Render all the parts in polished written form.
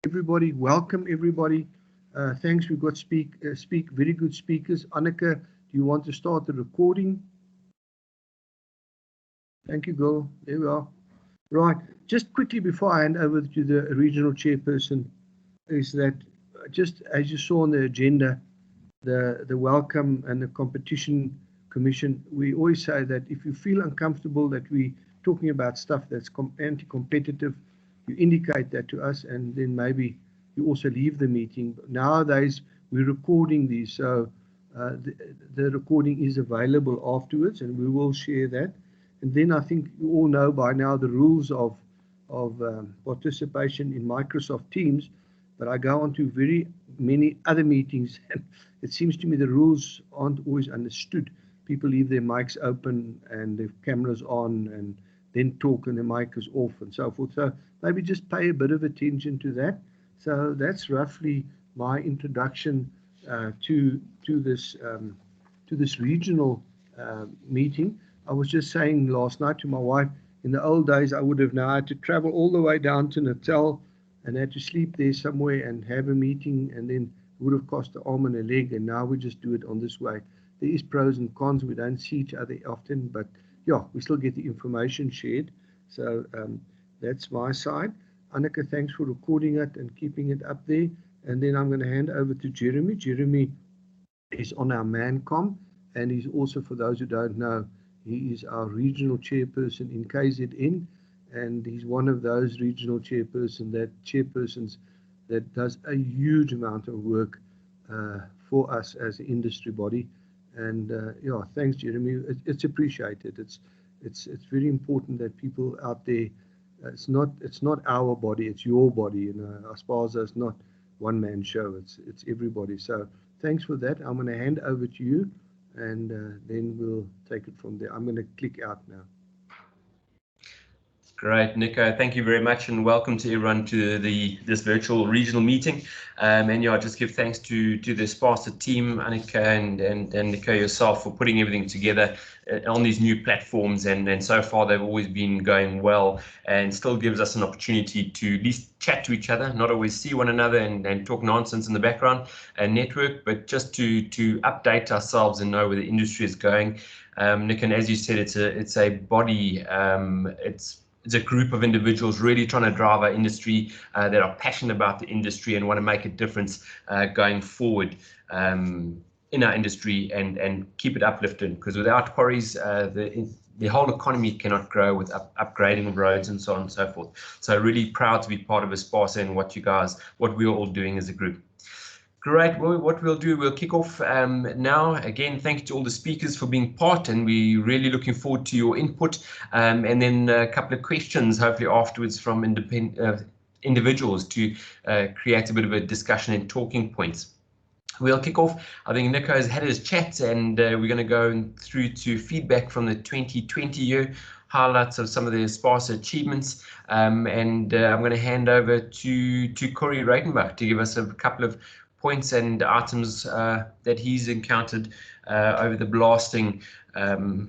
everybody. Welcome, everybody. Thanks. We've got very good speakers. Anneke, do you want to start the recording? Thank you, girl. There we are. Right. Just quickly before I hand over to the regional chairperson, is that just as you saw on the agenda, the welcome and the competition commission, we always say that if you feel uncomfortable that we're talking about stuff that's anti-competitive, you indicate that to us, and then maybe you also leave the meeting. But nowadays, we're recording these, so the recording is available afterwards, and we will share that. And then I think you all know by now the rules of participation in Microsoft Teams, but I go on to very many other meetings, and it seems to me the rules aren't always understood. People leave their mics open and their cameras on and then talk and the mic is off and so forth. So maybe just pay a bit of attention to that. So that's roughly my introduction to this regional meeting. I was just saying last night to my wife, in the old days, I would have now had to travel all the way down to Natal and had to sleep there somewhere and have a meeting, and then it would have cost an arm and a leg, and now we just do it on this way. There is pros and cons. We don't see each other often, but yeah, we still get the information shared. So that's my side. Anneke, thanks for recording it and keeping it up there. And then I'm going to hand over to Jeremy. Jeremy is on our ManCom, and he's also, for those who don't know, he is our regional chairperson in KZN, and he's one of those regional chairpersons that does a huge amount of work for us as an industry body. And yeah, thanks, Jeremy. It's appreciated. It's very important that people out there. It's not our body. It's your body. You know, ASPASA is not one man show. It's everybody. So thanks for that. I'm going to hand over to you, and then we'll take it from there. I'm going to click out now. Great, Nico. Thank you very much, and welcome to everyone to this virtual regional meeting. And yeah, just give thanks to the ASPASA team, Anneke and Nico yourself, for putting everything together on these new platforms. And so far, they've always been going well, and still gives us an opportunity to at least chat to each other, not always see one another and talk nonsense in the background and network, but just to update ourselves and know where the industry is going. Nick, and as you said, it's a body. It's a group of individuals really trying to drive our industry, that are passionate about the industry and want to make a difference going forward in our industry and keep it uplifted. Because without quarries, the whole economy cannot grow with upgrading of roads and so on and so forth. So really proud to be part of ASPASA and what we're all doing as a group. Great. Well, what we'll do, we'll kick off now. Again, thank you to all the speakers for being part, and we're really looking forward to your input. And then a couple of questions, hopefully afterwards, from individuals to create a bit of a discussion and talking points. We'll kick off. I think Nico has had his chat, and we're going to go through to feedback from the 2020 year, highlights of some of the ASPASA achievements, and I'm going to hand over to Corey Reitenbach to give us a couple of points and items that he's encountered over the blasting and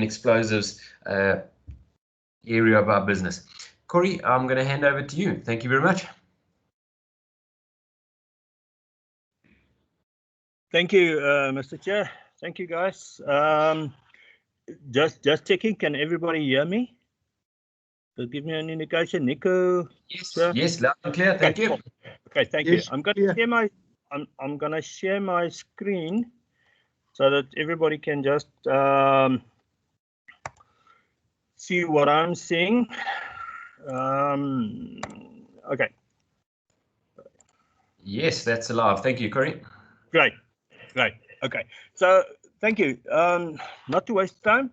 explosives area of our business. Corey, I'm going to hand over to you. Thank you very much. Thank you, Mr. Chair. Thank you, guys. Just checking, can everybody hear me? So give me an indication, Nico. Yes, yes, loud and clear. Thank you. Okay, thank you. I'm going to share I'm going to share my screen so that everybody can just see what I'm seeing. Okay. Yes, that's alive. Thank you, Corey. Great. Okay. So thank you. Not to waste time.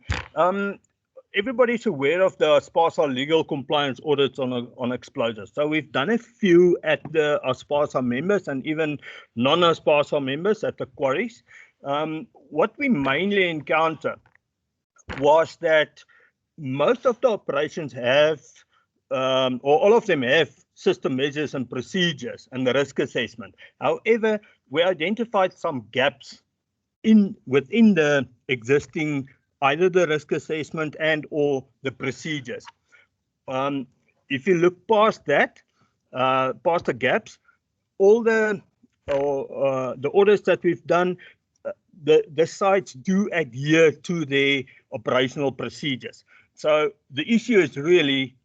Everybody's aware of the ASPASA legal compliance audits on explosives. So we've done a few at the ASPASA members and even non-ASPASA members at the quarries. What we mainly encounter was that most of the operations have, or all of them have, system measures and procedures and the risk assessment. However, we identified some gaps within the existing, either the risk assessment and or the procedures. If you look past that, past the gaps. All the audits that we've done, the sites do adhere to their operational procedures. So the issue is really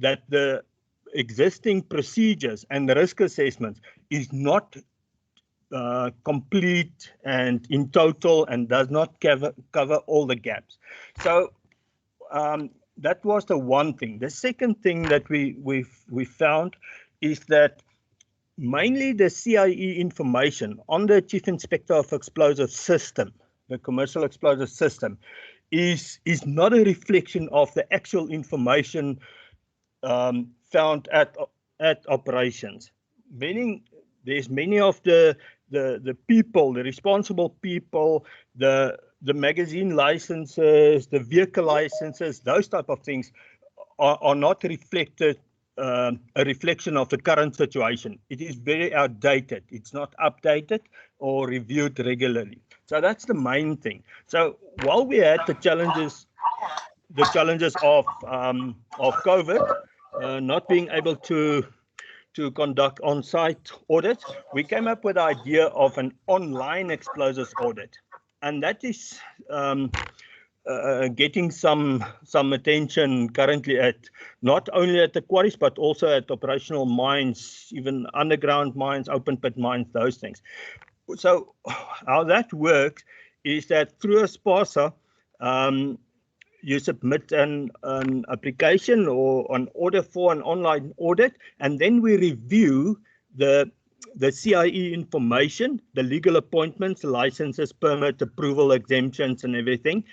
that the existing procedures and the risk assessments is not complete and in total and does not cover all the gaps. So that was the one thing. The second thing that we found is that mainly the CIE information on the Chief Inspector of Explosives system, the commercial explosive system, is not a reflection of the actual information found at operations. Meaning, there's many of the people, the responsible people, the magazine licenses, the vehicle licenses, those type of things are not reflected. A reflection of the current situation. It is very outdated. It's not updated or reviewed regularly. So that's the main thing. So while we had the challenges of COVID, not being able to conduct on-site audits, we came up with the idea of an online explosives audit, and that is getting some attention currently at not only at the quarries but also at operational mines, even underground mines, open pit mines, those things. So how that works is that through ASPASA, you submit an application or an order for an online audit, and then we review the CIE information, the legal appointments, licenses, permit, approval, exemptions, and everything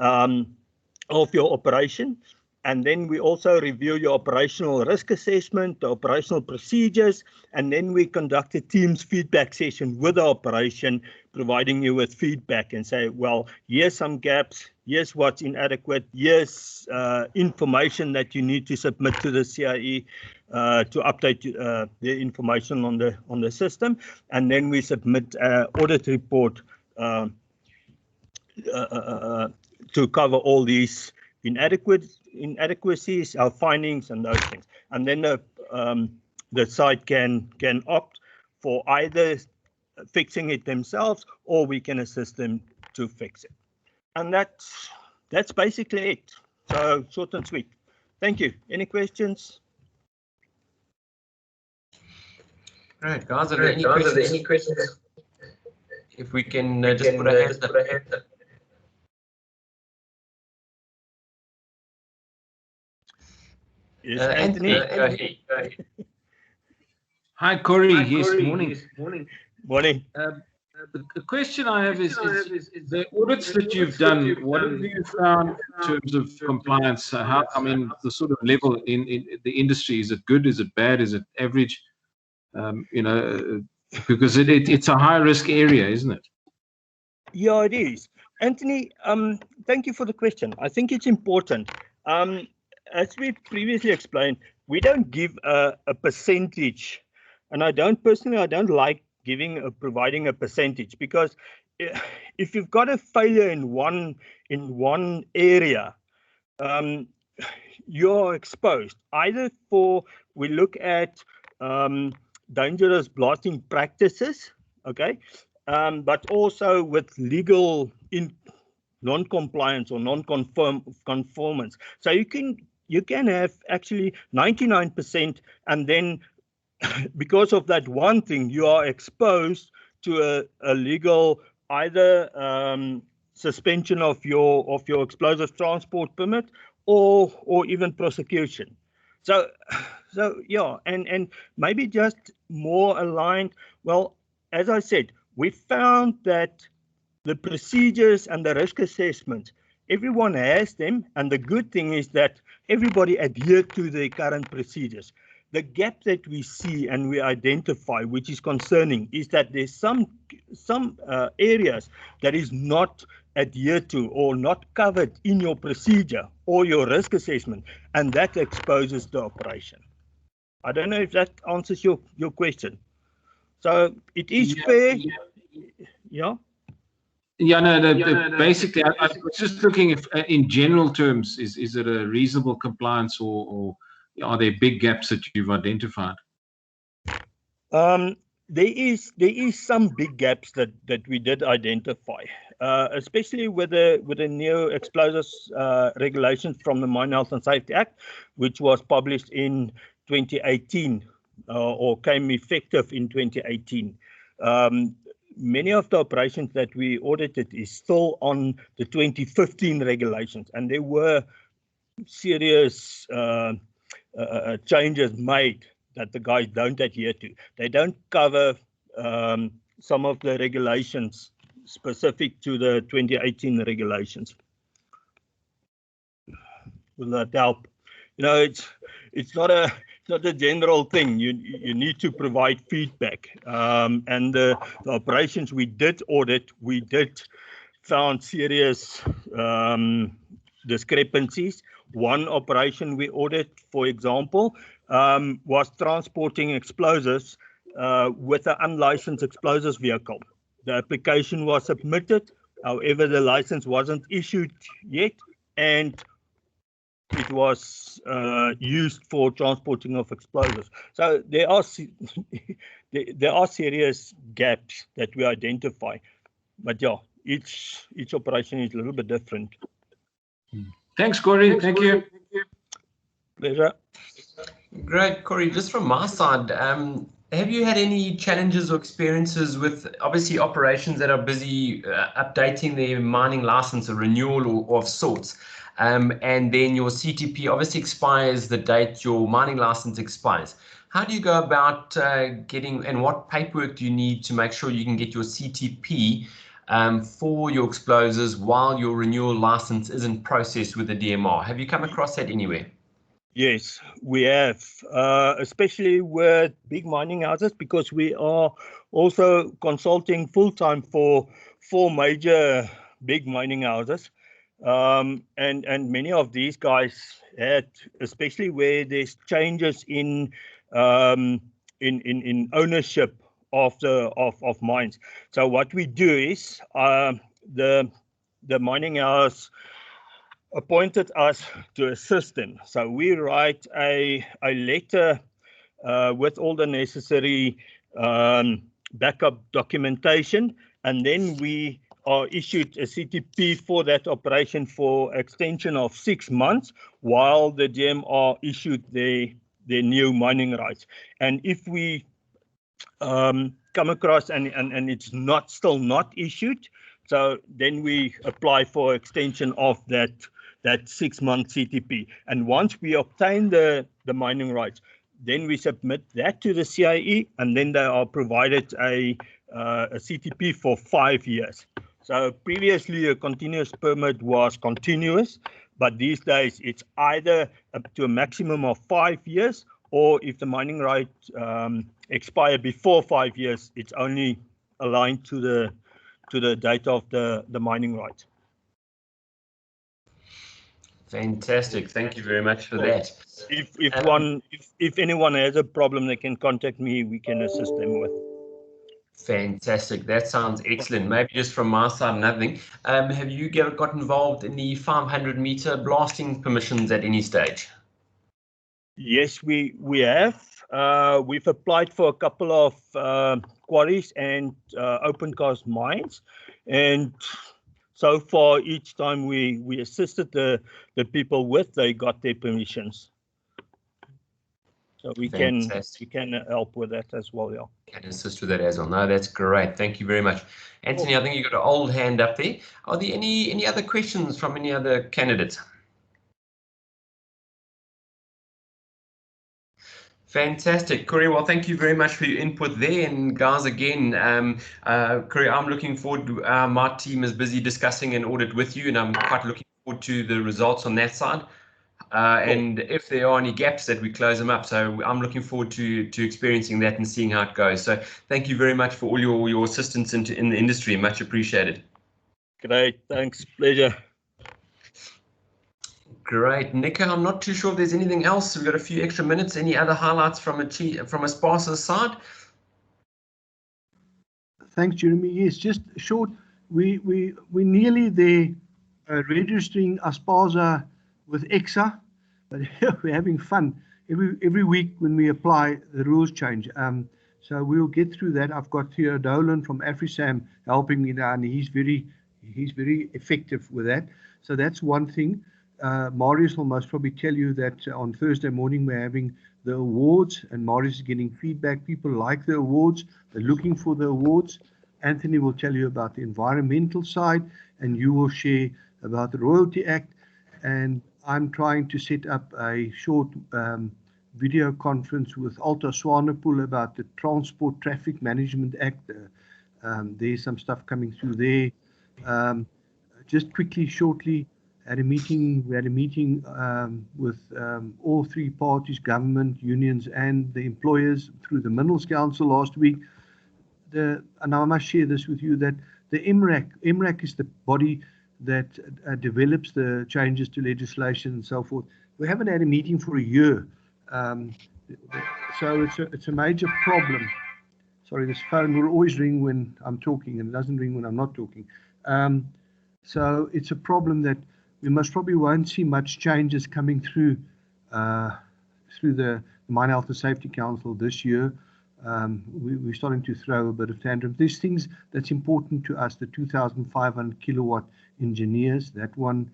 of your operation. And then we also review your operational risk assessment, the operational procedures, and then we conduct a Teams feedback session with the operation, providing you with feedback and say, well, here's some gaps, here's what's inadequate, here's information that you need to submit to the CIE to update the information on the system, and then we submit an audit report to cover all these inadequacies, our findings, and those things. And then the site can opt for either fixing it themselves, or we can assist them to fix it. And that's basically it. So short and sweet. Thank you. Any questions? Right, guys, are there any questions? If we can just put our hands up. Yes, Anthony. Hi, Corey. Yes, morning. Morning. The question I have is the audits that you've done, what have you found in terms of compliance? How, I mean, the sort of level in the industry, is it good? Is it bad? Is it average? You know, because it's a high risk area, isn't it? Yeah, it is. Anthony, thank you for the question. I think it's important. As we previously explained, we don't give a percentage, and I don't like providing a percentage, because if you've got a failure in one area, you're exposed either we look at dangerous blasting practices, okay, but also with legal non-compliance or non-conformance. So you can have actually 99%, and then because of that one thing, you are exposed to a legal either suspension of your explosive transport permit or even prosecution. So yeah, and maybe just more aligned. Well, as I said, we found that the procedures and the risk assessments, everyone has them, and the good thing is that everybody adhered to the current procedures. The gap that we see and we identify, which is concerning, is that there's some areas that is not adhered to or not covered in your procedure or your risk assessment, and that exposes the operation. I don't know if that answers your question. So it is fair. Yeah. Yeah, no, basically, I was just looking if, in general terms, is it a reasonable compliance, or are there big gaps that you've identified? There is some big gaps that we did identify, especially with the new explosives regulations from the Mine Health and Safety Act, which was published in 2018 or came effective in 2018. Many of the operations that we audited is still on the 2015 regulations, and there were serious changes made that the guys don't adhere to. They don't cover some of the regulations specific to the 2018 regulations. Will that help? You know, it's not a general thing. You need to provide feedback. And the operations we did audit, we did found serious discrepancies. One operation we audit, for example, was transporting explosives with an unlicensed explosives vehicle. The application was submitted, however, the license wasn't issued yet, and it was used for transporting of explosives. So there are serious gaps that we identify, but yeah, each operation is a little bit different. Thanks, Corey. Thank you. Pleasure. Great, Corey. Just from my side, have you had any challenges or experiences with obviously operations that are busy updating their mining license or renewal or of sorts, and then your CTP obviously expires the date your mining license expires? How do you go about getting, and what paperwork do you need to make sure you can get your CTP for your explosives while your renewal license isn't processed with the DMR? Have you come across that anywhere? Yes, we have, especially with big mining houses, because we are also consulting full-time for 4 major big mining houses. And many of these guys had, especially where there's changes in ownership of mines. So what we do is the mining house appointed us to assist them. So we write a letter with all the necessary backup documentation, and then we are issued a CTP for that operation for extension of 6 months while the DMR issued their new mining rights. And if we come across and it's still not issued, so then we apply for extension of that 6-month CTP. And once we obtain the mining rights, then we submit that to the CIE, and then they are provided a CTP for 5 years. So previously a continuous permit was continuous, but these days it's either up to a maximum of 5 years, or if the mining rights expire before 5 years, it's only aligned to the date of the mining rights. Fantastic. Thank you very much for that. If anyone has a problem, they can contact me. We can assist them with. Fantastic. That sounds excellent. Maybe just from my side, another thing. Have you got involved in the 500-meter blasting permissions at any stage? Yes, we have. We've applied for a couple of quarries and open cast mines, and so far each time we assisted the people they got their permissions. So we can help with that as well, yeah. Can assist with that as well. No, that's great. Thank you very much. Anthony, I think you've got an old hand up there. Are there any other questions from any other candidates? Fantastic, Corey. Well, thank you very much for your input there. And guys, again, Corey, I'm looking forward to my team is busy discussing an audit with you, and I'm quite looking forward to the results on that side. And if there are any gaps, that we close them up. So I'm looking forward to experiencing that and seeing how it goes. So thank you very much for all your assistance in the industry. Much appreciated. Great. Thanks. Pleasure. Great. Nico, I'm not too sure if there's anything else. We've got a few extra minutes. Any other highlights from ASPASA's side? Thanks, Jeremy. Yes, just short. We're nearly there, registering ASPASA with EXA, but we're having fun. Every week when we apply, the rules change. So we'll get through that. I've got Theo Dolan from AfriSam helping me now, and he's very effective with that. So that's one thing. Marius will most probably tell you that on Thursday morning we're having the awards, and Marius is getting feedback. People like the awards. They're looking for the awards. Anthony will tell you about the environmental side, and you will share about the Royalty Act. And I'm trying to set up a short video conference with Alta Swanepoel about the Transport Traffic Management Act. There's some stuff coming through there. Just quickly, shortly, we had a meeting with all three parties, government, unions, and the employers through the Minerals Council last week. And I must share this with you, that the MRAC is the body that develops the changes to legislation and so forth. We haven't had a meeting for a year. So it's a major problem. Sorry, this phone will always ring when I'm talking, and it doesn't ring when I'm not talking. So it's a problem that we most probably won't see much changes coming through the Mine Health and Safety Council this year. We're starting to throw a bit of tantrum. There's things that's important to us, the 2,500 kilowatt engineers, that one,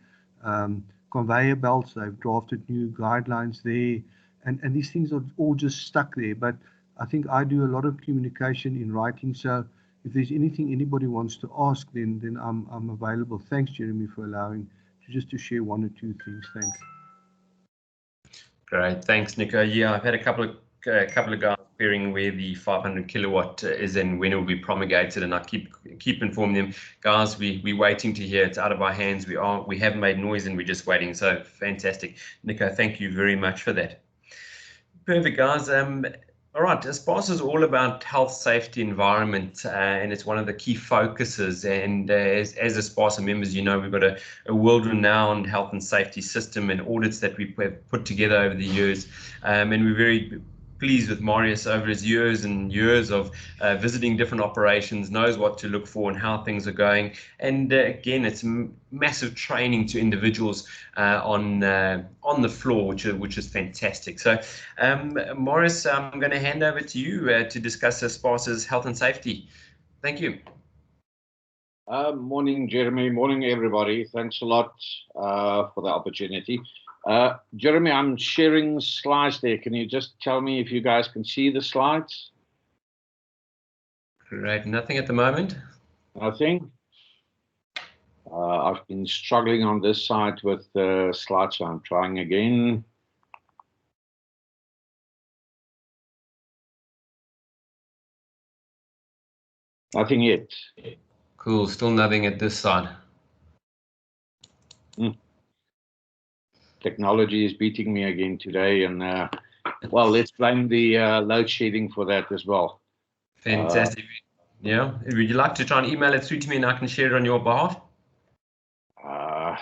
conveyor belts, they've drafted new guidelines there, and these things are all just stuck there. But I think I do a lot of communication in writing, so if there's anything anybody wants to ask, then I'm available. Thanks, Jeremy, for allowing to share one or two things. Thanks. Great, thanks, Nico. Yeah, I've had a couple of guys querying where the 500 kilowatt is and when it will be promulgated, and I keep informing them, guys, we're waiting to hear. It's out of our hands. We have made noise and we're just waiting. So fantastic, Nico. Thank you very much for that. Perfect, guys. All right, ASPASA is all about health, safety, environment, and it's one of the key focuses. And as ASPASA members, you know, we've got a world-renowned health and safety system and audits that we've put together over the years. And we're very pleased with Marius over his years and years of visiting different operations, knows what to look for and how things are going. And again, it's massive training to individuals on the floor, which is fantastic. So, Marius, I'm going to hand over to you to discuss ASPASA's health and safety. Thank you. Morning, Jeremy. Morning, everybody. Thanks a lot for the opportunity. Jeremy, I'm sharing slides there. Can you just tell me if you guys can see the slides? Great. Nothing at the moment. Nothing? I've been struggling on this side with the slides, so I'm trying again. Nothing yet. Cool. Still nothing at this side. Technology is beating me again today, and well, let's blame the load shedding for that as well. Fantastic. Yeah, would you like to try and email it through to me and I can share it on your behalf? I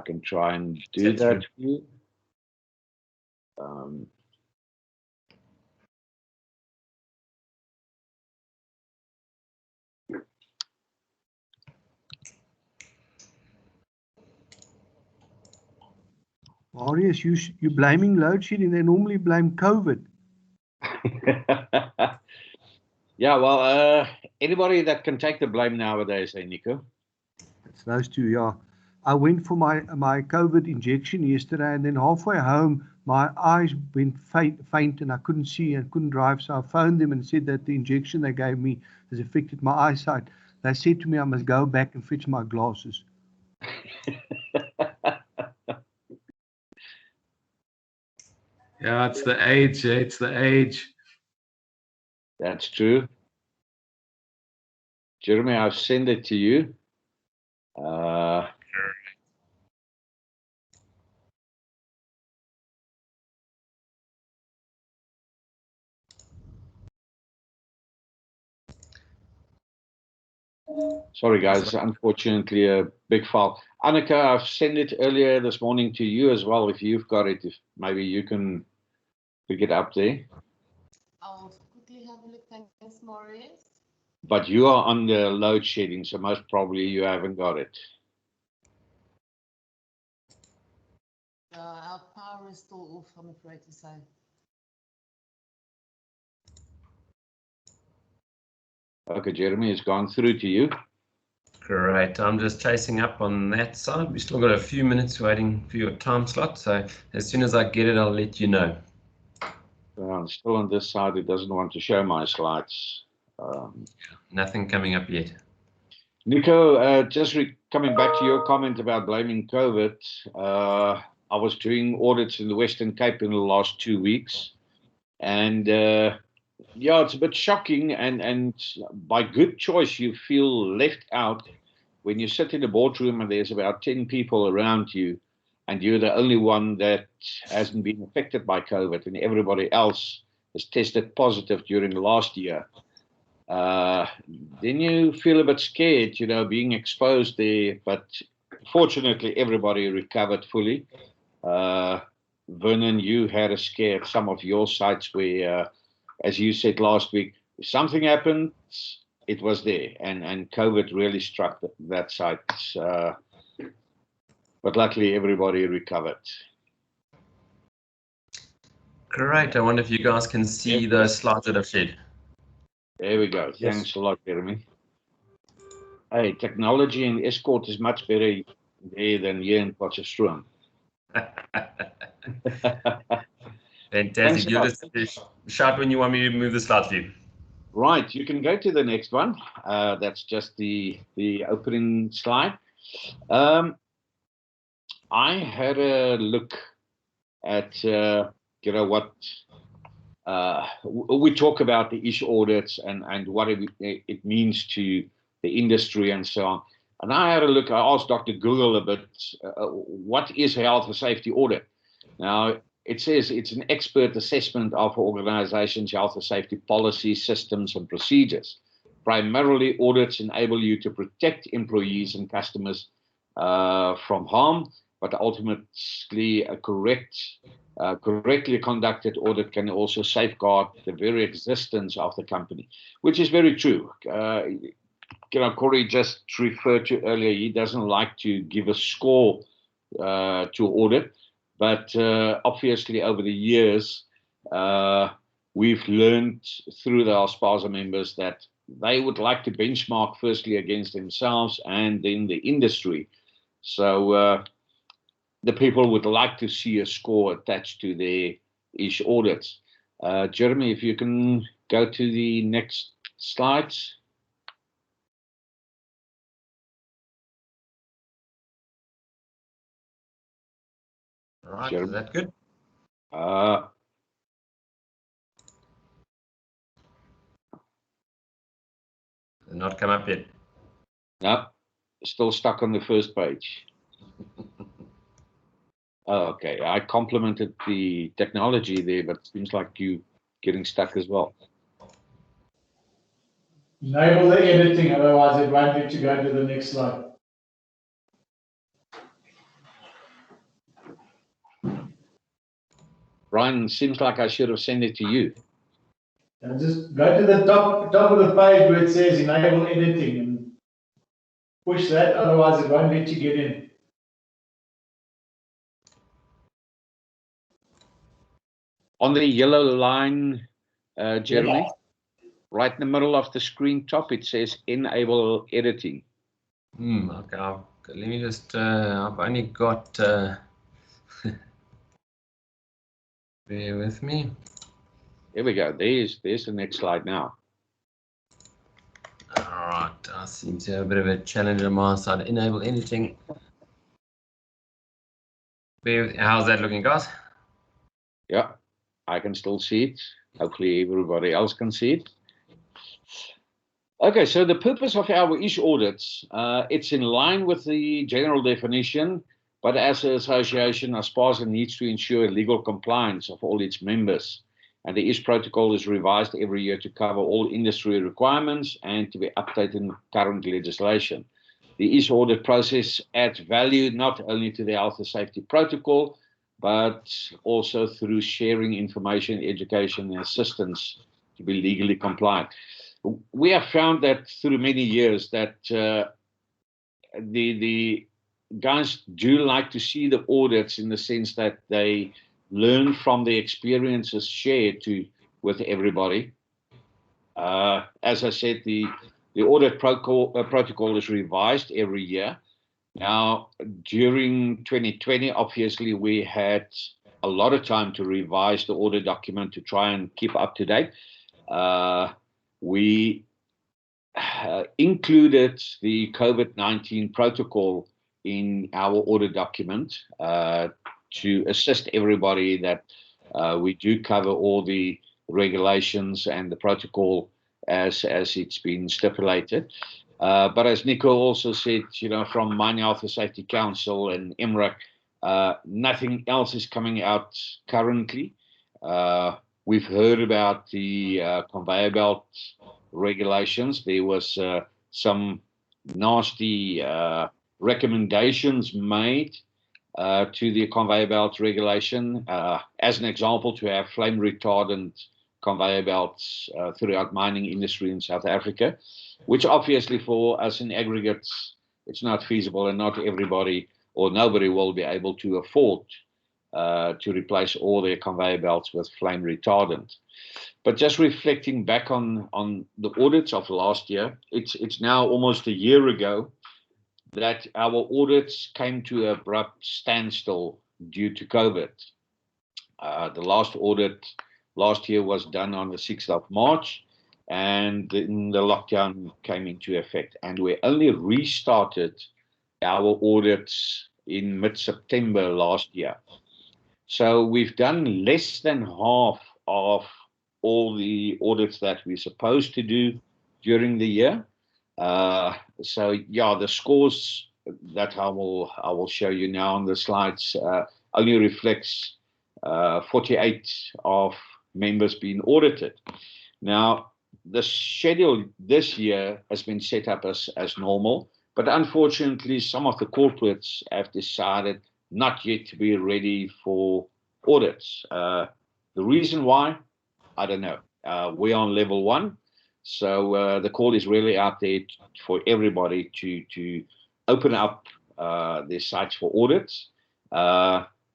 can try and do that for you. Marius, you're blaming load shedding. They normally blame COVID. Yeah, well, anybody that can take the blame nowadays, Nico? It's those two, yeah. I went for my COVID injection yesterday, and then halfway home, my eyes went faint, and I couldn't see and couldn't drive. So I phoned them and said that the injection they gave me has affected my eyesight. They said to me I must go back and fetch my glasses. Yeah, it's the age. It's the age. That's true. Jeremy, I've sent it to you. Sorry, guys. Unfortunately, a big file. Annika, I've sent it earlier this morning to you as well. If you've got it, if maybe you can pick it up there. I'll quickly have a look. Thanks, Marius. But you are on the load shedding, so most probably you haven't got it. Our power is still off, I'm afraid to say. Okay, Jeremy, it's gone through to you. Great. I'm just chasing up on that side. We've still got a few minutes waiting for your time slot. So as soon as I get it, I'll let you know. I'm still on this side. It doesn't want to show my slides. Nothing coming up yet. Nico, just coming back to your comment about blaming COVID, I was doing audits in the Western Cape in the last 2 weeks. And yeah, it's a bit shocking. And by good choice, you feel left out when you sit in a boardroom and there's about 10 people around you, and you're the only one that hasn't been affected by COVID, and everybody else has tested positive during last year. Then you feel a bit scared, you know, being exposed there. But fortunately, everybody recovered fully. Vernon, you had a scare at some of your sites where, as you said last week, if something happened, it was there, and COVID really struck that site. But luckily, everybody recovered. Great. I wonder if you guys can see those slides that I've shared. There we go. Yes. Thanks a lot, Jeremy. Hey, technology in Escort is much better there than here in Potchefstroom. Fantastic. You'll just shout when you want me to move the slides for you. Right, you can go to the next one. That's just the opening slide. I had a look at you know what we talk about the ish audits and what it means to the industry and so on. And I had a look. I asked Dr. Google a bit. What is a health and safety audit? Now, it says it's an expert assessment of organizations' health and safety policies, systems, and procedures. Primarily, audits enable you to protect employees and customers from harm, but ultimately, a correctly conducted audit can also safeguard the very existence of the company, which is very true. You know, Corey just referred to earlier, he doesn't like to give a score to audit. But obviously, over the years, we've learned through the ASPASA members that they would like to benchmark firstly against themselves and then the industry. So the people would like to see a score attached to their ish audits. Jeremy, if you can go to the next slides. All right, is that good? Not come up yet. No, still stuck on the first page. Oh, okay, I complimented the technology there, but it seems like you getting stuck as well. Enable the editing, otherwise it won't let you go to the next slide. Brian, seems like I should have sent it to you. And just go to the top of the page where it says enable editing and push that, otherwise it won't let you get in. On the yellow line, Jeremy, right in the middle of the screen top, it says enable editing. Okay, let me just, I've only got, bear with me. There we go. There's the next slide now. All right, I seem to have a bit of a challenge on my side. Enable editing. How's that looking, guys? Yeah, I can still see it. Hopefully everybody else can see it. Okay, so the purpose of our ish audits, it's in line with the general definition, but as an association, ASPASA needs to ensure legal compliance of all its members. And the ish protocol is revised every year to cover all industry requirements and to be updated in current legislation. The ish audit process adds value not only to the health and safety protocol, but also through sharing information, education, and assistance to be legally compliant. We have found that through many years that the guys do like to see the audits in the sense that they learn from the experiences shared with everybody. As I said, the audit protocol is revised every year. Now, during 2020, obviously, we had a lot of time to revise the audit document to try and keep up to date. We included the COVID-19 protocol in our audit document to assist everybody that we do cover all the regulations and the protocol as it's been stipulated. But as Nico also said, from Mine Health and Safety Council and MRAC, nothing else is coming out currently. We've heard about the conveyor belt regulations. There was some nasty recommendations made to the conveyor belt regulation. As an example, to have flame retardant conveyor belts throughout mining industry in South Africa, which obviously for us in aggregates, it's not feasible, and not everybody or nobody will be able to afford to replace all their conveyor belts with flame retardant. But just reflecting back on the audits of last year, it's now almost a year ago that our audits came to an abrupt standstill due to COVID. The last audit last year was done on the 6th of March, and then the lockdown came into effect. And we only restarted our audits in mid-September last year. So we've done less than half of all the audits that we're supposed to do during the year. So yeah, the scores that I will show you now on the slides only reflects 48 of members being audited. Now, the schedule this year has been set up as normal, but unfortunately, some of the corporates have decided not yet to be ready for audits. The reason why, I don't know. We're on level 1, so the call is really out there for everybody to open up their sites for audits.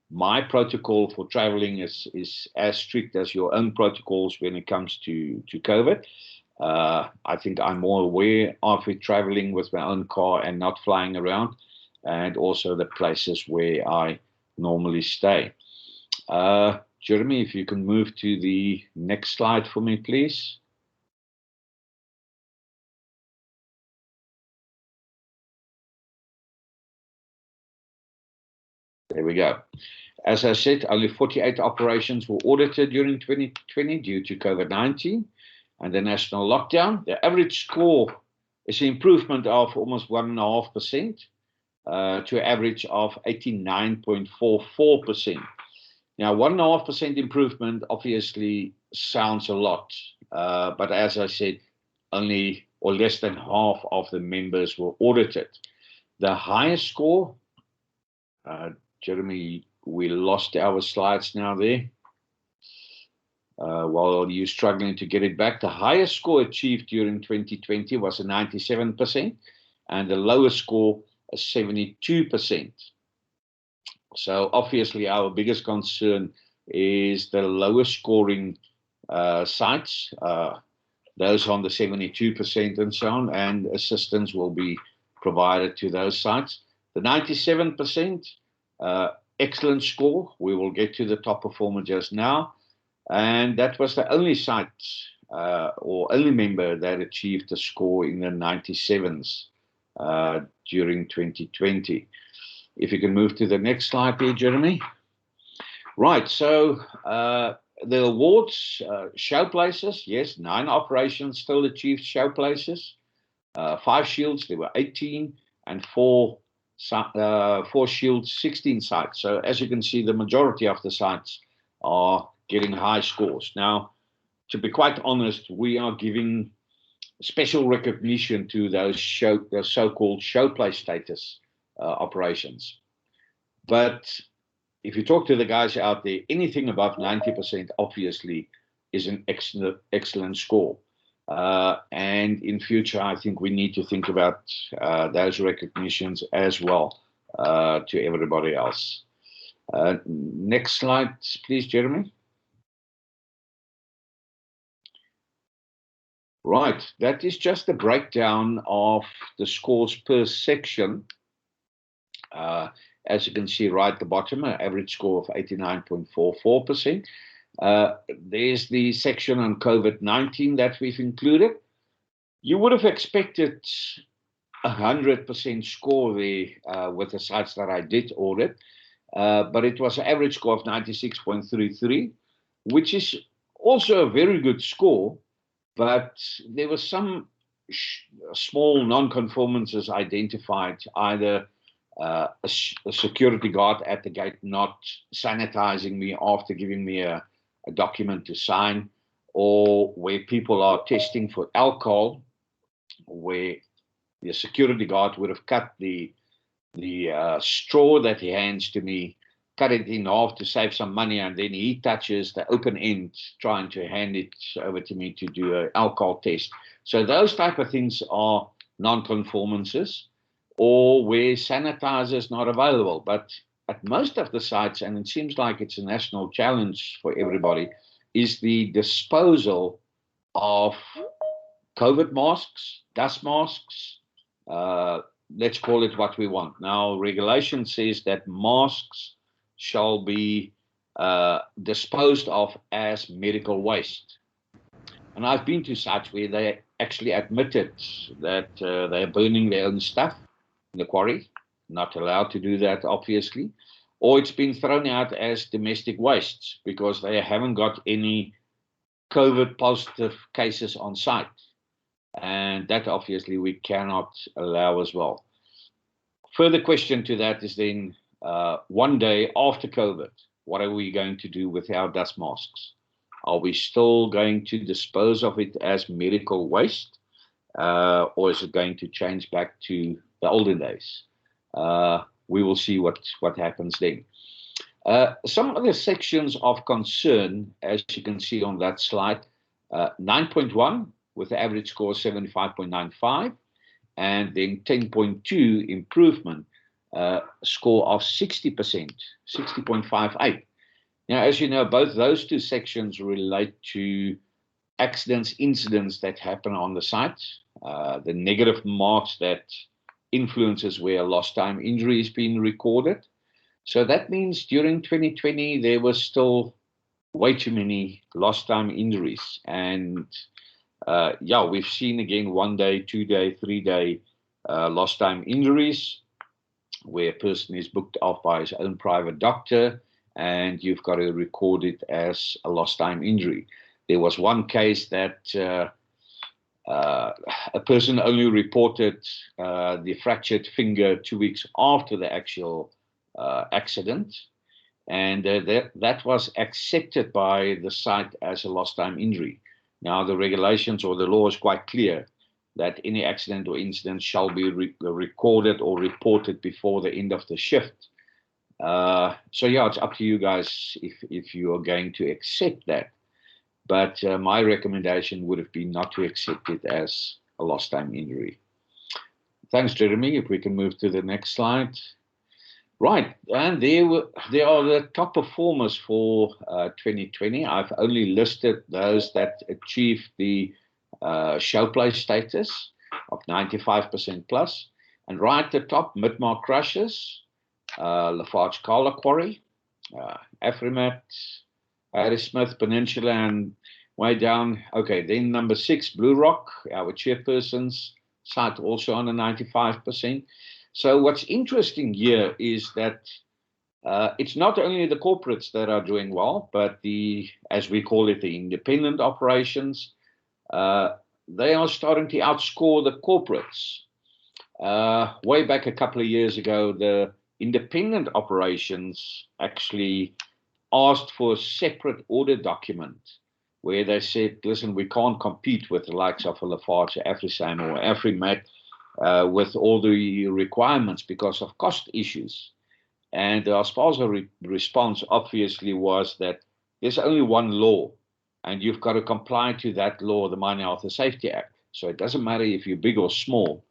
My protocol for traveling is as strict as your own protocols when it comes to COVID. I think I'm more aware of it traveling with my own car and not flying around, and also the places where I normally stay. Jeremy, if you can move to the next slide for me, please. There we go. As I said, only 48 operations were audited during 2020 due to COVID-19 and the national lockdown. The average score is an improvement of almost 1.5% to an average of 89.44%. Now, 1.5% improvement obviously sounds a lot, but as I said, only or less than half of the members were audited. The highest score, Jeremy, we lost our slides now there. While you're struggling to get it back, the highest score achieved during 2020 was a 97%, and the lowest score a 72%. So obviously our biggest concern is the lowest scoring sites, those on the 72% and so on, and assistance will be provided to those sites. The 97%, excellent score. We will get to the top performer just now. And that was the only site or only member that achieved a score in the 97s during 2020. If you can move to the next slide there, Jeremy. Right, so the awards, show places, yes, 9 operations still achieved show places. 5 shields, there were 18, and 4 shields, 16 sites. So as you can see, the majority of the sites are getting high scores. Now, to be quite honest, we are giving special recognition to those so-called show place status operations. But if you talk to the guys out there, anything above 90% obviously is an excellent score. And in future, I think we need to think about those recognitions as well to everybody else. Next slide, please, Jeremy. Right, that is just a breakdown of the scores per section. As you can see right at the bottom, an average score of 89.44%. There's the section on COVID-19 that we've included. You would have expected 100% score there with the sites that I did audit, but it was an average score of 96.33, which is also a very good score, but there were some small non-conformances identified, either a security guard at the gate not sanitizing me after giving me a document to sign, or where people are testing for alcohol, where the security guard would have cut the straw that he hands to me, cut it in half to save some money, and then he touches the open end trying to hand it over to me to do an alcohol test. So those type of things are non-conformances, or where sanitizer is not available. But at most of the sites, and it seems like it's a national challenge for everybody, is the disposal of COVID masks, dust masks, let's call it what we want. Now, regulation says that masks shall be disposed of as medical waste. And I've been to sites where they actually admitted that they're burning their own stuff in the quarry, not allowed to do that, obviously, or it's been thrown out as domestic waste because they haven't got any COVID positive cases on site. And that obviously we cannot allow as well. Further question to that is then, one day after COVID, what are we going to do with our dust masks? Are we still going to dispose of it as medical waste? Or is it going to change back to the olden days? We will see what happens then. Some other sections of concern, as you can see on that slide, 9.1 with the average score 75.95, and then 10.2 improvement, score of 60%, 60.58. Now, as you know, both those two sections relate to accidents, incidents that happen on the site, the negative marks that influences where lost time injury is being recorded. So that means during 2020, there was still way too many lost time injuries. And yeah, we've seen again 1 day, 2 day, 3 day lost time injuries where a person is booked off by his own private doctor and you've got to record it as a lost time injury. There was one case that a person only reported the fractured finger 2 weeks after the actual accident, and that was accepted by the site as a lost time injury. Now, the regulations or the law is quite clear that any accident or incident shall be recorded or reported before the end of the shift. So yeah, it's up to you guys if you are going to accept that. But my recommendation would have been not to accept it as a lost time injury. Thanks, Jeremy. If we can move to the next slide. Right, and there are the top performers for 2020. I've only listed those that achieved the show place status of 95% plus. And right at the top, mid-mark crushers, Lafarge Carla Quarry, Afrimat, Harry Smith Peninsula, and way down. Okay, then number 6, Blue Rock, our chairperson's site, also on a 95%. So what's interesting here is that it's not only the corporates that are doing well, but the, as we call it, the independent operations, they are starting to outscore the corporates. Way back a couple of years ago, the independent operations actually asked for a separate audit document where they said, listen, we can't compete with the likes of a Lafarge, AfriSam or Afrimat with all the requirements because of cost issues. And the ASPASA response obviously was that there's only one law and you've got to comply to that law, the Mine Health and Safety Act. So it doesn't matter if you're big or small,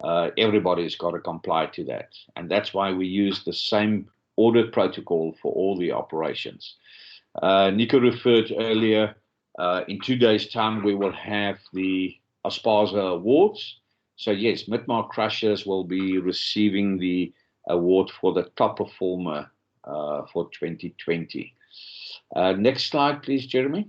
everybody's got to comply to that. And that's why we use the same audit protocol for all the operations. Nico referred earlier In 2 days' time, we will have the ASPASA awards. So yes, mid-mark crushers will be receiving the award for the top performer for 2020. Next slide, please, Jeremy.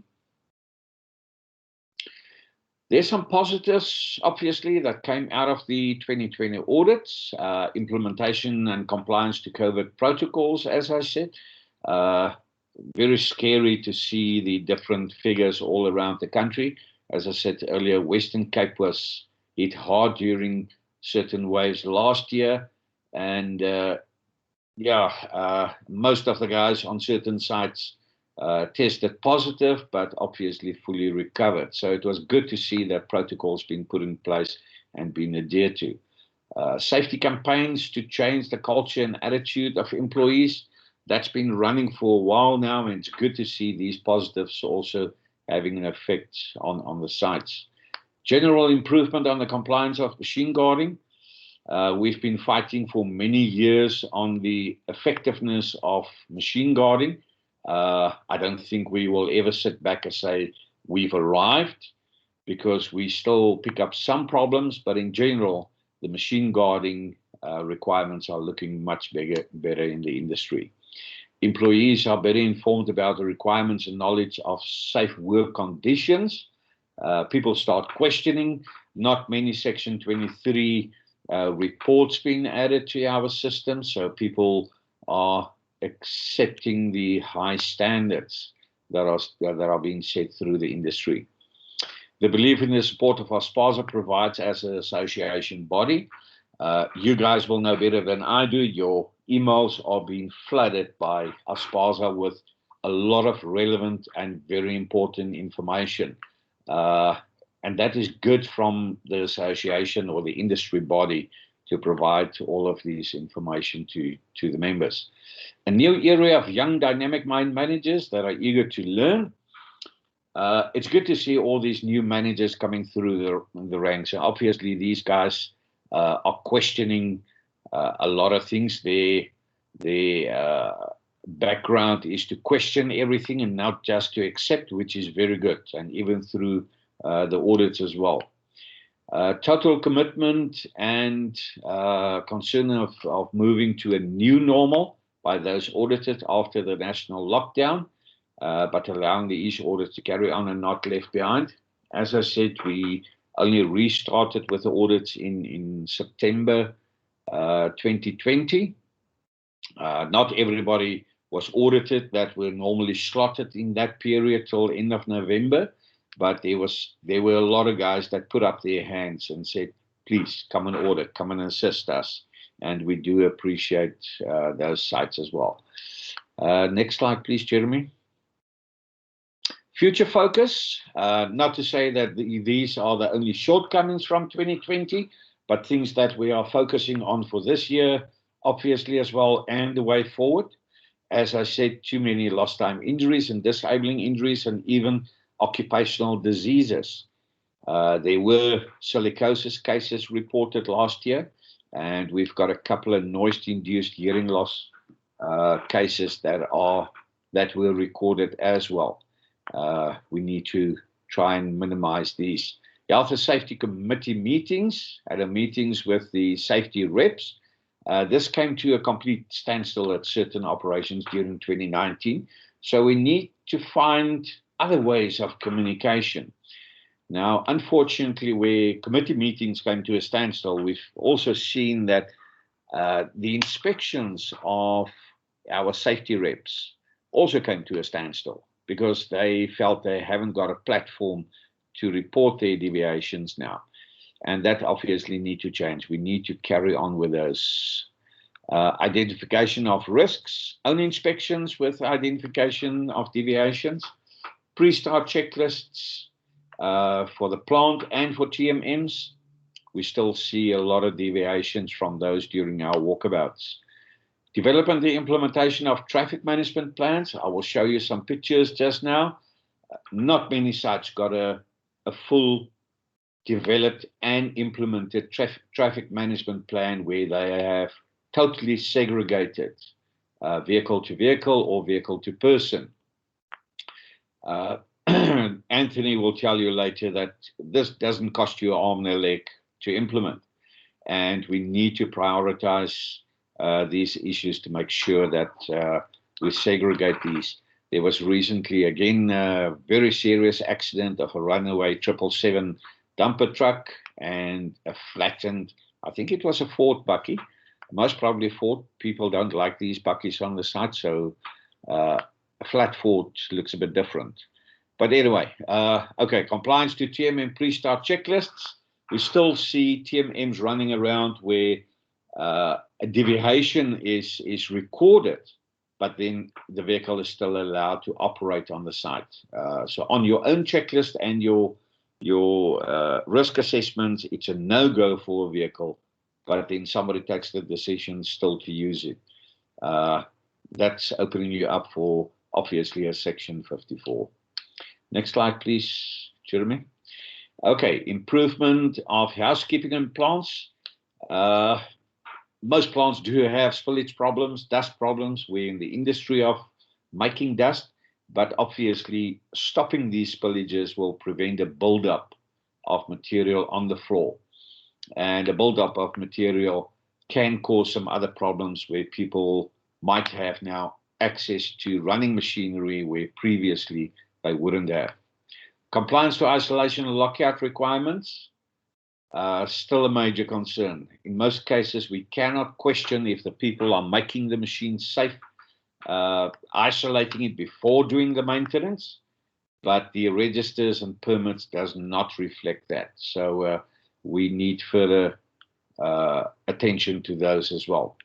There's some positives, obviously, that came out of the 2020 audits, implementation and compliance to COVID protocols, as I said. Very scary to see the different figures all around the country. As I said earlier, Western Cape was hit hard during certain waves last year. And most of the guys on certain sites tested positive, but obviously fully recovered. So it was good to see that protocols being put in place and being adhered to. Safety campaigns to change the culture and attitude of employees. That's been running for a while now, and it's good to see these positives also having an effect on the sites. General improvement on the compliance of machine guarding. We've been fighting for many years on the effectiveness of machine guarding. I don't think we will ever sit back and say we've arrived, because we still pick up some problems, but in general, the machine guarding requirements are looking much better in the industry. Employees are better informed about the requirements and knowledge of safe work conditions. People start questioning. Not many Section 23 reports being added to our system, so people are accepting the high standards that are being set through the industry. The belief in the support of ASPASA provides as an association body. You guys will know better than I do. Your emails are being flooded by ASPASA with a lot of relevant and very important information. And that is good from the association or the industry body to provide all of these information to the members. A new area of young dynamic mind managers that are eager to learn. It's good to see all these new managers coming through the ranks. And obviously, these guys are questioning a lot of things. Their background is to question everything and not just to accept, which is very good, and even through the audits as well. Total commitment and concern of moving to a new normal by those audited after the national lockdown, but allowing the each audit to carry on and not left behind. As I said, we only restarted with the audits in September 2020. Not everybody was audited that were normally slotted in that period till end of November, but there were a lot of guys that put up their hands and said, please come and audit, come and assist us. And we do appreciate those sites as well. Next slide, please, Jeremy. Future focus, not to say that these are the only shortcomings from 2020, but things that we are focusing on for this year, obviously as well, and the way forward. As I said, too many lost time injuries and disabling injuries and even occupational diseases. There were silicosis cases reported last year, and we've got a couple of noise-induced hearing loss cases that were recorded as well. We need to try and minimize these. Health and Safety Committee meetings, had meetings with the safety reps. This came to a complete standstill at certain operations during 2019. So we need to find other ways of communication. Now, unfortunately, where committee meetings came to a standstill, we've also seen that the inspections of our safety reps also came to a standstill because they felt they haven't got a platform to report their deviations now. And that obviously need to change. We need to carry on with those identification of risks, own inspections with identification of deviations, pre-start checklists for the plant and for TMMs. We still see a lot of deviations from those during our walkabouts. Development and implementation of traffic management plans. I will show you some pictures just now. Not many sites got a full developed and implemented traffic management plan where they have totally segregated vehicle to vehicle or vehicle to person. And Anthony will tell you later that this doesn't cost you an arm and a leg to implement. And we need to prioritize these issues to make sure that we segregate these. There was recently, again, a very serious accident of a runaway 777 dumper truck and a flattened, I think it was a Ford bucky. Most probably Ford. People don't like these buckies on the side, so a flat Ford looks a bit different. But anyway, okay, compliance to TMM pre-start checklists. We still see TMMs running around where a deviation is recorded, but then the vehicle is still allowed to operate on the site. So on your own checklist and your risk assessments, it's a no-go for a vehicle, but then somebody takes the decision still to use it. That's opening you up for, obviously, a Section 54. Next slide, please, Jeremy. Okay, improvement of housekeeping in plants. Most plants do have spillage problems, dust problems. We're in the industry of making dust, but obviously stopping these spillages will prevent a buildup of material on the floor. And a buildup of material can cause some other problems where people might have now access to running machinery where previously they wouldn't have. Compliance to isolation and lockout requirements. Still a major concern. In most cases, we cannot question if the people are making the machine safe, isolating it before doing the maintenance, but the registers and permits does not reflect that. So we need further attention to those as well.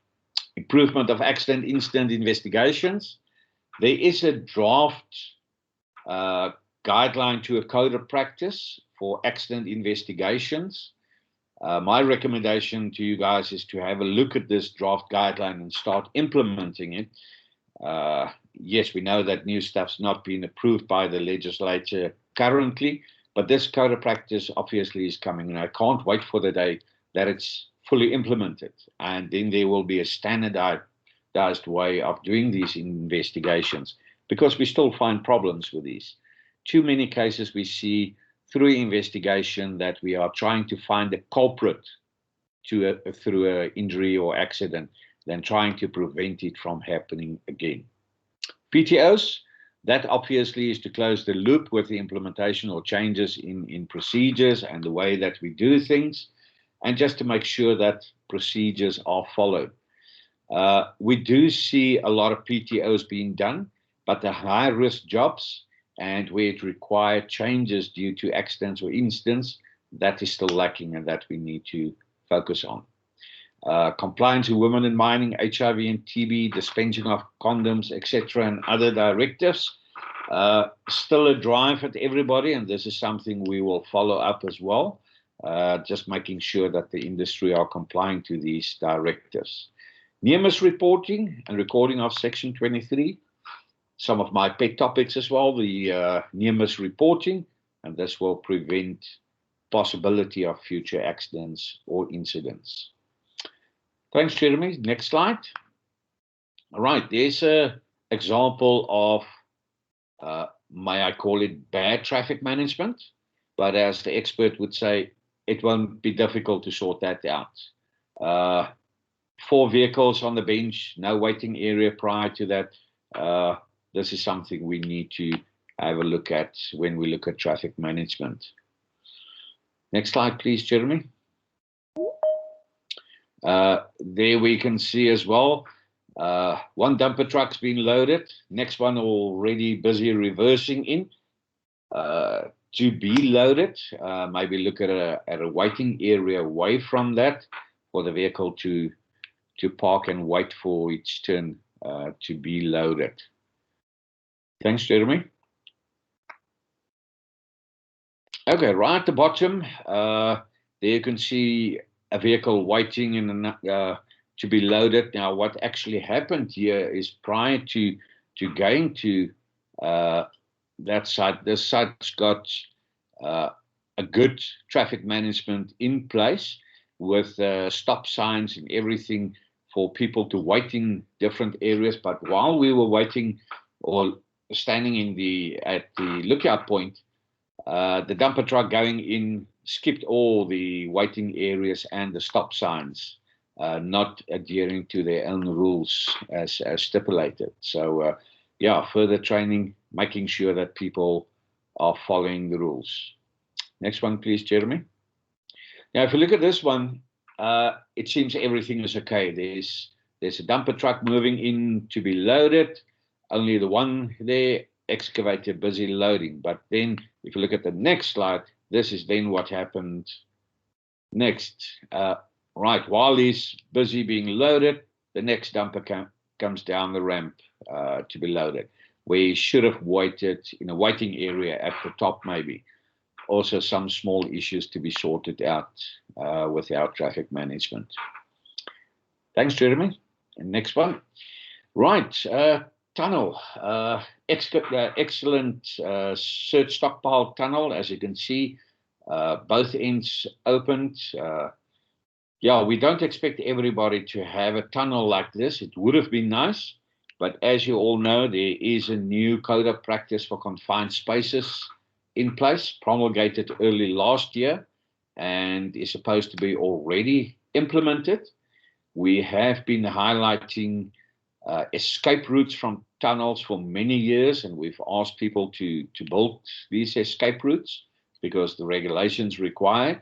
Improvement of accident incident investigations. There is a draft guideline to a code of practice for accident investigations. My recommendation to you guys is to have a look at this draft guideline and start implementing it. Yes, we know that new stuff's not been approved by the legislature currently, but this code of practice obviously is coming, and I can't wait for the day that it's fully implemented. And then there will be a standardized way of doing these investigations, because we still find problems with these. Too many cases we see through investigation that we are trying to find a culprit through an injury or accident than trying to prevent it from happening again. PTOs, that obviously is to close the loop with the implementation or changes in procedures and the way that we do things, and just to make sure that procedures are followed. We do see a lot of PTOs being done, but the high-risk jobs and where it required changes due to accidents or incidents, that is still lacking, and that we need to focus on. Compliance with women in mining, HIV and TB, dispensing of condoms, etc., and other directives. Still a drive at everybody, and this is something we will follow up as well, just making sure that the industry are complying to these directives. Near-miss reporting and recording of Section 23. Some of my pet topics as well, the near-miss reporting, and this will prevent possibility of future accidents or incidents. Thanks, Jeremy. Next slide. All right, there's an example of, may I call it, bad traffic management, but as the expert would say, it won't be difficult to sort that out. 4 vehicles on the bench, no waiting area prior to that. This is something we need to have a look at when we look at traffic management. Next slide, please, Jeremy. There we can see as well, one dumper truck's been loaded, next one already busy reversing in to be loaded. Maybe look at a waiting area away from that for the vehicle to park and wait for its turn to be loaded. Thanks, Jeremy. Okay, right at the bottom, there you can see a vehicle waiting to be loaded. Now, what actually happened here is prior to going to that site, this site's got a good traffic management in place with stop signs and everything for people to wait in different areas. But while we were waiting or standing at the lookout point, The dumper truck going in skipped all the waiting areas and the stop signs, not adhering to their own rules as stipulated. So, yeah, further training, making sure that people are following the rules. Next one, please, Jeremy. Now, if you look at this one, it seems everything is okay. There's a dumper truck moving in to be loaded, only the one there, excavator busy loading. But then if you look at the next slide, this is then what happened next. Right, while he's busy being loaded, the next dumper comes down the ramp to be loaded, where he should have waited in a waiting area at the top maybe. Also some small issues to be sorted out with our traffic management. Thanks, Jeremy. And next one. Right, tunnel. Excellent search stockpile tunnel, as you can see. Both ends opened. Yeah, we don't expect everybody to have a tunnel like this. It would have been nice, but as you all know, there is a new code of practice for confined spaces in place, promulgated early last year, and is supposed to be already implemented. We have been highlighting escape routes from tunnels for many years, and we've asked people to build these escape routes because the regulations require it.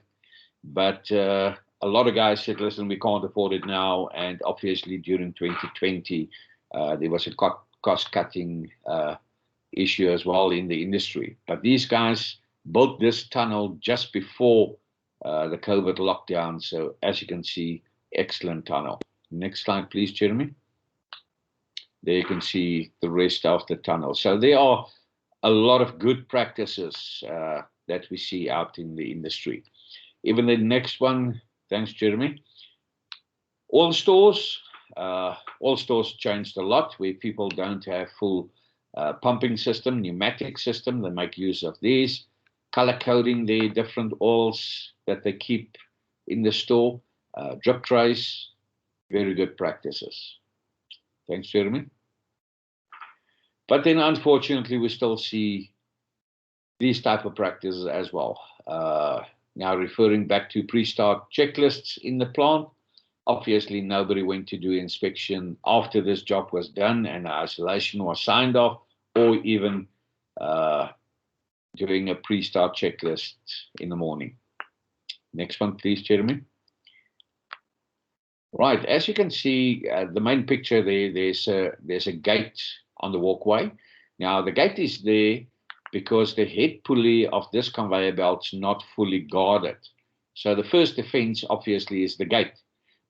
But a lot of guys said, listen, we can't afford it now. And obviously during 2020, there was a cost-cutting issue as well in the industry. But these guys built this tunnel just before the COVID lockdown. So as you can see, excellent tunnel. Next slide, please, Jeremy. There you can see the rest of the tunnel. So there are a lot of good practices that we see out in the industry. Even the next one, thanks, Jeremy. All stores changed a lot where people don't have full pumping system, pneumatic system. They make use of these, color coding the different oils that they keep in the store, drip trays, very good practices. Thanks, Jeremy. But then, unfortunately, we still see these type of practices as well. Now, referring back to pre-start checklists in the plant, obviously nobody went to do inspection after this job was done and the isolation was signed off, or even doing a pre-start checklist in the morning. Next one, please, Jeremy. Right, as you can see, the main picture there, there's a gate on the walkway. Now, the gate is there because the head pulley of this conveyor belt is not fully guarded. So the first defense, obviously, is the gate.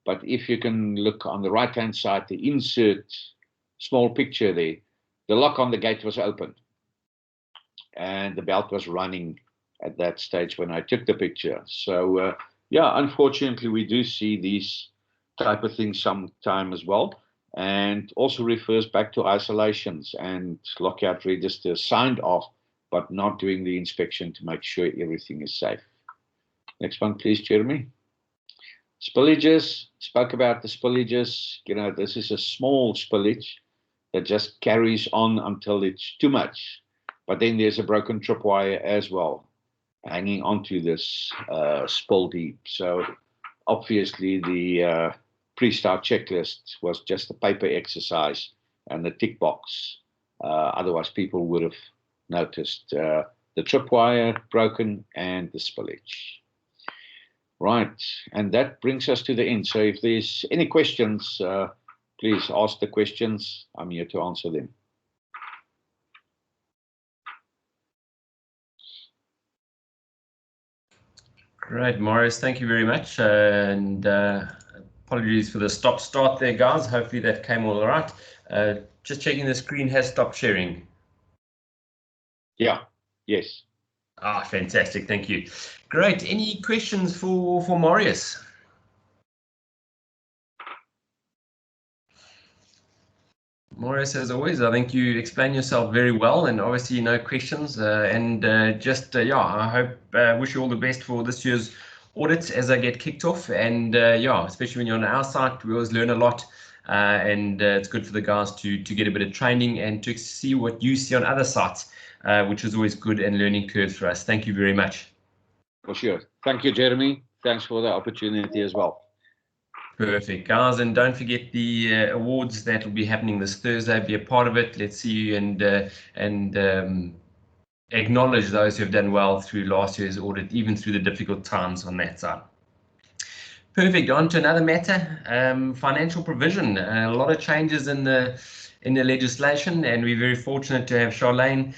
But if you can look on the right-hand side, the insert small picture there, the lock on the gate was open. And the belt was running at that stage when I took the picture. So, yeah, unfortunately, we do see these type of things sometime as well. And also refers back to isolations and lockout registers signed off, but not doing the inspection to make sure everything is safe. Next one, please, Jeremy. Spillages, spoke about the spillages. You know, this is a small spillage that just carries on until it's too much. But then there's a broken tripwire as well, hanging onto this spill heap. So obviously the pre-start checklist was just a paper exercise and the tick box. Otherwise, people would have noticed the tripwire broken and the spillage. Right, and that brings us to the end. So if there's any questions, please ask the questions. I'm here to answer them. Great, Morris, thank you very much. And apologies for the stop-start there, guys. Hopefully that came all right. Just checking the screen has stopped sharing. Yeah, yes. Ah, fantastic, thank you. Great, any questions for Marius? Marius, as always, I think you explain yourself very well, and obviously no questions. Yeah, I hope, wish you all the best for this year's audits as they get kicked off. And yeah, especially when you're on our site, we always learn a lot. And it's good for the guys to get a bit of training and to see what you see on other sites. which is always good and learning curve for us. Thank you very much. For sure. Thank you, Jeremy. Thanks for the opportunity as well. Perfect, guys, and don't forget the awards that will be happening this Thursday. Be a part of it. Let's see you and acknowledge those who have done well through last year's audit, even through the difficult times on that side. Perfect. On to another matter, financial provision. A lot of changes in the legislation, and we're very fortunate to have Charlene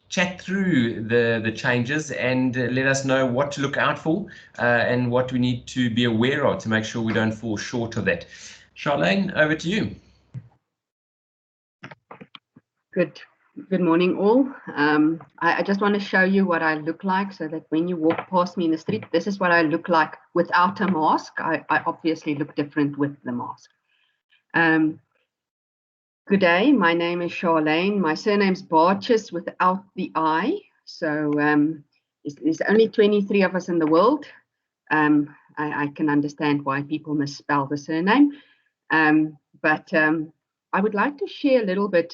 chat through the changes and let us know what to look out for and what we need to be aware of to make sure we don't fall short of that. Charlene, over to you. Good morning, all. I just want to show you what I look like so that when you walk past me in the street, this is what I look like without a mask. I obviously look different with the mask. Good day, my name is Charlene. My surname's Barches without the I. So there's only 23 of us in the world. I can understand why people misspell the surname. But I would like to share a little bit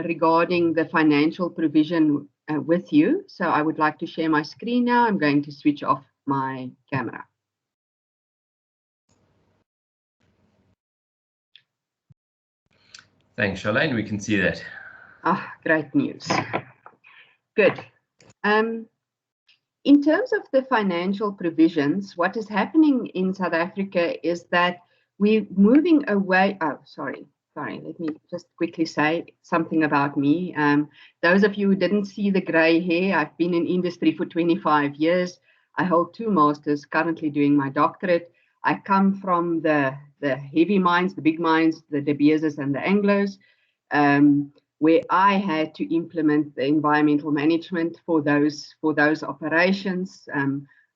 regarding the financial provision with you. So I would like to share my screen now. I'm going to switch off my camera. Thanks, Charlene. We can see that. Ah, great news. Good. In terms of the financial provisions, what is happening in South Africa is that we're moving away. Oh, sorry. Let me just quickly say something about me. Those of you who didn't see the grey hair, I've been in industry for 25 years. I hold 2 masters, currently doing my doctorate. I come from the heavy mines, the big mines, the De Beers and the Anglos, where I had to implement the environmental management for those operations.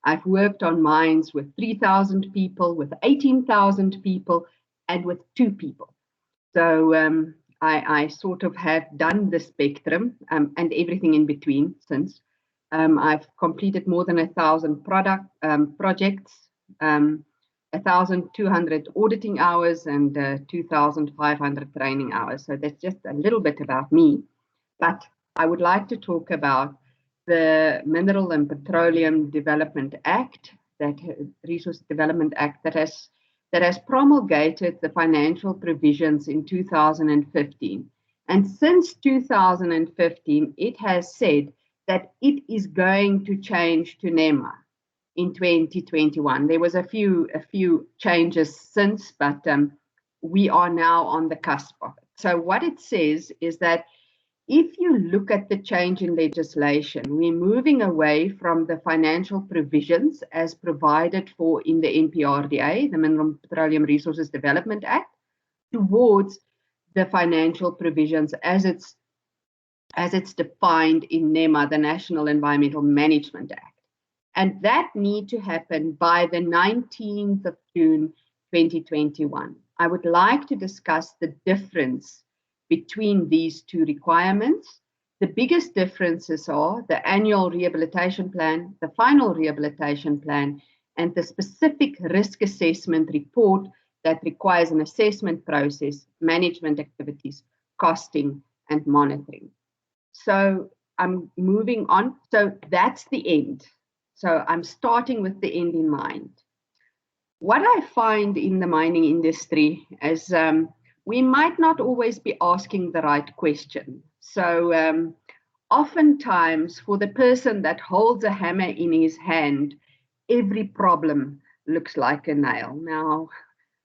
I've worked on mines with 3,000 people, with 18,000 people, and with 2 people. So I sort of have done the spectrum and everything in between since. I've completed more than 1,000 projects, 1,200 auditing hours and 2,500 training hours. So that's just a little bit about me. But I would like to talk about the Mineral and Petroleum Development Act, that Resource Development Act that has promulgated the financial provisions in 2015. And since 2015, it has said that it is going to change to NEMA in 2021. There was a few changes since, but we are now on the cusp of it. So what it says is that if you look at the change in legislation, we're moving away from the financial provisions as provided for in the NPRDA, the Mineral and Petroleum Resources Development Act, towards the financial provisions as it's defined in NEMA, the National Environmental Management Act. And that need to happen by the 19th of June, 2021. I would like to discuss the difference between these 2 requirements. The biggest differences are the annual rehabilitation plan, the final rehabilitation plan, and the specific risk assessment report that requires an assessment process, management activities, costing, and monitoring. So I'm moving on. So that's the end. So I'm starting with the end in mind. What I find in the mining industry is we might not always be asking the right question. So oftentimes for the person that holds a hammer in his hand, every problem looks like a nail. Now,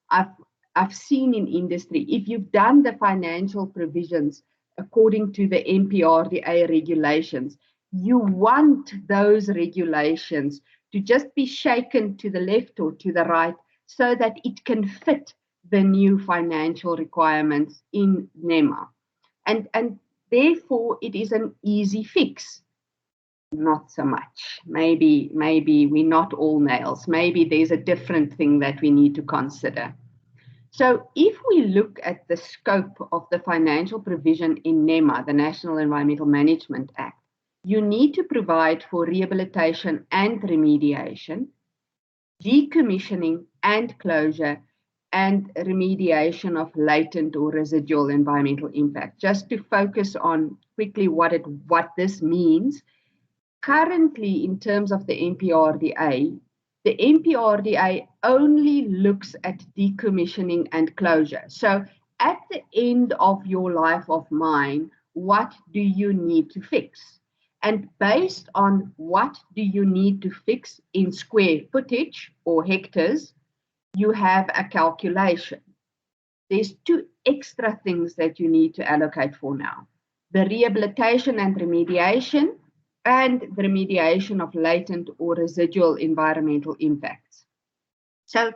I've seen in industry, if you've done the financial provisions according to the NPRDA regulations, you want those regulations to just be shaken to the left or to the right so that it can fit the new financial requirements in NEMA. And therefore, it is an easy fix. Not so much. Maybe we're not all nails. Maybe there's a different thing that we need to consider. So if we look at the scope of the financial provision in NEMA, the National Environmental Management Act, you need to provide for rehabilitation and remediation, decommissioning and closure, and remediation of latent or residual environmental impact. Just to focus on quickly what this means. Currently, in terms of the MPRDA only looks at decommissioning and closure. So at the end of your life of mine, what do you need to fix? And based on what do you need to fix in square footage or hectares, you have a calculation. There's two extra things that you need to allocate for now: the rehabilitation and remediation, and the remediation of latent or residual environmental impacts. So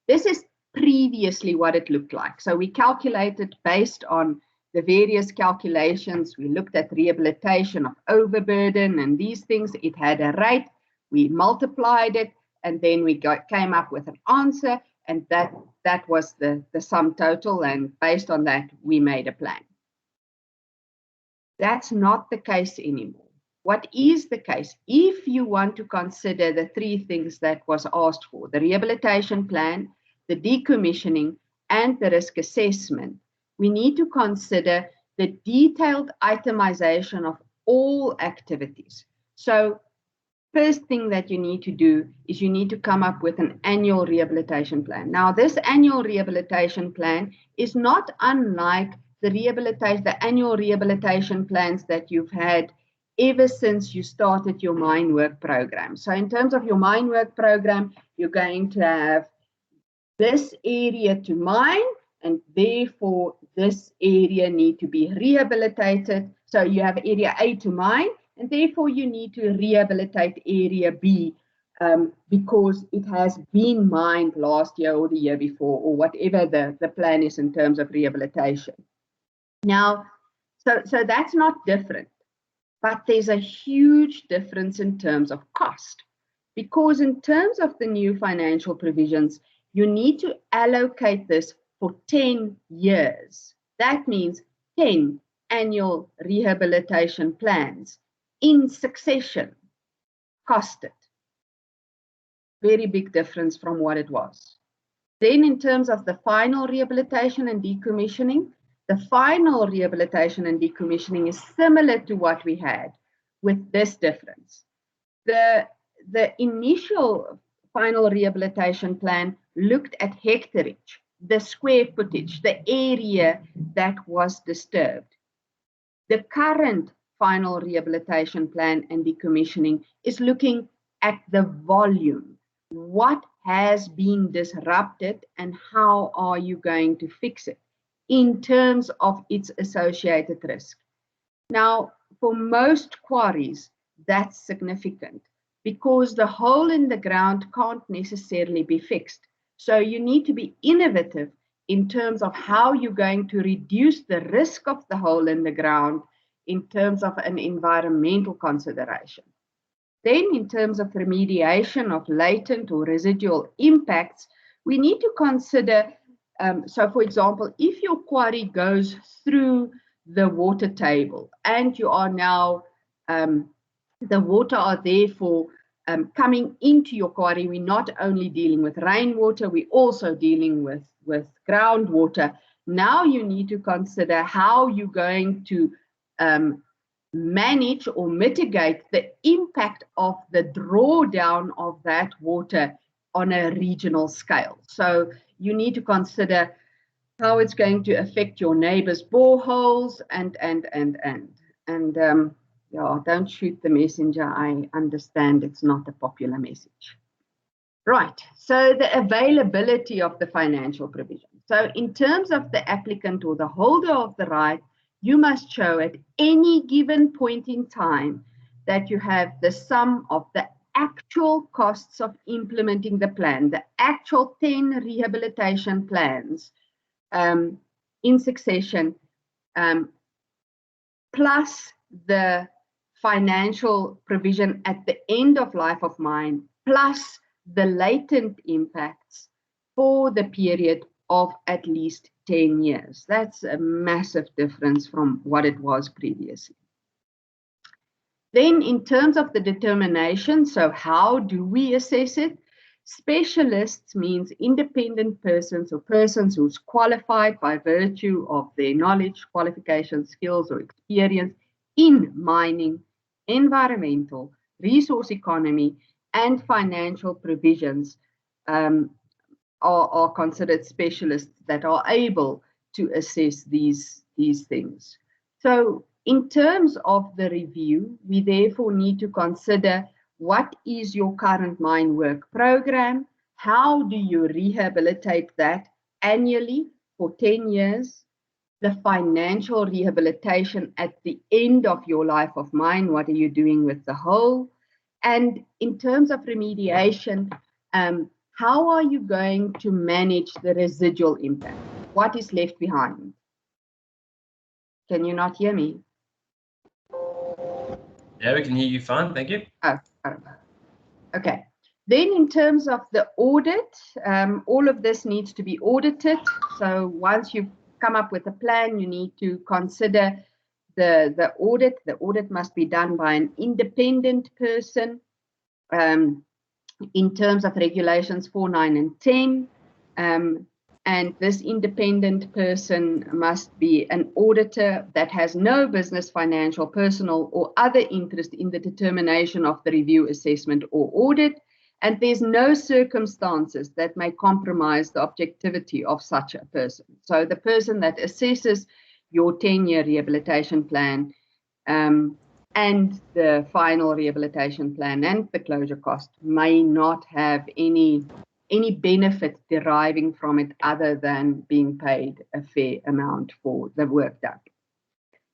this is previously what it looked like. So we calculated based on the various calculations. We looked at rehabilitation of overburden and these things. It had a rate. We multiplied it, and then we came up with an answer, and that was the sum total, and based on that, we made a plan. That's not the case anymore. What is the case? If you want to consider the three things that was asked for, the rehabilitation plan, the decommissioning, and the risk assessment, we need to consider the detailed itemization of all activities. So first thing that you need to do is you need to come up with an annual rehabilitation plan. Now, this annual rehabilitation plan is not unlike the annual rehabilitation plans that you've had ever since you started your mine work program. So in terms of your mine work program, you're going to have this area to mine, and therefore this area need to be rehabilitated. So you have area A to mine, and therefore you need to rehabilitate area B because it has been mined last year or the year before, or whatever the plan is in terms of rehabilitation. Now, so that's not different. But there's a huge difference in terms of cost, because in terms of the new financial provisions, you need to allocate this for 10 years. That means 10 annual rehabilitation plans in succession costed. Very big difference from what it was. Then in terms of the final rehabilitation and decommissioning, the final rehabilitation and decommissioning is similar to what we had, with this difference. The initial final rehabilitation plan looked at hectareage, the square footage, the area that was disturbed. The current final rehabilitation plan and decommissioning is looking at the volume. What has been disrupted and how are you going to fix it in terms of its associated risk? Now, for most quarries, that's significant because the hole in the ground can't necessarily be fixed. So you need to be innovative in terms of how you're going to reduce the risk of the hole in the ground in terms of an environmental consideration. Then in terms of remediation of latent or residual impacts, we need to consider, so for example, if your quarry goes through the water table and you are now, the water are therefore coming into your quarry, we're not only dealing with rainwater, we're also dealing with groundwater. Now you need to consider how you're going to manage or mitigate the impact of the drawdown of that water on a regional scale. So you need to consider how it's going to affect your neighbors' boreholes and yeah, don't shoot the messenger. I understand it's not a popular message. Right, so the availability of the financial provision. So in terms of the applicant or the holder of the right, you must show at any given point in time that you have the sum of the actual costs of implementing the plan, the actual 10 rehabilitation plans in succession, plus the financial provision at the end of life of mine, plus the latent impacts for the period of at least 10 years. That's a massive difference from what it was previously. Then in terms of the determination, so how do we assess it? Specialists means independent persons or persons who's qualified by virtue of their knowledge, qualifications, skills, or experience in mining, environmental, resource economy, and financial provisions are considered specialists that are able to assess these things. So in terms of the review, we therefore need to consider what is your current mine work program? How do you rehabilitate that annually for 10 years? The financial rehabilitation at the end of your life of mine, what are you doing with the whole? And in terms of remediation, how are you going to manage the residual impact? What is left behind? Can you not hear me? Yeah, we can hear you fine. Thank you. Oh. Okay. Then in terms of the audit, all of this needs to be audited. So once you've come up with a plan, you need to consider the audit. The audit must be done by an independent person. In terms of regulations 4, 9, and 10. And this independent person must be an auditor that has no business, financial, personal, or other interest in the determination of the review, assessment, or audit. And there's no circumstances that may compromise the objectivity of such a person. So the person that assesses your 10-year rehabilitation plan and the final rehabilitation plan and the closure cost may not have any benefit deriving from it other than being paid a fair amount for the work done.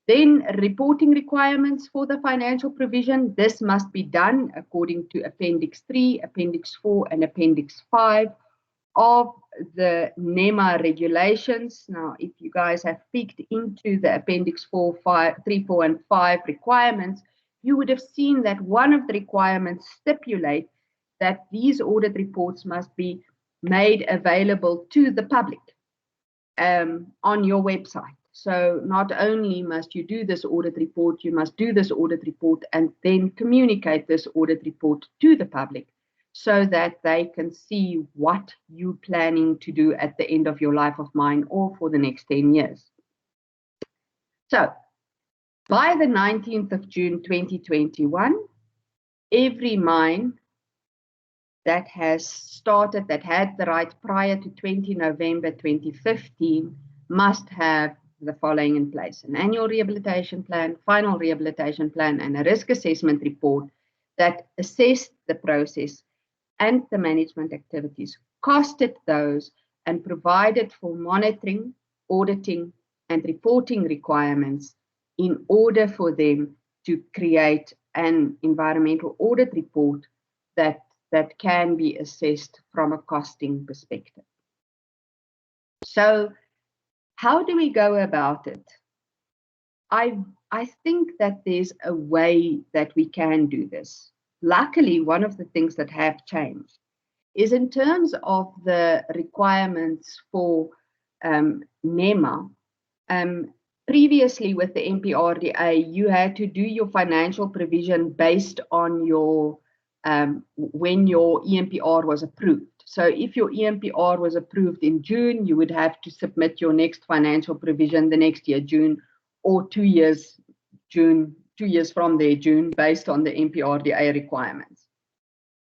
Then reporting requirements for the financial provision. This must be done according to Appendix 3, Appendix 4, and Appendix 5 of the NEMA regulations. Now, if you guys have peeked into the Appendix 3, 4, and 5 requirements, you would have seen that one of the requirements stipulate that these audit reports must be made available to the public on your website. So not only must you do this audit report, you must do this audit report and then communicate this audit report to the public so that they can see what you're planning to do at the end of your life of mine or for the next 10 years. So by the 19th of June 2021, every mine that has started, that had the right prior to 20 November 2015, must have the following in place: an annual rehabilitation plan, final rehabilitation plan, and a risk assessment report that assessed the process and the management activities, costed those, and provided for monitoring, auditing, and reporting requirements in order for them to create an environmental audit report that can be assessed from a costing perspective. So how do we go about it? I think that there's a way that we can do this. Luckily, one of the things that have changed is in terms of the requirements for NEMA. Previously with the MPRDA, you had to do your financial provision based on your when your EMPR was approved. So if your EMPR was approved in June, you would have to submit your next financial provision the next year, June, or 2 years, June, 2 years from there, June, based on the MPRDA requirements.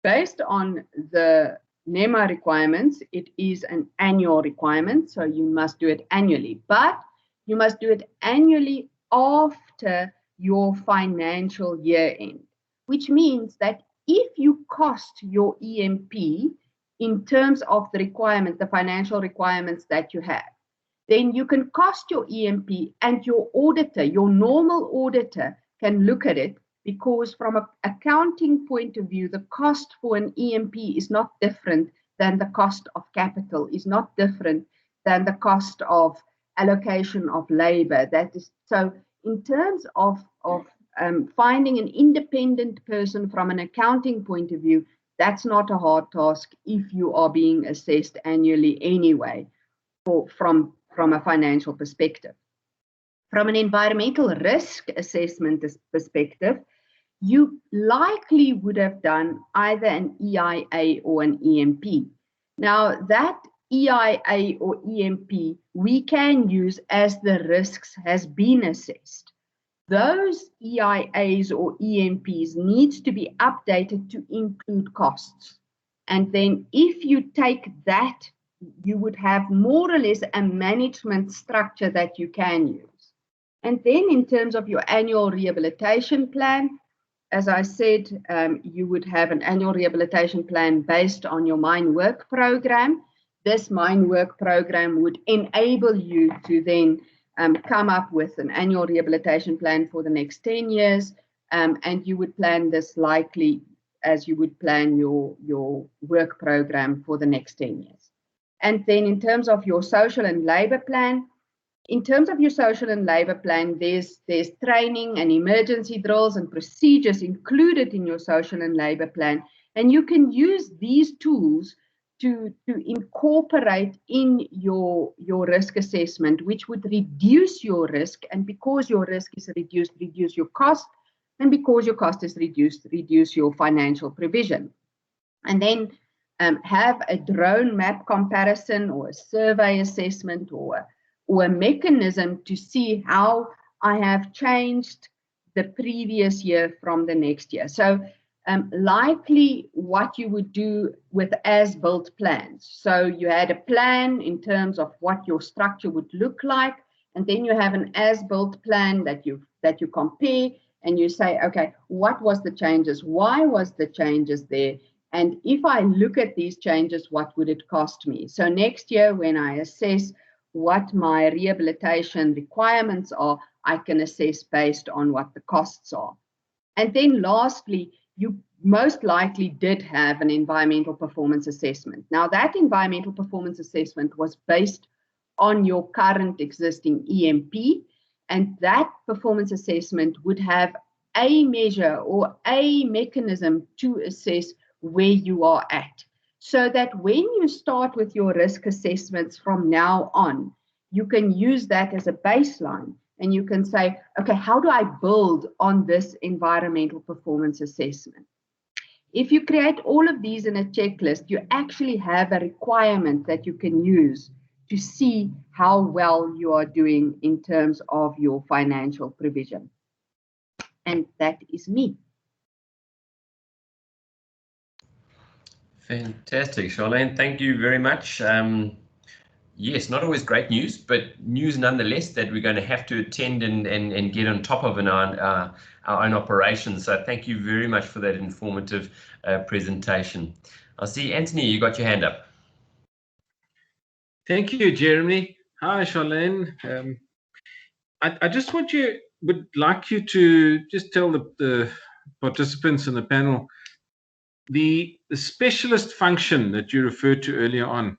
Based on the NEMA requirements, it is an annual requirement, so you must do it annually. But you must do it annually after your financial year end, which means that if you cost your EMP in terms of the requirement, the financial requirements that you have, then you can cost your EMP and your auditor, your normal auditor, can look at it, because from an accounting point of view, the cost for an EMP is not different than the cost of capital, is not different than the cost of allocation of labor. That is, so in terms of finding an independent person from an accounting point of view, that's not a hard task if you are being assessed annually anyway, from a financial perspective. From an environmental risk assessment perspective, you likely would have done either an EIA or an EMP. Now, that EIA or EMP we can use as the risks has been assessed. those EIAs or EMPs needs to be updated to include costs. And then if you take that, you would have more or less a management structure that you can use. And then in terms of your annual rehabilitation plan, as I said, you would have an annual rehabilitation plan based on your mine work program. This mine work program would enable you to then come up with an annual rehabilitation plan for the next 10 years. And you would plan this likely as you would plan your work program for the next 10 years. And then in terms of your social and labor plan, there's training and emergency drills and procedures included in your social and labor plan. And you can use these tools to incorporate in your risk assessment, which would reduce your risk. And because your risk is reduced, reduce your cost. And because your cost is reduced, reduce your financial provision. And then have a drone map comparison or a survey assessment or a mechanism to see how I have changed the previous year from the next year. So likely what you would do with as-built plans. So you had a plan in terms of what your structure would look like, and then you have an as-built plan that you compare, and you say, okay, what was the changes? Why was the changes there? And if I look at these changes, what would it cost me? So next year, when I assess what my rehabilitation requirements are, I can assess based on what the costs are. And then lastly, you most likely did have an environmental performance assessment. Now that environmental performance assessment was based on your current existing EMP, and that performance assessment would have a measure or a mechanism to assess where you are at. So that when you start with your risk assessments from now on, you can use that as a baseline and you can say, okay, how do I build on this environmental performance assessment? If you create all of these in a checklist, you actually have a requirement that you can use to see how well you are doing in terms of your financial provision. And that is me. Fantastic, Charlene. Thank you very much. Yes, not always great news, but news nonetheless that we're going to have to attend and get on top of in our own operations. So thank you very much for that informative presentation. I see, Anthony, you got your hand up. Thank you, Jeremy. Hi, Charlene. I just would like you to just tell the participants in the panel the specialist function that you referred to earlier on.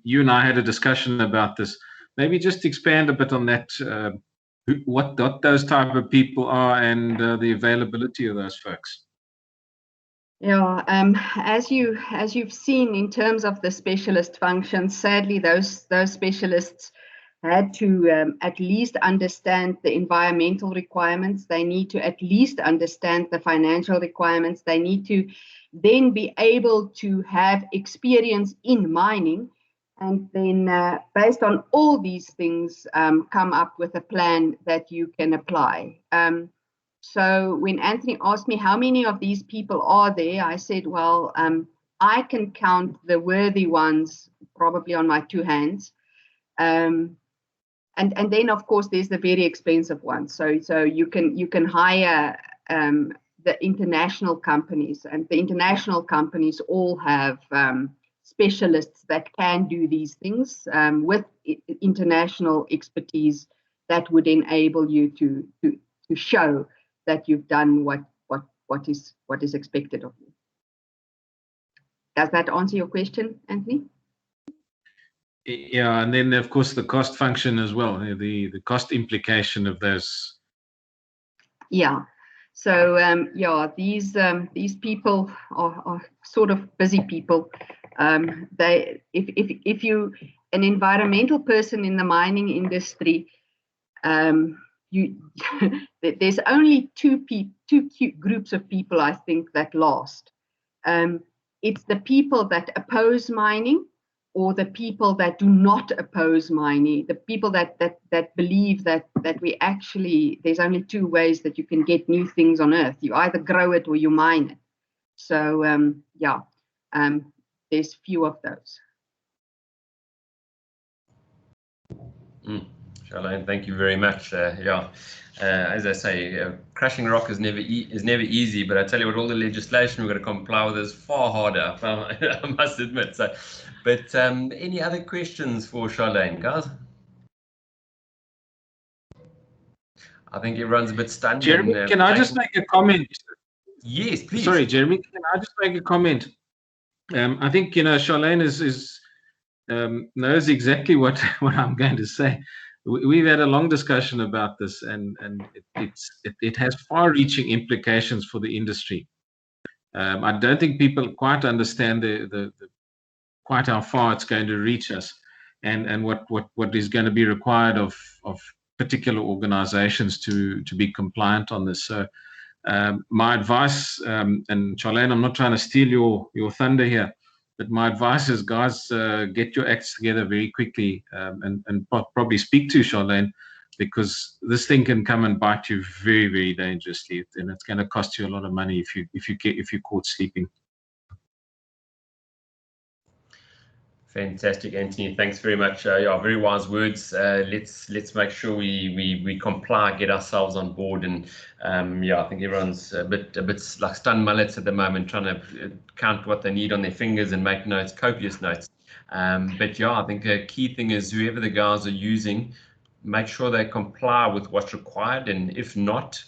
You and I had a discussion about this. Maybe just expand a bit on that, what those type of people are and the availability of those folks. Yeah, as you've seen in terms of the specialist functions, sadly those specialists had to at least understand the environmental requirements. They need to at least understand the financial requirements. They need to then be able to have experience in mining, and then based on all these things, come up with a plan that you can apply. So when Anthony asked me how many of these people are there, I said, well, I can count the worthy ones probably on my two hands. And then of course there's the very expensive ones. So you can hire the international companies, and the international companies all have specialists that can do these things with international expertise that would enable you to show that you've done what is expected of you. Does that answer your question, Anthony? Yeah, and then of course the cost function as well, the cost implication of those. Yeah, so yeah, these people are sort of busy people. If you an environmental person in the mining industry, there's only two groups of people I think that last. It's the people that oppose mining, or the people that do not oppose mining, the people that believe that we actually, there's only two ways that you can get new things on earth. You either grow it or you mine it. So there's few of those. Charlene, thank you very much. As I say, crushing rock is never easy, but I tell you what, all the legislation we've got to comply with is far harder, I must admit. So, but any other questions for Charlene, guys? I think everyone's a bit stunned. Jeremy, can I just make a comment? Yes, please. Sorry, Jeremy, can I just make a comment? I think, Charlene knows exactly what I'm going to say. We've had a long discussion about this, and it has far-reaching implications for the industry. I don't think people quite understand quite how far it's going to reach us, and what is going to be required of particular organizations to be compliant on this. So my advice, and Charlene, I'm not trying to steal your thunder here, but my advice is, guys, get your acts together very quickly, and probably speak to Charlene, because this thing can come and bite you very, very dangerously, and it's going to cost you a lot of money if you're caught sleeping. Fantastic, Anthony. Thanks very much. Very wise words. Let's make sure we comply, get ourselves on board, and I think everyone's a bit like stunned mullets at the moment, trying to count what they need on their fingers and make notes, copious notes. But I think a key thing is, whoever the guys are using, make sure they comply with what's required, and if not,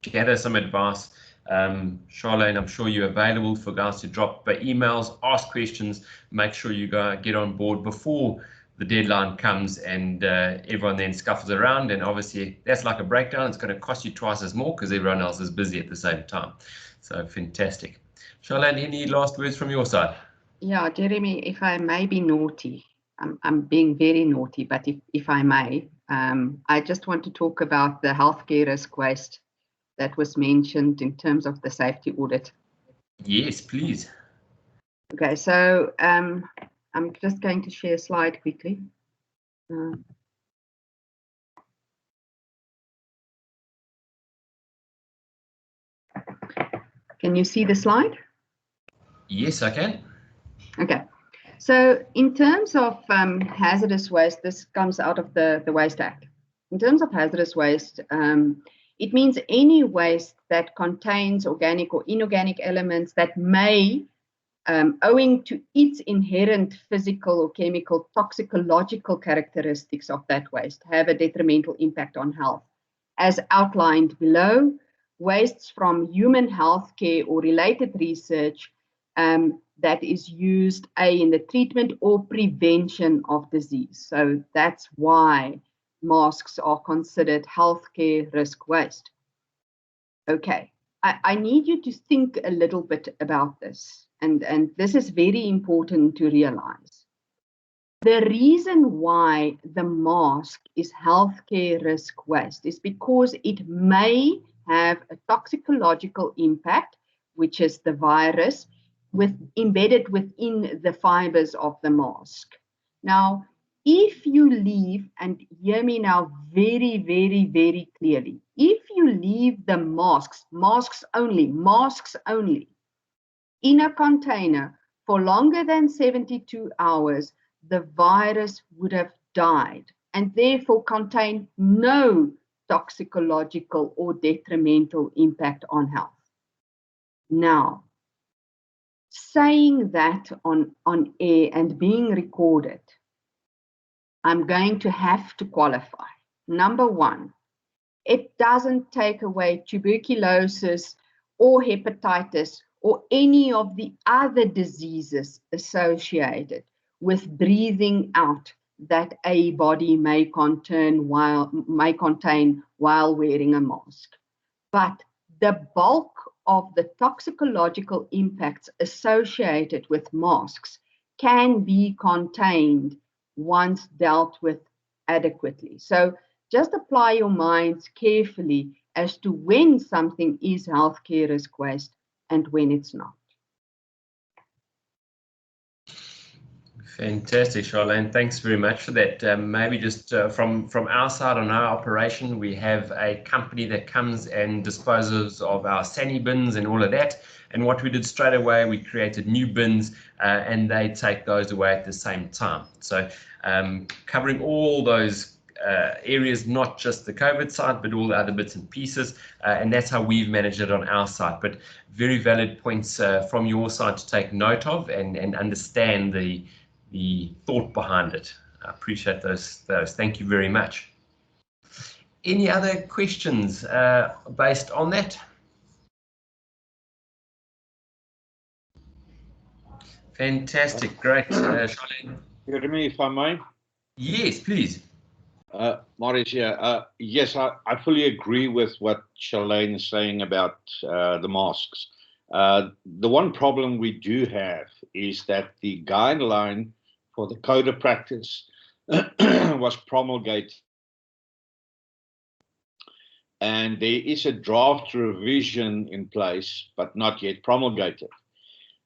gather some advice. Charlene, I'm sure you're available for guys to drop emails, ask questions, make sure you get on board before the deadline comes, and everyone then scuffles around, and obviously that's like a breakdown. It's going to cost you twice as more because everyone else is busy at the same time. So fantastic. Charlene, any last words from your side? Yeah, Jeremy, if I may be naughty, I'm being very naughty, but if I may, I just want to talk about the healthcare risk waste that was mentioned in terms of the safety audit. Yes, please. Okay, so I'm just going to share a slide quickly. Can you see the slide? Yes, I can. Okay, so in terms of hazardous waste, this comes out of the Waste Act. In terms of hazardous waste, it means any waste that contains organic or inorganic elements that may, owing to its inherent physical or chemical toxicological characteristics of that waste, have a detrimental impact on health. As outlined below, wastes from human health care or related research that is used in the treatment or prevention of disease. So that's why masks are considered healthcare risk waste. Okay, I need you to think a little bit about this, and this is very important to realize. The reason why the mask is healthcare risk waste is because it may have a toxicological impact, which is the virus, embedded within the fibers of the mask. Now, if you leave, and hear me now very, very, very clearly, if you leave the masks only, in a container for longer than 72 hours, the virus would have died and therefore contain no toxicological or detrimental impact on health. Now, saying that on air and being recorded, I'm going to have to qualify. Number one, it doesn't take away tuberculosis or hepatitis or any of the other diseases associated with breathing out that a body may contain while wearing a mask. But the bulk of the toxicological impacts associated with masks can be contained once dealt with adequately. So just apply your minds carefully as to when something is healthcare risk waste and when it's not. Fantastic, Charlene. Thanks very much for that. Maybe just from our side on our operation, we have a company that comes and disposes of our SANI bins and all of that. And what we did straight away, we created new bins and they take those away at the same time. So covering all those areas, not just the COVID side, but all the other bits and pieces. And that's how we've managed it on our side. But very valid points from your side to take note of and understand the thought behind it. I appreciate those. Thank you very much. Any other questions based on that? Fantastic, great. Charlene? Jeremy, if I may? Yes, please. Maurice, yes, I fully agree with what Charlene is saying about the masks. The one problem we do have is that the guideline for the code of practice was promulgated, and there is a draft revision in place, but not yet promulgated.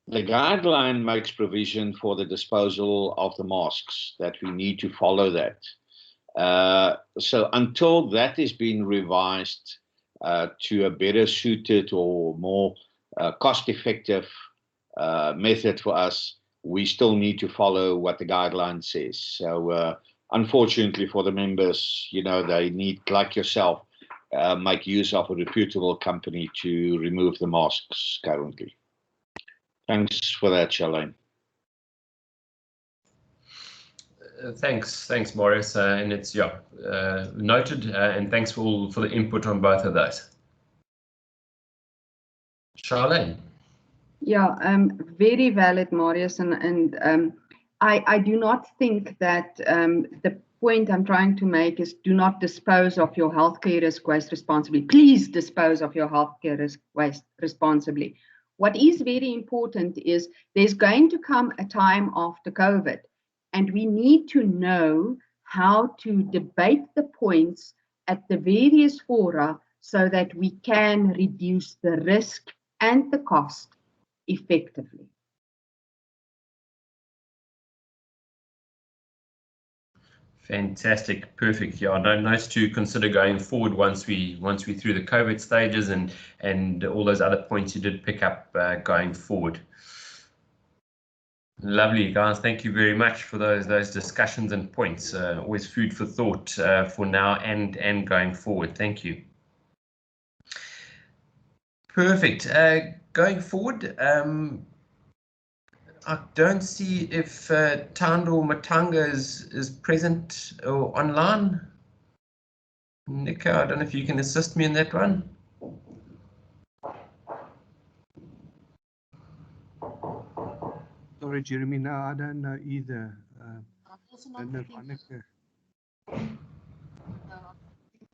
The guideline makes provision for the disposal of the masks, that we need to follow that. So until that is being revised to a better suited or more cost-effective method for us, we still need to follow what the guideline says. So unfortunately for the members, they need, like yourself, make use of a reputable company to remove the masks currently. Thanks for that, Charlene. Thanks, Maurice, and it's noted, and thanks for the input on both of those. Charlene. Yeah, very valid, Marius, and I do not think that the point I'm trying to make is do not dispose of your healthcare risk waste responsibly. Please dispose of your healthcare risk waste responsibly. What is very important is there's going to come a time after COVID, and we need to know how to debate the points at the various fora so that we can reduce the risk and the cost effectively. Fantastic, perfect. Yeah, nice to consider going forward once we through the COVID stages and all those other points you did pick up going forward. Lovely, guys. Thank you very much for those discussions and points. Always food for thought for now and going forward. Thank you. Perfect. Going forward, I don't see if Thando Matanga is present or online. Nico, I don't know if you can assist me in that one. Sorry, Jeremy. No, I don't know either. I'm also not picking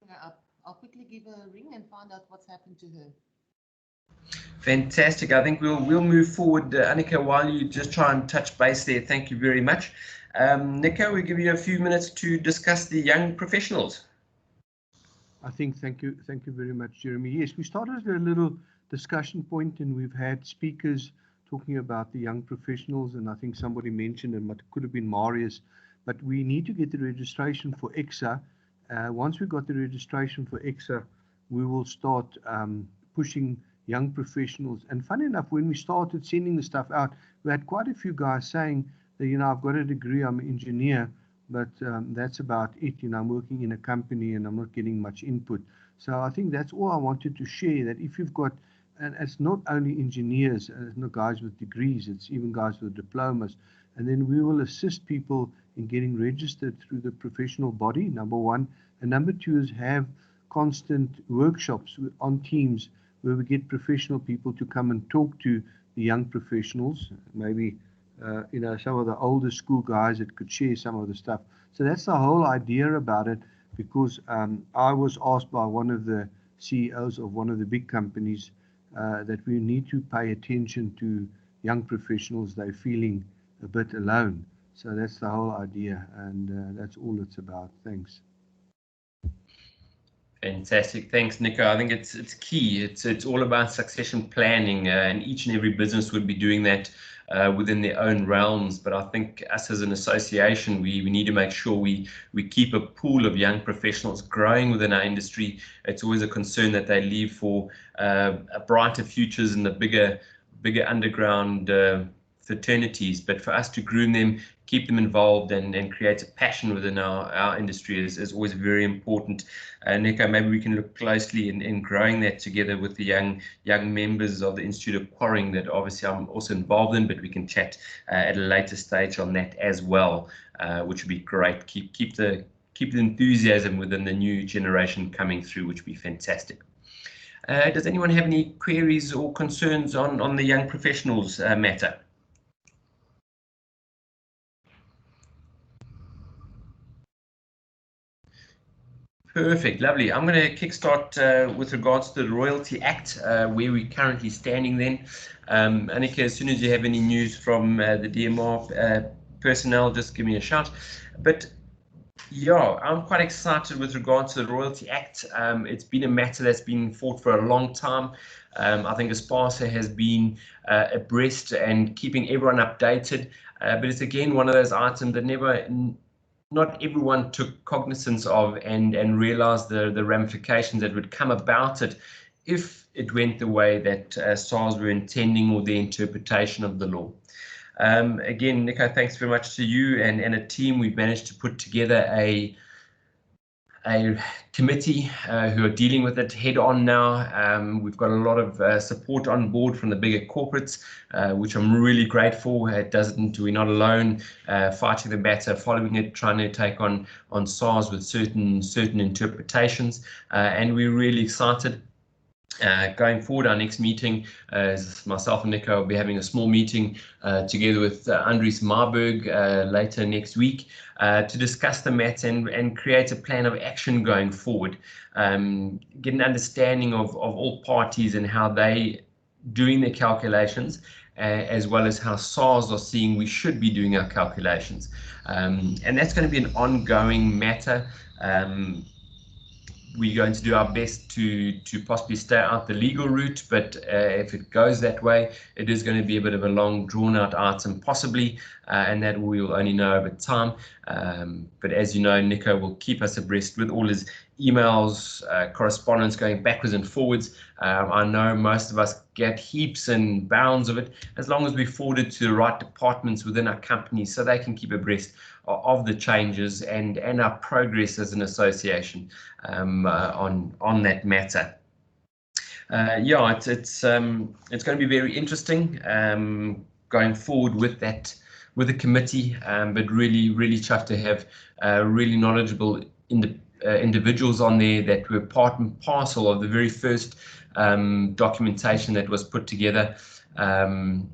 her up. I'll quickly give her a ring and find out what's happened to her. Fantastic. I think we'll move forward, Annika, while you just try and touch base there. Thank you very much. Nico, we'll give you a few minutes to discuss the young professionals. I think, thank you very much, Jeremy. Yes, we started a little discussion point and we've had speakers talking about the young professionals, and I think somebody mentioned, and it could have been Marius, but we need to get the registration for EXA. Once we've got the registration for EXA, we will start pushing young professionals. And funny enough, when we started sending the stuff out, we had quite a few guys saying that, I've got a degree, I'm an engineer, but that's about it. I'm working in a company and I'm not getting much input. So I think that's all I wanted to share, that if you've got, and it's not only engineers, it's not guys with degrees, it's even guys with diplomas. And then we will assist people in getting registered through the professional body, number one. And number two is have constant workshops on Teams where we get professional people to come and talk to the young professionals, maybe some of the older school guys that could share some of the stuff. So that's the whole idea about it, because I was asked by one of the CEOs of one of the big companies that we need to pay attention to young professionals. They're feeling a bit alone. So that's the whole idea, and that's all it's about. Thanks. Fantastic. Thanks, Nico. I think it's key. It's all about succession planning, and each and every business would be doing that within their own realms. But I think us as an association, we need to make sure we keep a pool of young professionals growing within our industry. It's always a concern that they leave for brighter futures in the bigger underground fraternities. But for us to groom them, keep them involved, and create a passion within our industry is always very important. Nico, maybe we can look closely in growing that together with the young members of the Institute of Quarrying that obviously I'm also involved in, but we can chat at a later stage on that as well, which would be great. Keep the enthusiasm within the new generation coming through, which would be fantastic. Does anyone have any queries or concerns on the young professionals matter? Perfect, lovely. I'm going to kickstart with regards to the Royalty Act, where we're currently standing then. Annika, as soon as you have any news from the DMR personnel, just give me a shout. But yeah, I'm quite excited with regards to the Royalty Act. It's been a matter that's been fought for a long time. I think ASPASA has been abreast and keeping everyone updated. But it's again one of those items that not everyone took cognizance of and realized the ramifications that would come about it if it went the way that SARS were intending or their interpretation of the law. Again, Nico, thanks very much to you and a team. We've managed to put together a committee who are dealing with it head on now. We've got a lot of support on board from the bigger corporates, which I'm really grateful. We're not alone fighting the battle, following it, trying to take on SARS with certain interpretations, and we're really excited. Going forward, our next meeting is myself and Nico will be having a small meeting together with Andries Marburg later next week to discuss the matter and create a plan of action going forward. Get an understanding of all parties and how they doing their calculations, as well as how SARS are seeing we should be doing our calculations. And that's going to be an ongoing matter. We're going to do our best to possibly stay out the legal route, but if it goes that way, it is going to be a bit of a long, drawn-out item, possibly, and that we will only know over time. But as you know, Nico will keep us abreast with all his emails, correspondence going backwards and forwards. I know most of us get heaps and bounds of it, as long as we forward it to the right departments within our company so they can keep abreast of the changes and our progress as an association on that matter. Yeah, it's going to be very interesting going forward with the committee, but really chuffed to have really knowledgeable individuals on there that were part and parcel of the very first documentation that was put together, and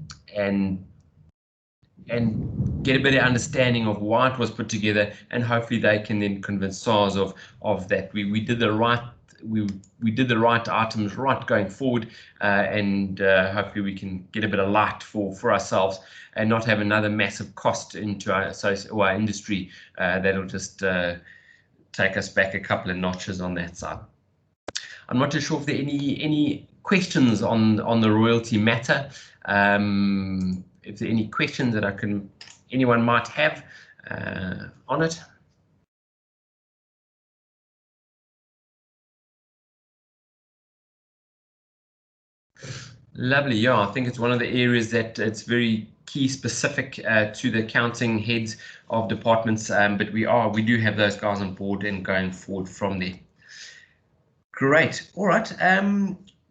get a better understanding of why it was put together, and hopefully they can then convince SARS of that we did the right items right going forward, and hopefully we can get a bit of light for ourselves and not have another massive cost into our industry that'll just take us back a couple of notches on that side. I'm not too sure if there are any questions on the royalty matter. If there are any questions that anyone might have on it. Lovely. Yeah, I think it's one of the areas that it's very key specific to the accounting heads of departments, but we do have those guys on board and going forward from there. Great. All right.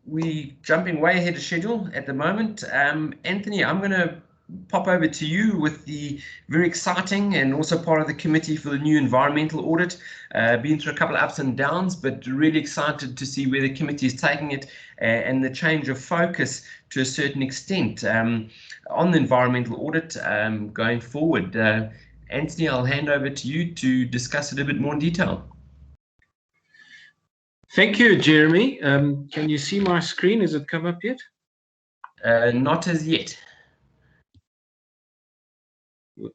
We're jumping way ahead of schedule at the moment. Anthony, I'm going to pop over to you with the very exciting and also part of the committee for the new environmental audit. Been through a couple of ups and downs, but really excited to see where the committee is taking it and the change of focus to a certain extent on the environmental audit going forward. Anthony, I'll hand over to you to discuss it a bit more in detail. Thank you, Jeremy. Can you see my screen? Has it come up yet? Not as yet.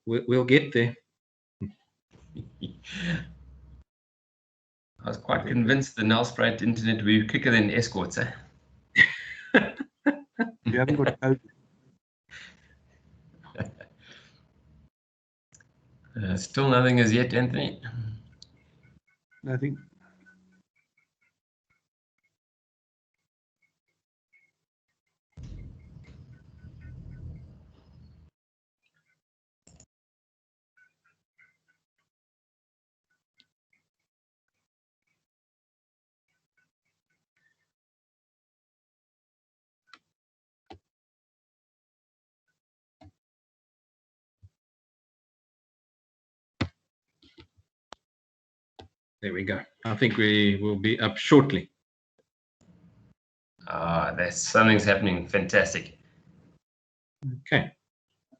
We'll get there. I was quite convinced the Nelspruit internet will be quicker than escorts, eh? You haven't got code. Still nothing as yet, Anthony. Nothing. There we go. I think we will be up shortly. Something's happening. Fantastic. Okay.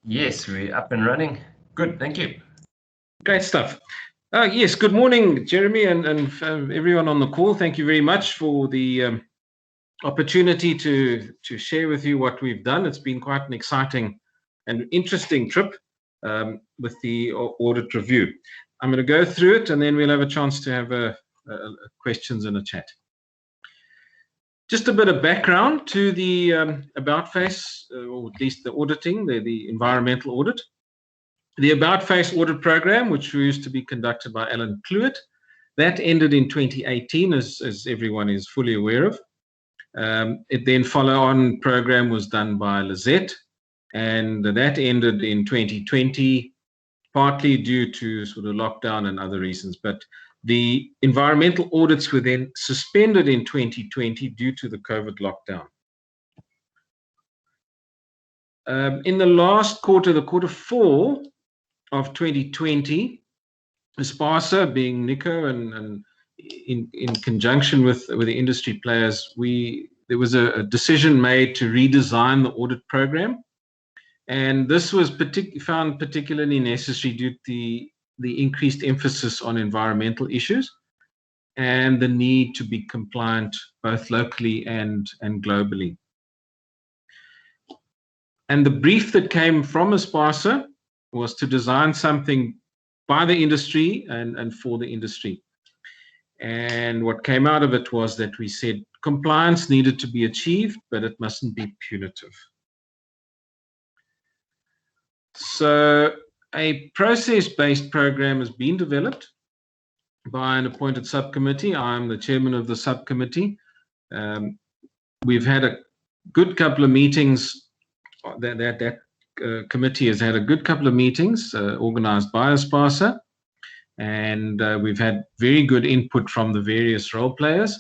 Yes, we're up and running. Good, thank you. Great stuff. Yes, good morning, Jeremy, and everyone on the call. Thank you very much for the opportunity to share with you what we've done. It's been quite an exciting and interesting trip with the audit review. I'm going to go through it, and then we'll have a chance to have questions and a chat. Just a bit of background to the About Face, or at least the auditing, the environmental audit. The About Face audit program, which used to be conducted by Alan Cluett, that ended in 2018, as everyone is fully aware of. It then follow-on program was done by Lizette, and that ended in 2020, partly due to sort of lockdown and other reasons. But the environmental audits were then suspended in 2020 due to the COVID lockdown. In the last quarter, the quarter 4 of 2020, ASPASA, being Nico and in conjunction with the industry players, there was a decision made to redesign the audit program, and this was found particularly necessary due to the increased emphasis on environmental issues and the need to be compliant both locally and globally. And the brief that came from ASPASA was to design something by the industry and for the industry. And what came out of it was that we said compliance needed to be achieved, but it mustn't be punitive. So a process-based program has been developed by an appointed subcommittee. I'm the chairman of the subcommittee. We've had a good couple of meetings. That committee has had a good couple of meetings organized by ASPASA, and we've had very good input from the various role players.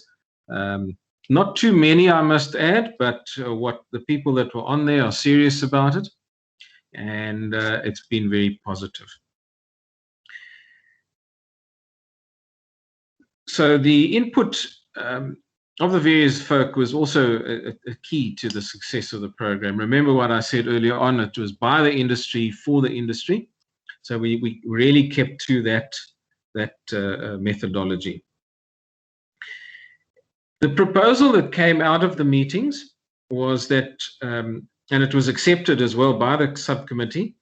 Not too many, I must add, but what the people that were on there are serious about it, and it's been very positive. So the input of the various folk was also a key to the success of the program. Remember what I said earlier on, it was by the industry, for the industry. So we really kept to that methodology. The proposal that came out of the meetings was that, and it was accepted as well by the subcommittee,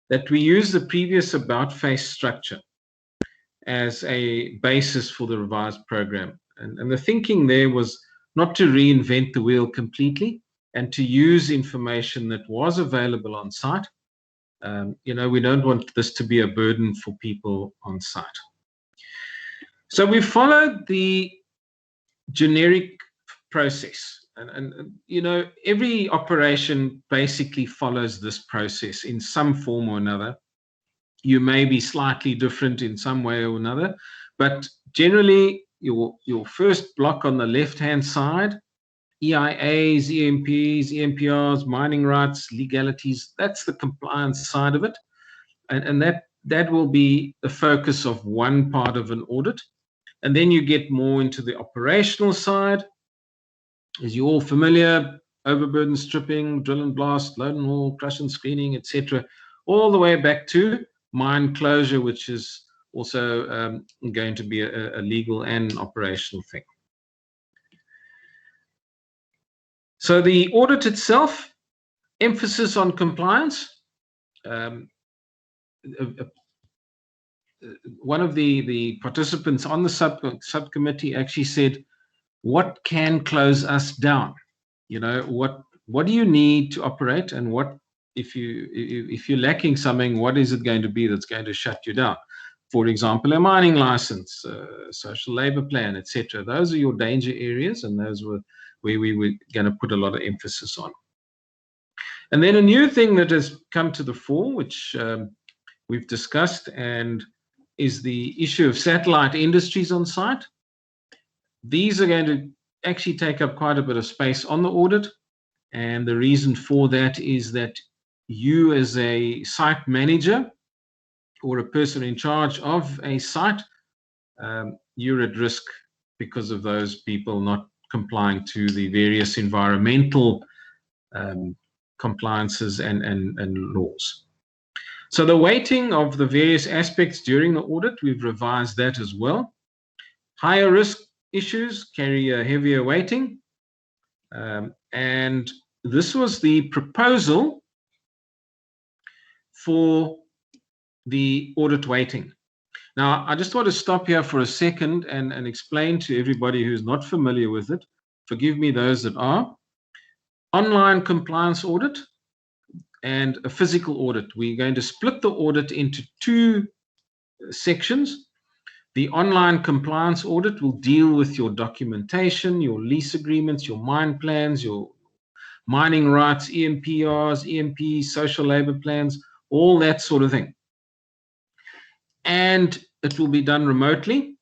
that we use the previous About Face structure as a basis for the revised program. And the thinking there was not to reinvent the wheel completely and to use information that was available on site. We don't want this to be a burden for people on site. So we followed the generic process. And every operation basically follows this process in some form or another. You may be slightly different in some way or another, but generally your first block on the left-hand side, EIAs, EMPs, EMPRs, mining rights, legalities, that's the compliance side of it. And that will be the focus of one part of an audit. And then you get more into the operational side. As you're all familiar, overburden stripping, drill and blast, load and haul, crush and screening, etc., all the way back to mine closure, which is also going to be a legal and operational thing. So the audit itself, emphasis on compliance, one of the participants on the subcommittee actually said, what can close us down? You know, what do you need to operate, and what if you're lacking something, what is it going to be that's going to shut you down? For example, a mining license, social labor plan, etc. Those are your danger areas, and those were where we were going to put a lot of emphasis on. And then a new thing that has come to the fore, which we've discussed, and is the issue of satellite industries on site. These are going to actually take up quite a bit of space on the audit. And the reason for that is that you, as a site manager or a person in charge of a site, you're at risk because of those people not complying to the various environmental compliances and laws. So the weighting of the various aspects during the audit, we've revised that as well. Higher risk issues carry a heavier weighting. And this was the proposal for the audit weighting. Now, I just want to stop here for a second and explain to everybody who's not familiar with it. Forgive me those that are. Online compliance audit and a physical audit. We're going to split the audit into two sections. The online compliance audit will deal with your documentation, your lease agreements, your mine plans, your mining rights, EMPRs, EMPs, social labor plans, all that sort of thing. And it will be done remotely.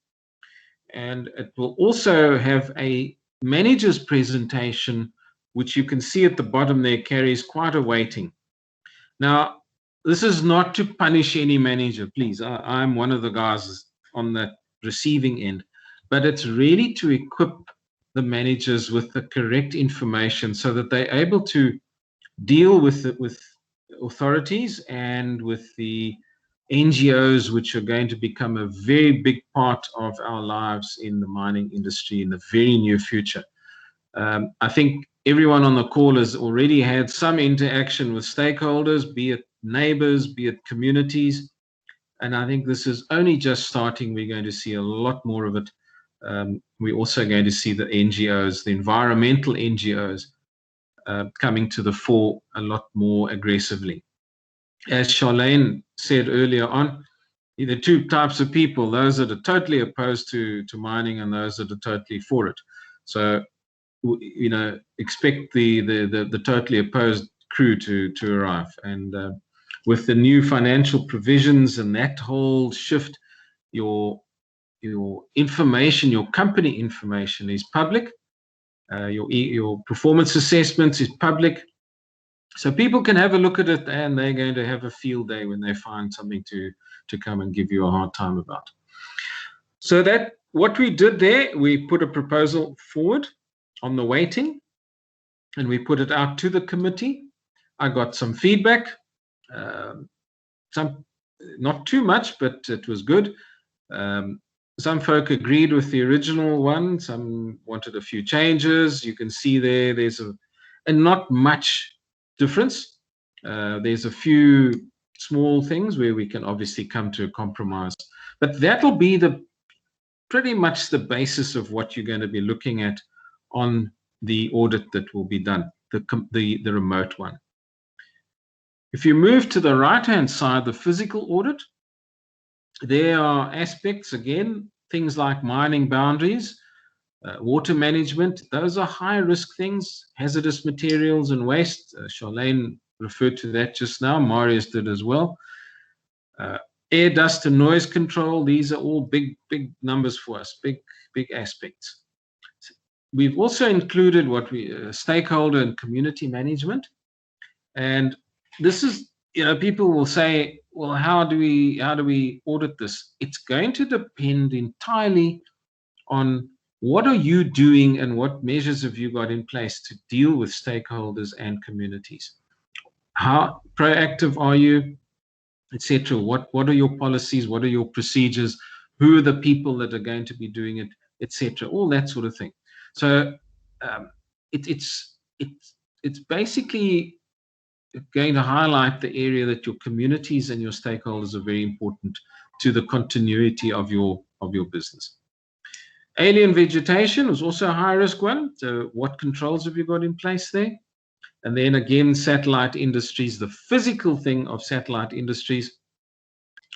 And it will also have a manager's presentation, which you can see at the bottom there carries quite a weighting. Now, this is not to punish any manager, please. I'm one of the guys on that receiving end, but it's really to equip the managers with the correct information so that they're able to deal with it, with authorities and with the NGOs, which are going to become a very big part of our lives in the mining industry in the very near future. I think everyone on the call has already had some interaction with stakeholders, be it neighbors, be it communities. And I think this is only just starting. We're going to see a lot more of it. We're also going to see the NGOs, the environmental NGOs, coming to the fore a lot more aggressively. As Charlene said earlier on, there are two types of people, those that are totally opposed to mining and those that are totally for it. So, you know, expect the totally opposed crew to arrive. And with the new financial provisions and that whole shift, your information, your company information is public. Your performance assessments is public. So people can have a look at it, and they're going to have a field day when they find something to come and give you a hard time about. So that what we did there, we put a proposal forward on the weighting, and we put it out to the committee. I got some feedback, some not too much, but it was good. Some folk agreed with the original one. Some wanted a few changes. You can see there's not much difference. There's a few small things where we can obviously come to a compromise, but that'll be pretty much the basis of what you're going to be looking at on the audit that will be done, the remote one. If you move to the right-hand side, the physical audit, there are aspects, again, things like mining boundaries, water management. Those are high-risk things, hazardous materials and waste. Charlene referred to that just now. Marius did as well. Air, dust, and noise control. These are all big numbers for us, big aspects. We've also included what stakeholder and community management. And this is, you know, people will say, well, how do we audit this? It's going to depend entirely on what are you doing and what measures have you got in place to deal with stakeholders and communities. How proactive are you, etc. What are your policies? What are your procedures? Who are the people that are going to be doing it, etc. All that sort of thing. So it's basically going to highlight the area that your communities and your stakeholders are very important to the continuity of your business. Alien vegetation was also a high risk one. So what controls have you got in place there? And then again, satellite industries, the physical thing of satellite industries.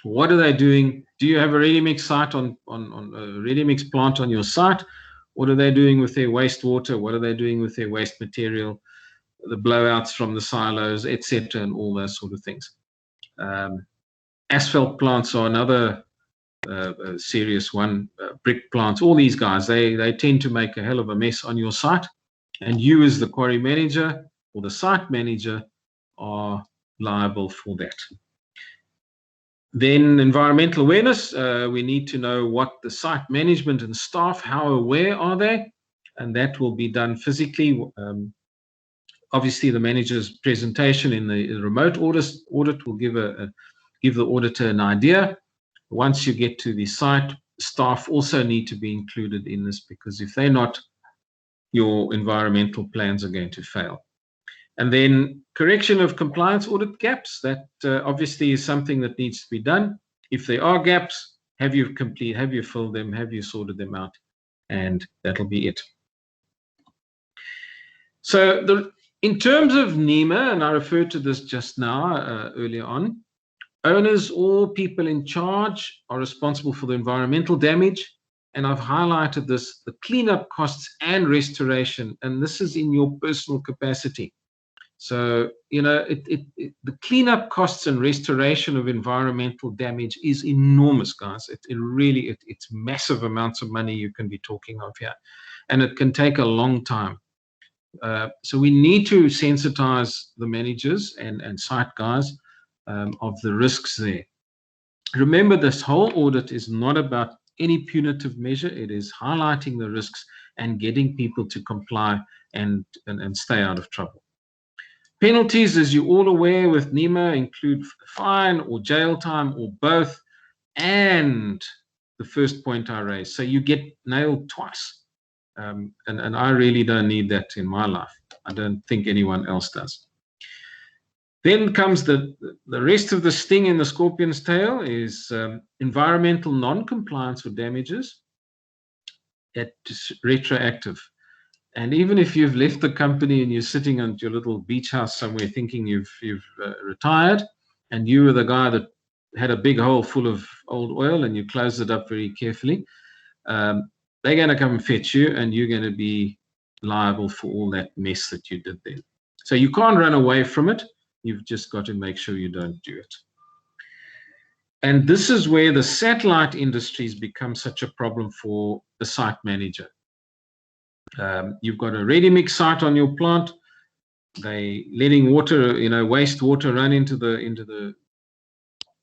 What are they doing? Do you have a ready-mix site on a ready-mix plant on your site? What are they doing with their wastewater? What are they doing with their waste material? The blowouts from the silos, etc., and all those sort of things. Asphalt plants are another serious one. Brick plants, all these guys, they tend to make a hell of a mess on your site, and you as the quarry manager or the site manager are liable for that. Then environmental awareness, we need to know what the site management and staff, how aware are they, and that will be done physically. Obviously, the manager's presentation in the remote audit will give the auditor an idea. Once you get to the site, staff also need to be included in this, because if they're not, your environmental plans are going to fail. And then correction of compliance audit gaps, that obviously is something that needs to be done. If there are gaps, have you filled them, have you sorted them out, and that'll be it. So in terms of NEMA, and I referred to this just now earlier on, owners or people in charge are responsible for the environmental damage. And I've highlighted this, the cleanup costs and restoration, and this is in your personal capacity. So, you know, the cleanup costs and restoration of environmental damage is enormous, guys. It's massive amounts of money you can be talking of here, and it can take a long time. So we need to sensitize the managers and site guys of the risks there. Remember, this whole audit is not about any punitive measure. It is highlighting the risks and getting people to comply and stay out of trouble. Penalties, as you're all aware, with NEMA include fine or jail time or both, and the first point I raised. So you get nailed twice. And I really don't need that in my life. I don't think anyone else does. Then comes the rest of the sting in the scorpion's tail is environmental non-compliance or damages at retroactive. And even if you've left the company and you're sitting at your little beach house somewhere thinking you've retired, and you were the guy that had a big hole full of old oil and you closed it up very carefully, they're going to come and fetch you, and you're going to be liable for all that mess that you did then. So you can't run away from it. You've just got to make sure you don't do it. And this is where the satellite industries become such a problem for the site manager. You've got a ready-mix site on your plant. They letting water, waste water run into the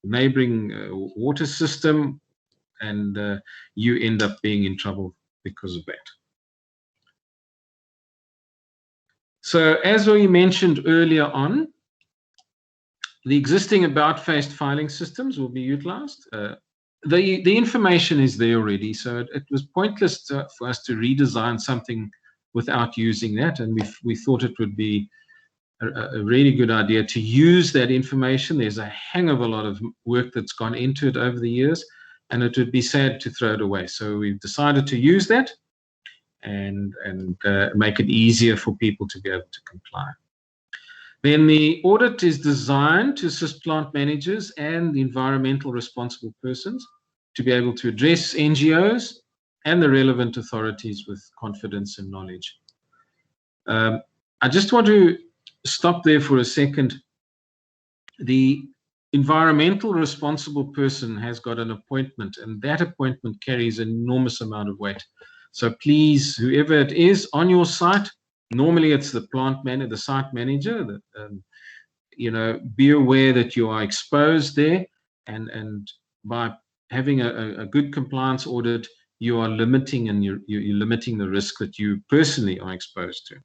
neighboring water system, and you end up being in trouble because of that. So as we mentioned earlier on, the existing about-face filing systems will be utilized. The information is there already, so it was pointless for us to redesign something without using that, and we thought it would be a really good idea to use that information. There's a hang of a lot of work that's gone into it over the years, and it would be sad to throw it away. So we've decided to use that and make it easier for people to be able to comply. Then the audit is designed to assist plant managers and the environmental responsible persons to be able to address NGOs and the relevant authorities with confidence and knowledge. I just want to stop there for a second. The environmental responsible person has got an appointment, and that appointment carries an enormous amount of weight. So please, whoever it is on your site, normally it's the plant manager, the site manager, that, be aware that you are exposed there, and by having a good compliance audit, you are limiting you're limiting the risk that you personally are exposed to.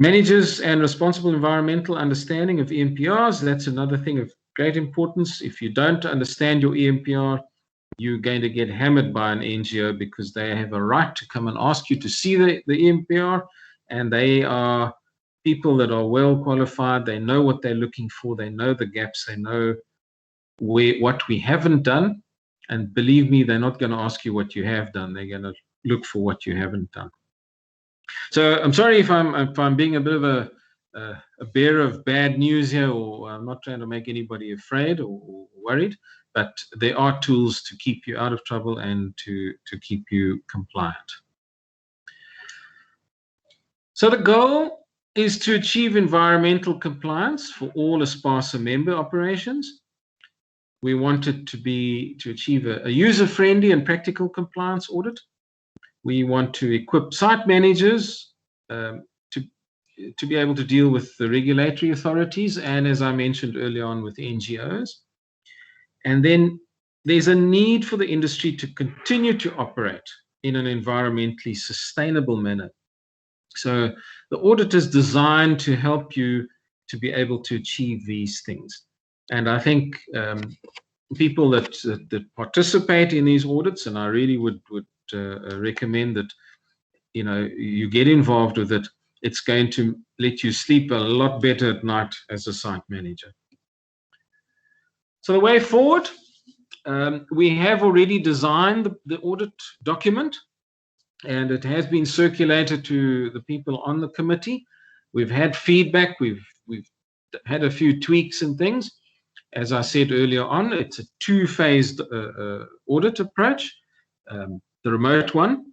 Managers and responsible environmental understanding of EMPRs, that's another thing of great importance. If you don't understand your EMPR, you're going to get hammered by an NGO, because they have a right to come and ask you to see the EMPR, and they are people that are well qualified. They know what they're looking for. They know the gaps. They know what we haven't done. And believe me, they're not going to ask you what you have done. They're going to look for what you haven't done. So I'm sorry if I'm being a bit of a bearer of bad news here, or I'm not trying to make anybody afraid or worried, but there are tools to keep you out of trouble and to keep you compliant. So the goal is to achieve environmental compliance for all ASPASA member operations. We want it to achieve a user-friendly and practical compliance audit. We want to equip site managers to be able to deal with the regulatory authorities and, as I mentioned earlier on, with NGOs. And then there's a need for the industry to continue to operate in an environmentally sustainable manner. So the audit is designed to help you to be able to achieve these things. And I think people that participate in these audits, and I really would recommend that you get involved with it. It's going to let you sleep a lot better at night as a site manager. So the way forward, we have already designed the audit document, and it has been circulated to the people on the committee. We've had feedback. We've had a few tweaks and things. As I said earlier on, it's a two-phased audit approach, the remote one,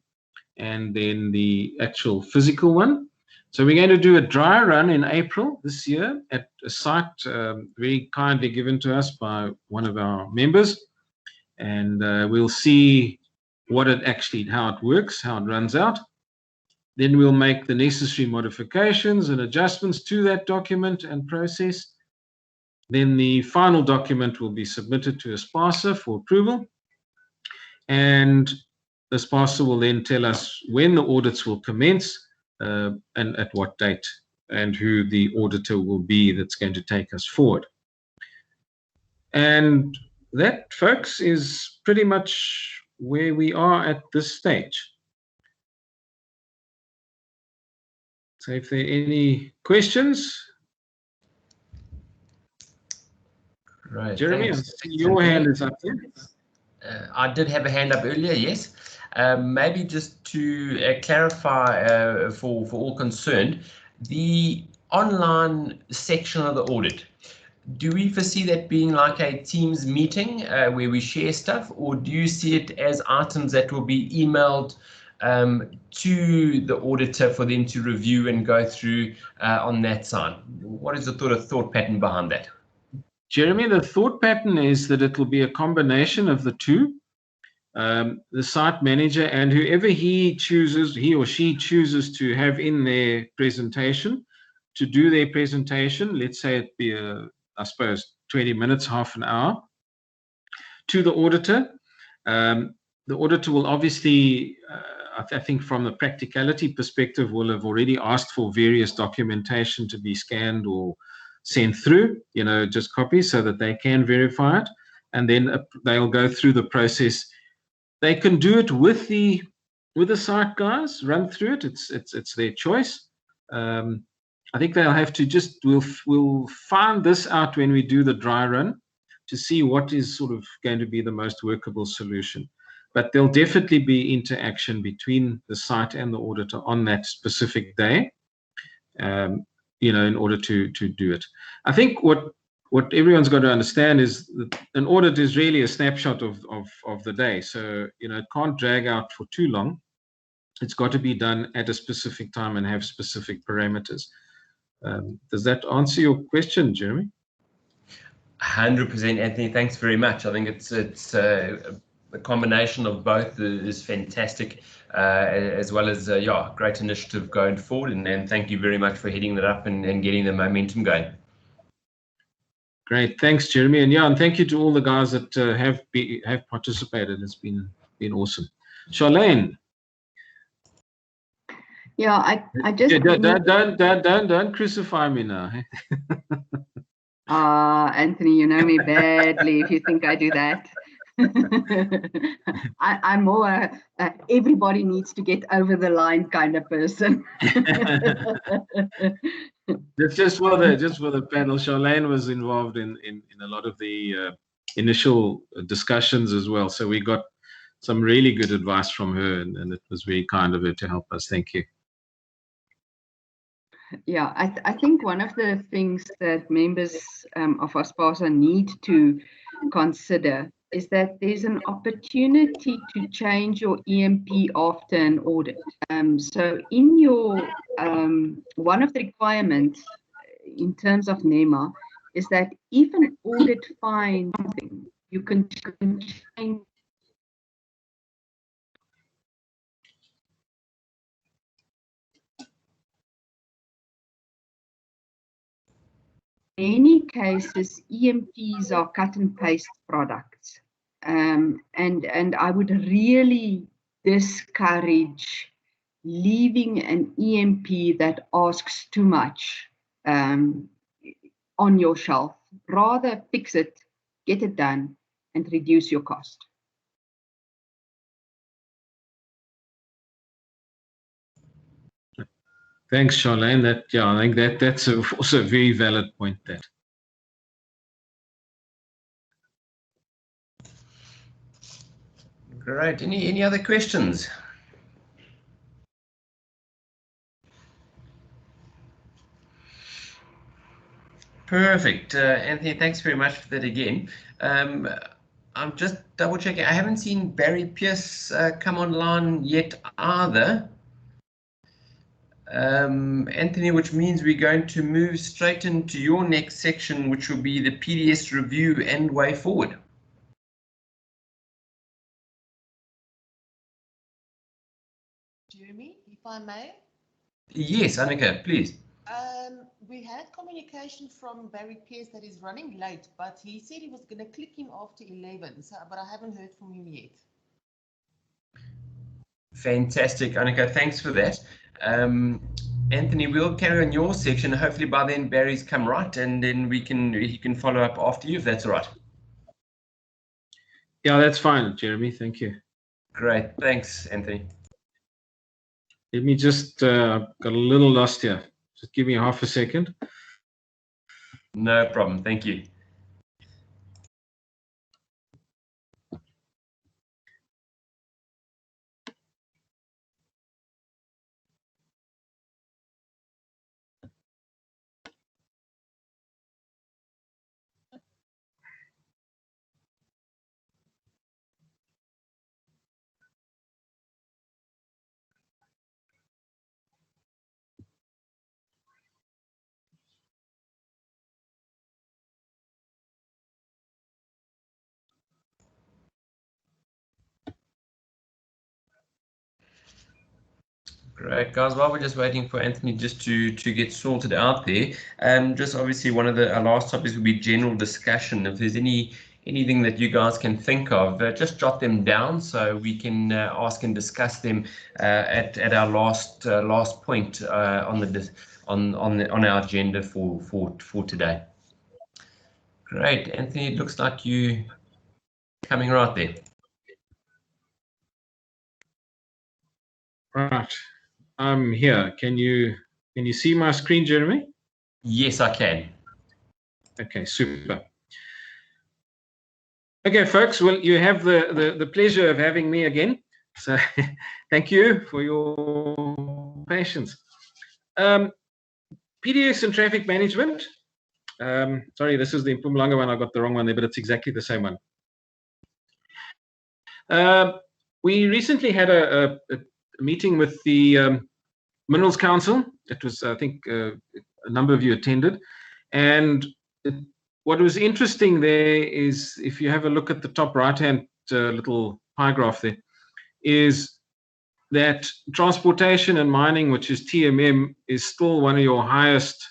and then the actual physical one. So we're going to do a dry run in April this year at a site very kindly given to us by one of our members. And we'll see how it works, how it runs out. Then we'll make the necessary modifications and adjustments to that document and process. Then the final document will be submitted to ASPASA for approval. And ASPASA will then tell us when the audits will commence and at what date, and who the auditor will be that's going to take us forward. And that, folks, is pretty much where we are at this stage. So if there are any questions. Right. Jeremy, I see your hand is up there. I did have a hand up earlier, yes. Maybe just to clarify for all concerned, the online section of the audit, do we foresee that being like a Teams meeting where we share stuff, or do you see it as items that will be emailed to the auditor for them to review and go through on that side? What is the thought pattern behind that? Jeremy, the thought pattern is that it will be a combination of the two. The site manager and whoever he or she chooses to have in their presentation, to do their presentation, let's say it be, I suppose, 20 minutes, half an hour, to the auditor. The auditor will obviously, I think from the practicality perspective, will have already asked for various documentation to be scanned or sent through, just copies so that they can verify it. And then they'll go through the process. They can do it with the site guys, run through it. It's their choice. I think they'll have to we'll find this out when we do the dry run to see what is sort of going to be the most workable solution. But there'll definitely be interaction between the site and the auditor on that specific day, in order to do it. I think what everyone's got to understand is that an audit is really a snapshot of the day. So, it can't drag out for too long. It's got to be done at a specific time and have specific parameters. Does that answer your question, Jeremy? 100%, Anthony. Thanks very much. I think it's a combination of both is fantastic, as well as great initiative going forward. And thank you very much for heading that up and getting the momentum going. Great, thanks, Jeremy, and thank you to all the guys that have participated. It's been awesome. Charlene. Yeah, I just don't crucify me now. Anthony, you know me badly if you think I do that. I'm more everybody needs to get over the line kind of person. Just for the panel, Charlene was involved in a lot of the initial discussions as well. So we got some really good advice from her, and it was very kind of her to help us. Thank you. Yeah, I think one of the things that members of ASPASA need to consider is that there's an opportunity to change your EMP after an audit. So in your, one of the requirements in terms of NEMA is that if an audit finds something, you can change. In many cases, EMPs are cut and paste products. And I would really discourage leaving an EMP that asks too much on your shelf. Rather fix it, get it done, and reduce your cost. Thanks, Charlene. I think that's also a very valid point there. Great. Any other questions? Perfect. Anthony, thanks very much for that again. I'm just double checking. I haven't seen Barry Pierce come online yet either. Anthony, which means we're going to move straight into your next section, which will be the PDS review and way forward. Jeremy, if I may. Yes, Annika, please. We had communication from Barry Pierce that is running late, but he said he was going to click him after 11, so, but I haven't heard from him yet. Fantastic, Annika, thanks for that. Anthony, we'll carry on your section. Hopefully by then Barry's come right, and then he can follow up after you, if that's all right. Yeah, that's fine, Jeremy. Thank you. Great, thanks, Anthony. Let me just got a little lost here. Just give me half a second. No problem. Thank you. Great, guys. While we're just waiting for Anthony just to get sorted out there, just obviously one of our last topics will be general discussion. If there's anything that you guys can think of, just jot them down so we can ask and discuss them at our last point on our agenda for today. Great, Anthony. It looks like you coming right there. Right. I'm here. Can you see my screen, Jeremy? Yes, I can. Okay, super. Okay, folks. Well, you have the pleasure of having me again. So thank you for your patience. PDS and traffic management. Sorry, this is the Mpumalanga one. I got the wrong one there, but it's exactly the same one. We recently had a meeting with the Minerals Council. It was, I think, a number of you attended. And what was interesting there is, if you have a look at the top right-hand little pie graph there, is that transportation and mining, which is TMM, is still one of your highest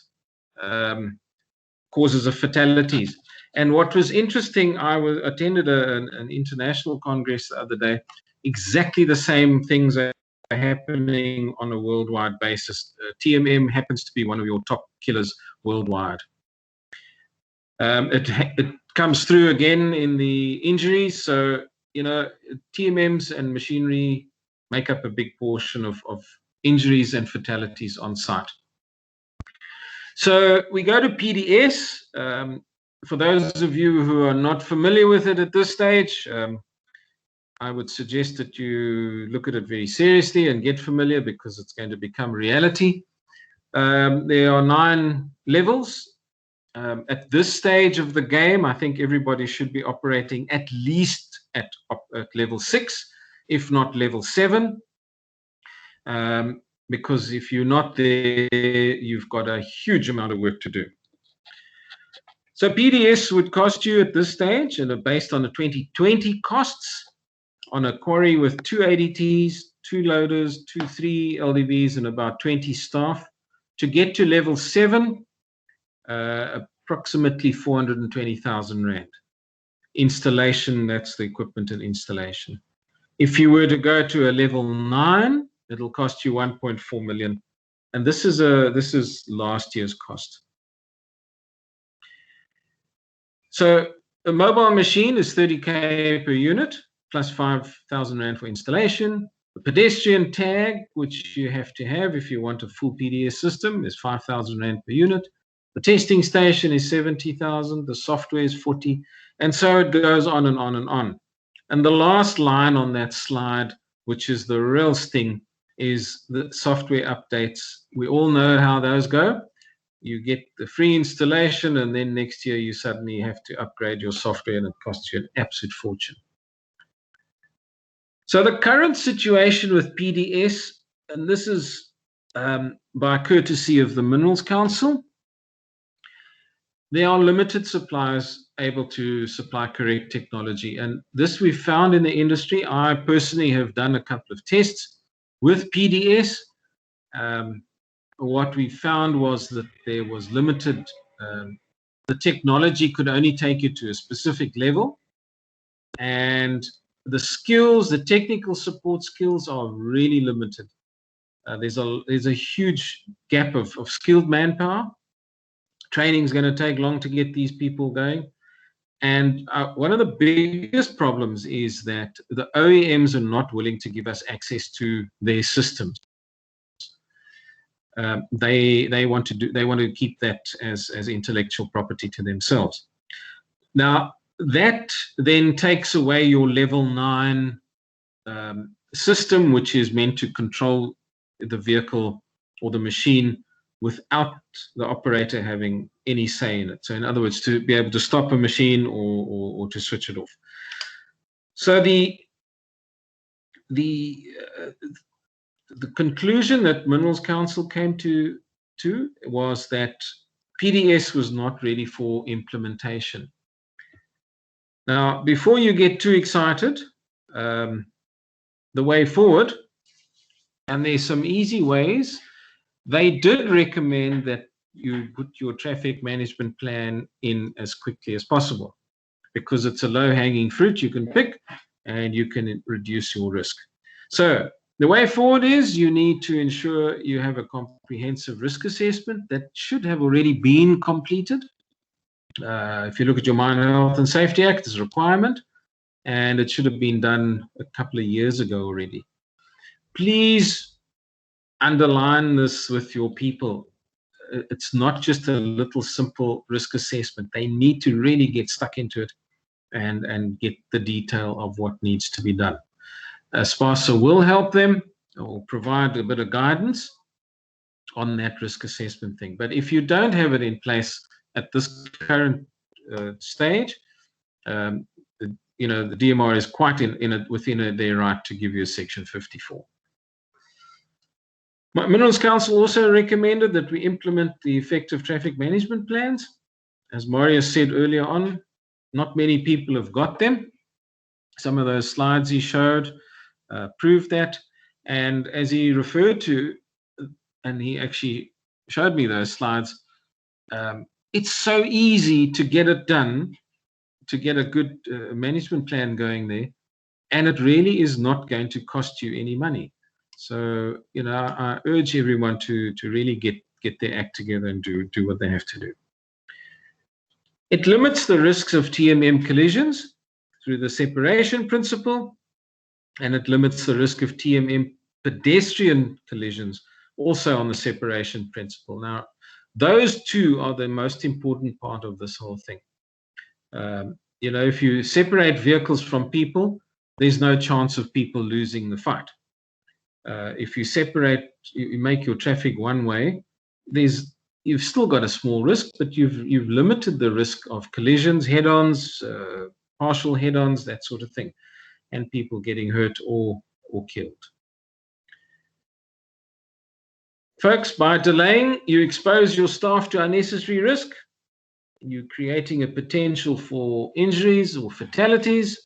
causes of fatalities. And what was interesting, I attended an international congress the other day. Exactly the same things are happening on a worldwide basis. TMM happens to be one of your top killers worldwide. It comes through again in the injuries. So, you know, TMMs and machinery make up a big portion of injuries and fatalities on site. So we go to PDS. for those of you who are not familiar with it at this stage, I would suggest that you look at it very seriously and get familiar, because it's going to become reality. There are 9 levels. At this stage of the game, I think everybody should be operating at least at level 6, if not level 7. Because if you're not there, you've got a huge amount of work to do. So PDS would cost you at this stage, and based on the 2020 costs, on a quarry with 2 ADTs, 2 loaders, 3 LDVs, and about 20 staff, to get to level 7, approximately 420,000 Rand. Installation, that's the equipment and installation. If you were to go to a level 9, it'll cost you 1.4 million. And this is last year's cost. So a mobile machine is 30K per unit, plus 5,000 Rand for installation. The pedestrian tag, which you have to have if you want a full PDS system, is 5,000 Rand per unit. The testing station is 70,000. The software is 40. And so it goes on and on and on. And the last line on that slide, which is the real sting, is the software updates. We all know how those go. You get the free installation, and then next year you suddenly have to upgrade your software, and it costs you an absolute fortune. So the current situation with PDS, and this is by courtesy of the Minerals Council, there are limited suppliers able to supply correct technology. And this we've found in the industry. I personally have done a couple of tests with PDS. What we found was that there was limited, the technology could only take you to a specific level, and the skills, the technical support skills are really limited. There's a huge gap of skilled manpower. Training is going to take long to get these people going. And one of the biggest problems is that the OEMs are not willing to give us access to their systems. They want to keep that as intellectual property to themselves. Now that then takes away your level 9 system, which is meant to control the vehicle or the machine without the operator having any say in it. So in other words, to be able to stop a machine or to switch it off. So the conclusion that Minerals Council came to was that PDS was not ready for implementation. Now, before you get too excited, the way forward, and there's some easy ways. They did recommend that you put your traffic management plan in as quickly as possible, because it's a low-hanging fruit you can pick and you can reduce your risk. So the way forward is you need to ensure you have a comprehensive risk assessment that should have already been completed. If you look at your Mine Health and Safety Act, it's a requirement, and it should have been done a couple of years ago already. Please underline this with your people. It's not just a little simple risk assessment. They need to really get stuck into it and get the detail of what needs to be done. ASPASA will help them or provide a bit of guidance on that risk assessment thing. But if you don't have it in place at this current stage, the DMR is quite within their right to give you a Section 54. Minerals Council also recommended that we implement the effective traffic management plans. As Marius said earlier on, not many people have got them. Some of those slides he showed proved that. And as he referred to, and he actually showed me those slides, it's so easy to get it done, to get a good management plan going there, and it really is not going to cost you any money. So, I urge everyone to really get their act together and do what they have to do. It limits the risks of TMM collisions through the separation principle, and it limits the risk of TMM pedestrian collisions also on the separation principle. Now, those two are the most important part of this whole thing. You know, if you separate vehicles from people, there's no chance of people losing the fight. If you separate, you make your traffic one way, you've still got a small risk, but you've limited the risk of collisions, head-ons, partial head-ons, that sort of thing, and people getting hurt or killed. Folks, by delaying, you expose your staff to unnecessary risk. You're creating a potential for injuries or fatalities.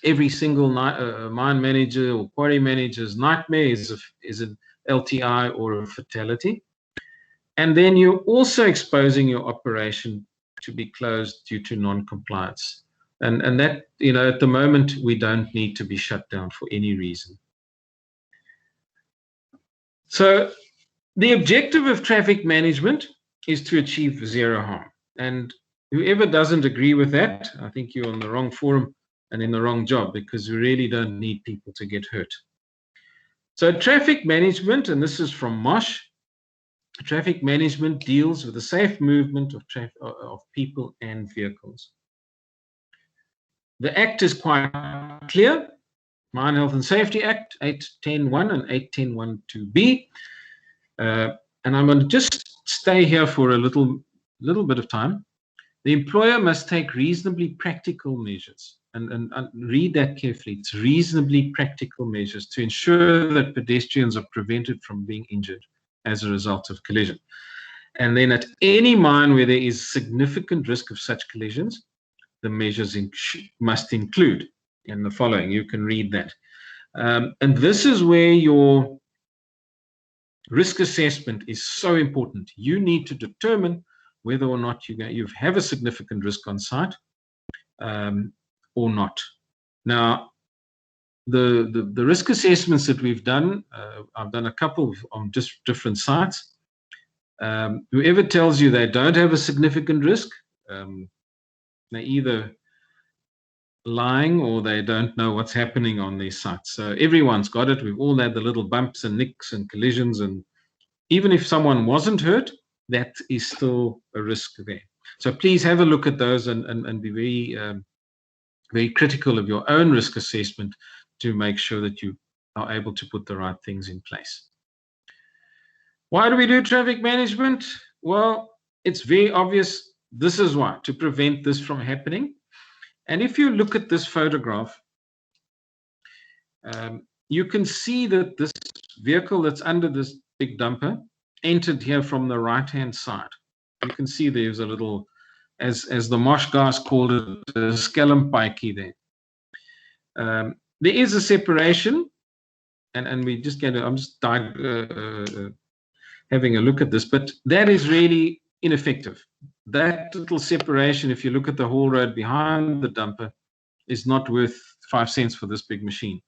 Every single mine manager or quarry manager's nightmare is an LTI or a fatality. And then you're also exposing your operation to be closed due to non-compliance. And that, you know, at the moment, we don't need to be shut down for any reason. So the objective of traffic management is to achieve zero harm. And whoever doesn't agree with that, I think you're on the wrong forum and in the wrong job, because we really don't need people to get hurt. So traffic management, and this is from Mosh, traffic management deals with the safe movement of people and vehicles. The Act is quite clear. Mine Health and Safety Act, 810.1 and 810.1.2b. And I'm going to just stay here for a little bit of time. The employer must take reasonably practical measures, and read that carefully. It's reasonably practical measures to ensure that pedestrians are prevented from being injured as a result of collision. And then at any mine where there is significant risk of such collisions, the measures must include in the following. You can read that. And this is where your risk assessment is so important. You need to determine whether or not you have a significant risk on site or not. Now, the risk assessments that we've done, I've done a couple on just different sites. Whoever tells you they don't have a significant risk, they're either lying or they don't know what's happening on these sites. So everyone's got it. We've all had the little bumps and nicks and collisions, and even if someone wasn't hurt, that is still a risk there. So please have a look at those and be very critical of your own risk assessment to make sure that you are able to put the right things in place. Why do we do traffic management? Well, it's very obvious. This is why, to prevent this from happening. And if you look at this photograph, you can see that this vehicle that's under this big dumper entered here from the right-hand side. You can see there's a little, as the Mosh guys called it, a scallopike there. There is a separation, and we just get. I'm just having a look at this, but that is really ineffective. That little separation, if you look at the whole road behind the dumper, is not worth 5 cents for this big machine.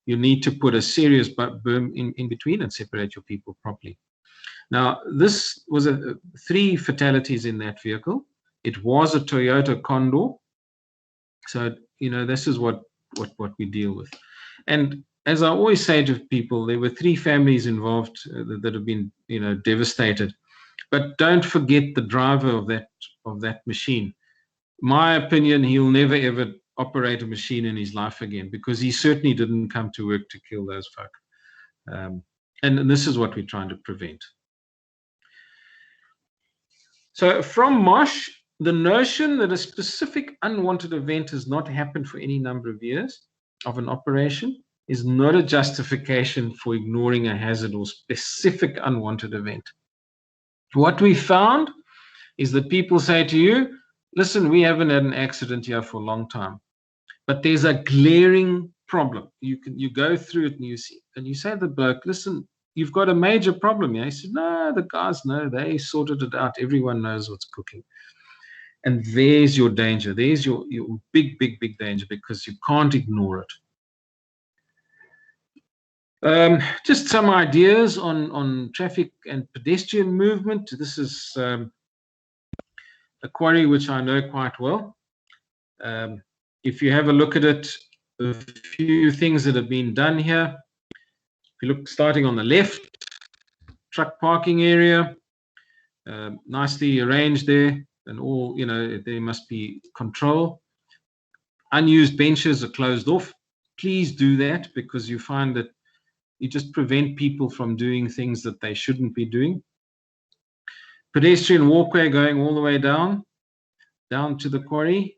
You need to put a serious berm in between and separate your people properly. Now, this was 3 fatalities in that vehicle. It was a Toyota Condor. So, you know, this is what we deal with. And as I always say to people, there were 3 families involved that have been, you know, devastated. But don't forget the driver of that machine. My opinion, he'll never ever operate a machine in his life again, because he certainly didn't come to work to kill those folk. And this is what we're trying to prevent. So from Mosh, the notion that a specific unwanted event has not happened for any number of years of an operation is not a justification for ignoring a hazard or specific unwanted event. What we found is that people say to you, listen, we haven't had an accident here for a long time, but there's a glaring problem. You go through it and you see, and you say to the bloke, listen, you've got a major problem here. He said, no, the guys know, they sorted it out. Everyone knows what's cooking. And there's your danger. There's your big, big, big danger, because you can't ignore it. Just some ideas on traffic and pedestrian movement. This is a quarry which I know quite well. If you have a look at it, a few things that have been done here. If you look, starting on the left, truck parking area, nicely arranged there. and all, you know, there must be control. Unused benches are closed off. Please do that, because you find that you just prevent people from doing things that they shouldn't be doing. Pedestrian walkway going all the way down to the quarry,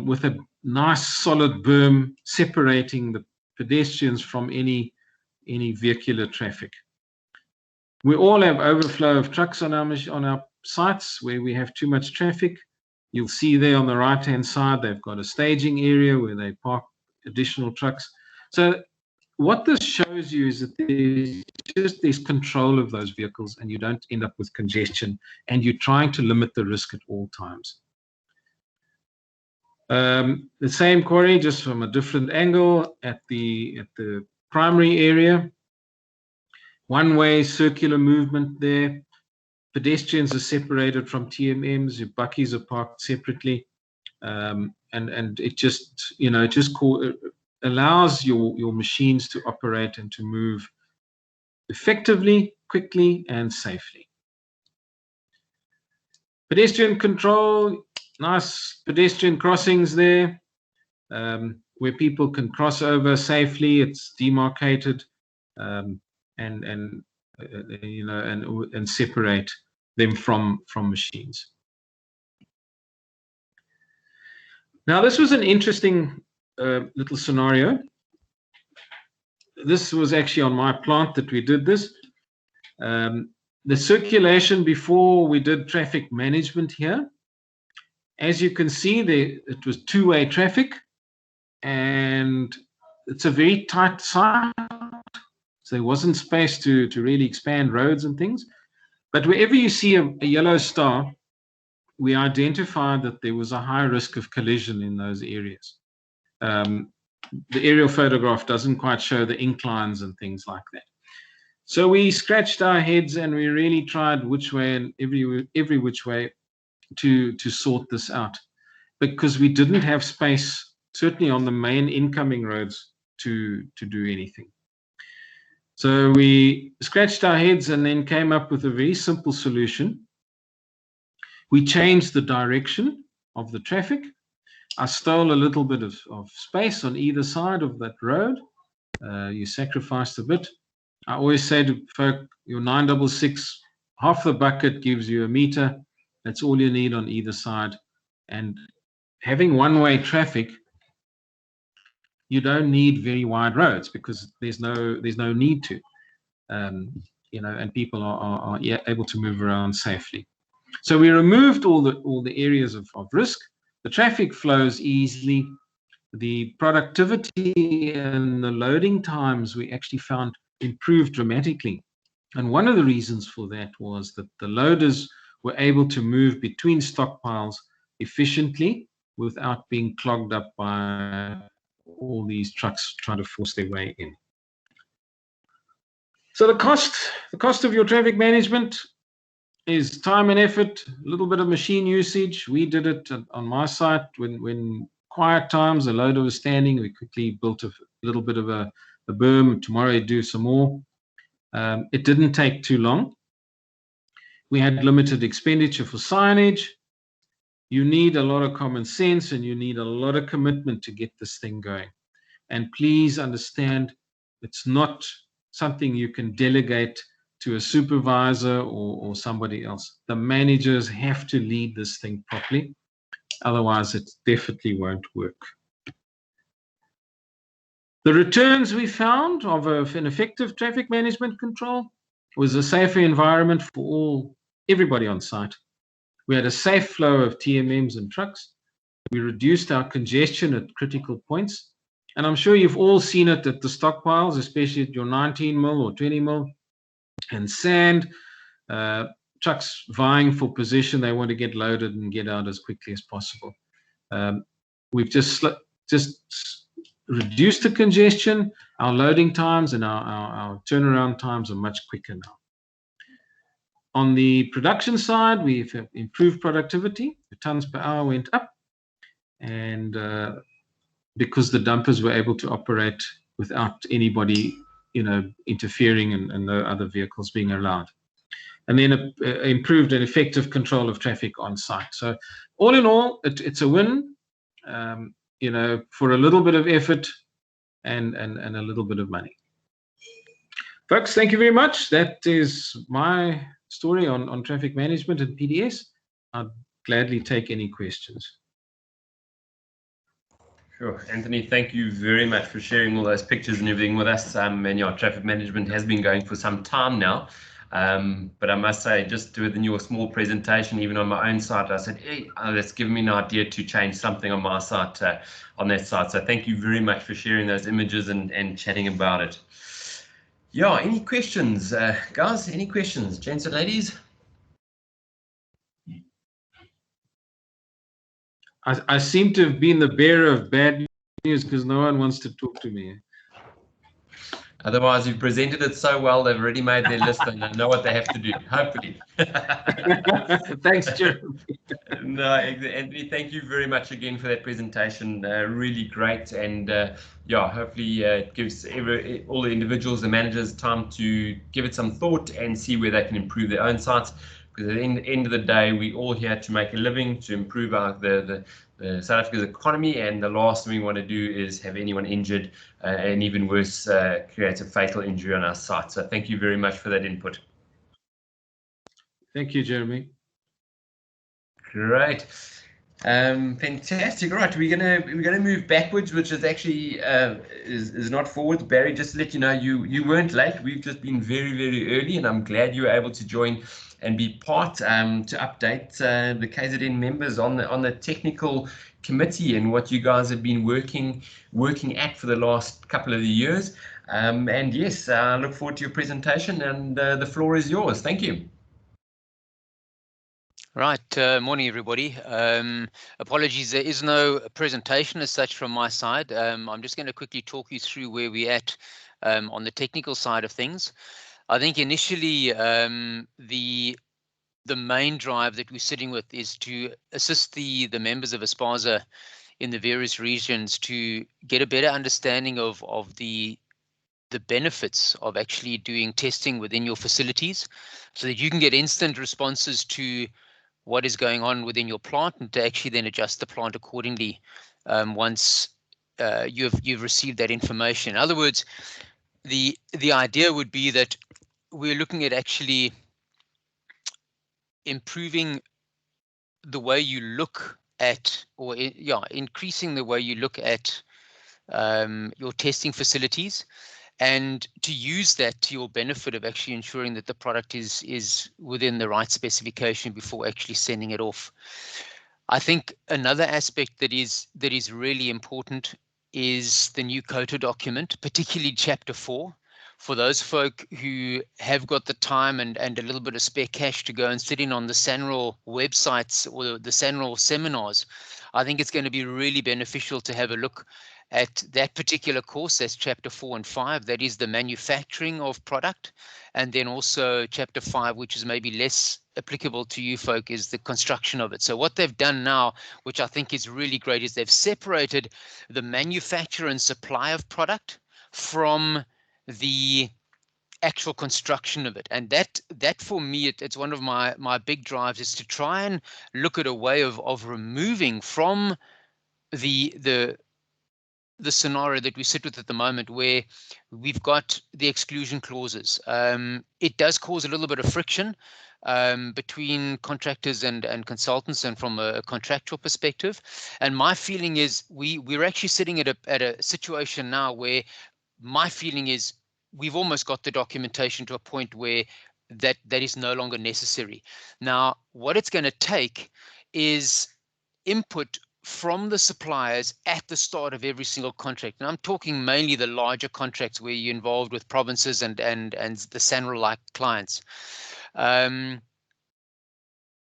with a nice solid berm separating the pedestrians from any vehicular traffic. We all have overflow of trucks on our sites where we have too much traffic. You'll see there on the right-hand side, they've got a staging area where they park additional trucks. So what this shows you is that there's control of those vehicles, and you don't end up with congestion, and you're trying to limit the risk at all times. The same quarry, just from a different angle at the primary area. One-way circular movement there. Pedestrians are separated from TMMs. Your buckies are parked separately, and it just, you know, it allows your machines to operate and to move effectively, quickly, and safely. Pedestrian control, nice pedestrian crossings there, where people can cross over safely. It's demarcated, you know, and separate them from machines. Now, this was an interesting little scenario. This was actually on my plant that we did this. The circulation before we did traffic management here, as you can see, it was two-way traffic, and it's a very tight site. So there wasn't space to really expand roads and things. But wherever you see a yellow star, we identified that there was a high risk of collision in those areas. The aerial photograph doesn't quite show the inclines and things like that. So we scratched our heads, and we really tried which way and every which way to sort this out, because we didn't have space, certainly on the main incoming roads, to do anything. So we scratched our heads and then came up with a very simple solution. We changed the direction of the traffic. I stole a little bit of space on either side of that road. You sacrificed a bit. I always say to folk, your 966, half the bucket gives you a meter. That's all you need on either side. And having one-way traffic, you don't need very wide roads, because there's no need to, you know, and people are able to move around safely. So we removed all the areas of risk. The traffic flows easily. The productivity and the loading times we actually found improved dramatically. And one of the reasons for that was that the loaders were able to move between stockpiles efficiently without being clogged up by all these trucks trying to force their way in. So the cost of your traffic management is time and effort, a little bit of machine usage. We did it on my site when quiet times, the loader was standing. We quickly built a little bit of a berm. Tomorrow I'd do some more. It didn't take too long. We had limited expenditure for signage. You need a lot of common sense, and you need a lot of commitment to get this thing going. And please understand, it's not something you can delegate to a supervisor or somebody else. The managers have to lead this thing properly. Otherwise, it definitely won't work. The returns we found of an effective traffic management control was a safer environment for everybody on site. We had a safe flow of TMMs and trucks. We reduced our congestion at critical points. And I'm sure you've all seen it at the stockpiles, especially at your 19 mil or 20 mil. And sand, trucks vying for position. They want to get loaded and get out as quickly as possible. We've just reduced the congestion. Our loading times and our turnaround times are much quicker now. On the production side, we've improved productivity. The tons per hour went up, and because the dumpers were able to operate without anybody, you know, interfering and no other vehicles being allowed. and then improved and effective control of traffic on site. So all in all, it's a win, for a little bit of effort and a little bit of money. Folks, thank you very much. That is my story on traffic management and PDS. I'd gladly take any questions. Sure. Anthony, thank you very much for sharing all those pictures and everything with us. And yeah, traffic management has been going for some time now. But I must say, just within your small presentation, even on my own site, I said, hey, that's given me an idea to change something on my site, on that site. So thank you very much for sharing those images and chatting about it. Yeah, any questions, guys? Any questions, gents and ladies? I seem to have been the bearer of bad news because no one wants to talk to me. Otherwise, you've presented it so well, they've already made their list and they know what they have to do, hopefully. Thanks, Jeremy. No, Anthony, thank you very much again for that presentation. Really great. And yeah, hopefully it gives all the individuals, the managers, time to give it some thought and see where they can improve their own sites. Because at the end of the day, we're all here to make a living, to improve the South Africa's economy, and the last thing we want to do is have anyone injured, and even worse, create a fatal injury on our site. So thank you very much for that input. Thank you, Jeremy. Great. Fantastic. Right, we're gonna move backwards, which is actually is not forward. Barry, just to let you know, you weren't late. We've just been very, very early, and I'm glad you were able to join and be part to update the KZN members on the technical committee and what you guys have been working at for the last couple of years. And yes, I look forward to your presentation, and the floor is yours. Thank you. Right, morning everybody. Apologies, there is no presentation as such from my side. I'm just going to quickly talk you through where we're at on the technical side of things. I think initially the main drive that we're sitting with is to assist the members of ASPASA in the various regions to get a better understanding of the benefits of actually doing testing within your facilities, so that you can get instant responses to what is going on within your plant, and to actually then adjust the plant accordingly once you've received that information. In other words, the idea would be that we're looking at actually improving the way you look at, or increasing the way you look at your testing facilities, and to use that to your benefit of actually ensuring that the product is within the right specification before actually sending it off. I think another aspect that is really important is the new COTA document, particularly Chapter 4. For those folk who have got the time and a little bit of spare cash to go and sit in on the SANRAL websites or the SANRAL seminars, I think it's going to be really beneficial to have a look at that particular course. That's Chapter 4 and 5. That is the manufacturing of product. And then also Chapter 5, which is maybe less applicable to you folk, is the construction of it. So what they've done now, which I think is really great, is they've separated the manufacture and supply of product from the actual construction of it. And that for me, it's one of my big drives, is to try and look at a way of removing from the scenario that we sit with at the moment, where we've got the exclusion clauses. It does cause a little bit of friction between contractors and consultants, and from a contractual perspective. And my feeling is we're actually sitting at a situation now where my feeling is we've almost got the documentation to a point where that is no longer necessary. Now, what it's going to take is input from the suppliers at the start of every single contract. And I'm talking mainly the larger contracts where you're involved with provinces and the SANRAL-like clients.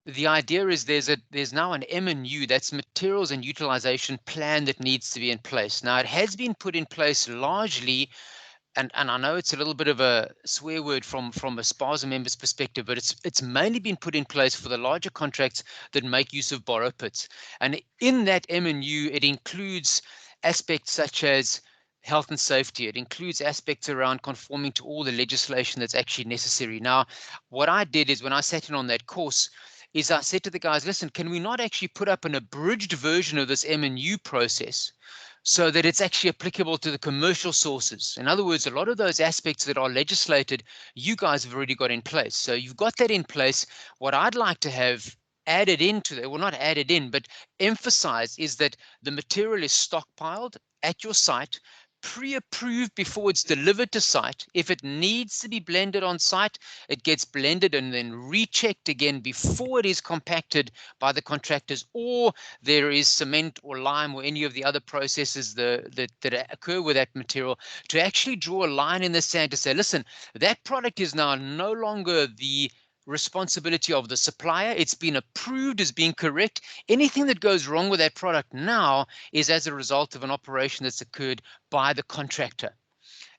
The idea is there's now an M&U, that's materials and utilization plan, that needs to be in place. Now, it has been put in place largely, and I know it's a little bit of a swear word from a ASPASA member's perspective, but it's mainly been put in place for the larger contracts that make use of borrow pits. And in that M&U, it includes aspects such as health and safety. It includes aspects around conforming to all the legislation that's actually necessary. Now, what I did is when I sat in on that course, is I said to the guys, listen, can we not actually put up an abridged version of this M&U process so that it's actually applicable to the commercial sources? In other words, a lot of those aspects that are legislated, you guys have already got in place. So you've got that in place. What I'd like to have added into that, well, not added in, but emphasized, is that the material is stockpiled at your site, pre-approved before it's delivered to site. If it needs to be blended on site, it gets blended and then rechecked again before it is compacted by the contractors, or there is cement or lime or any of the other processes that occur with that material, to actually draw a line in the sand to say, listen, that product is now no longer the responsibility of the supplier. It's been approved as being correct. Anything that goes wrong with that product now is as a result of an operation that's occurred by the contractor.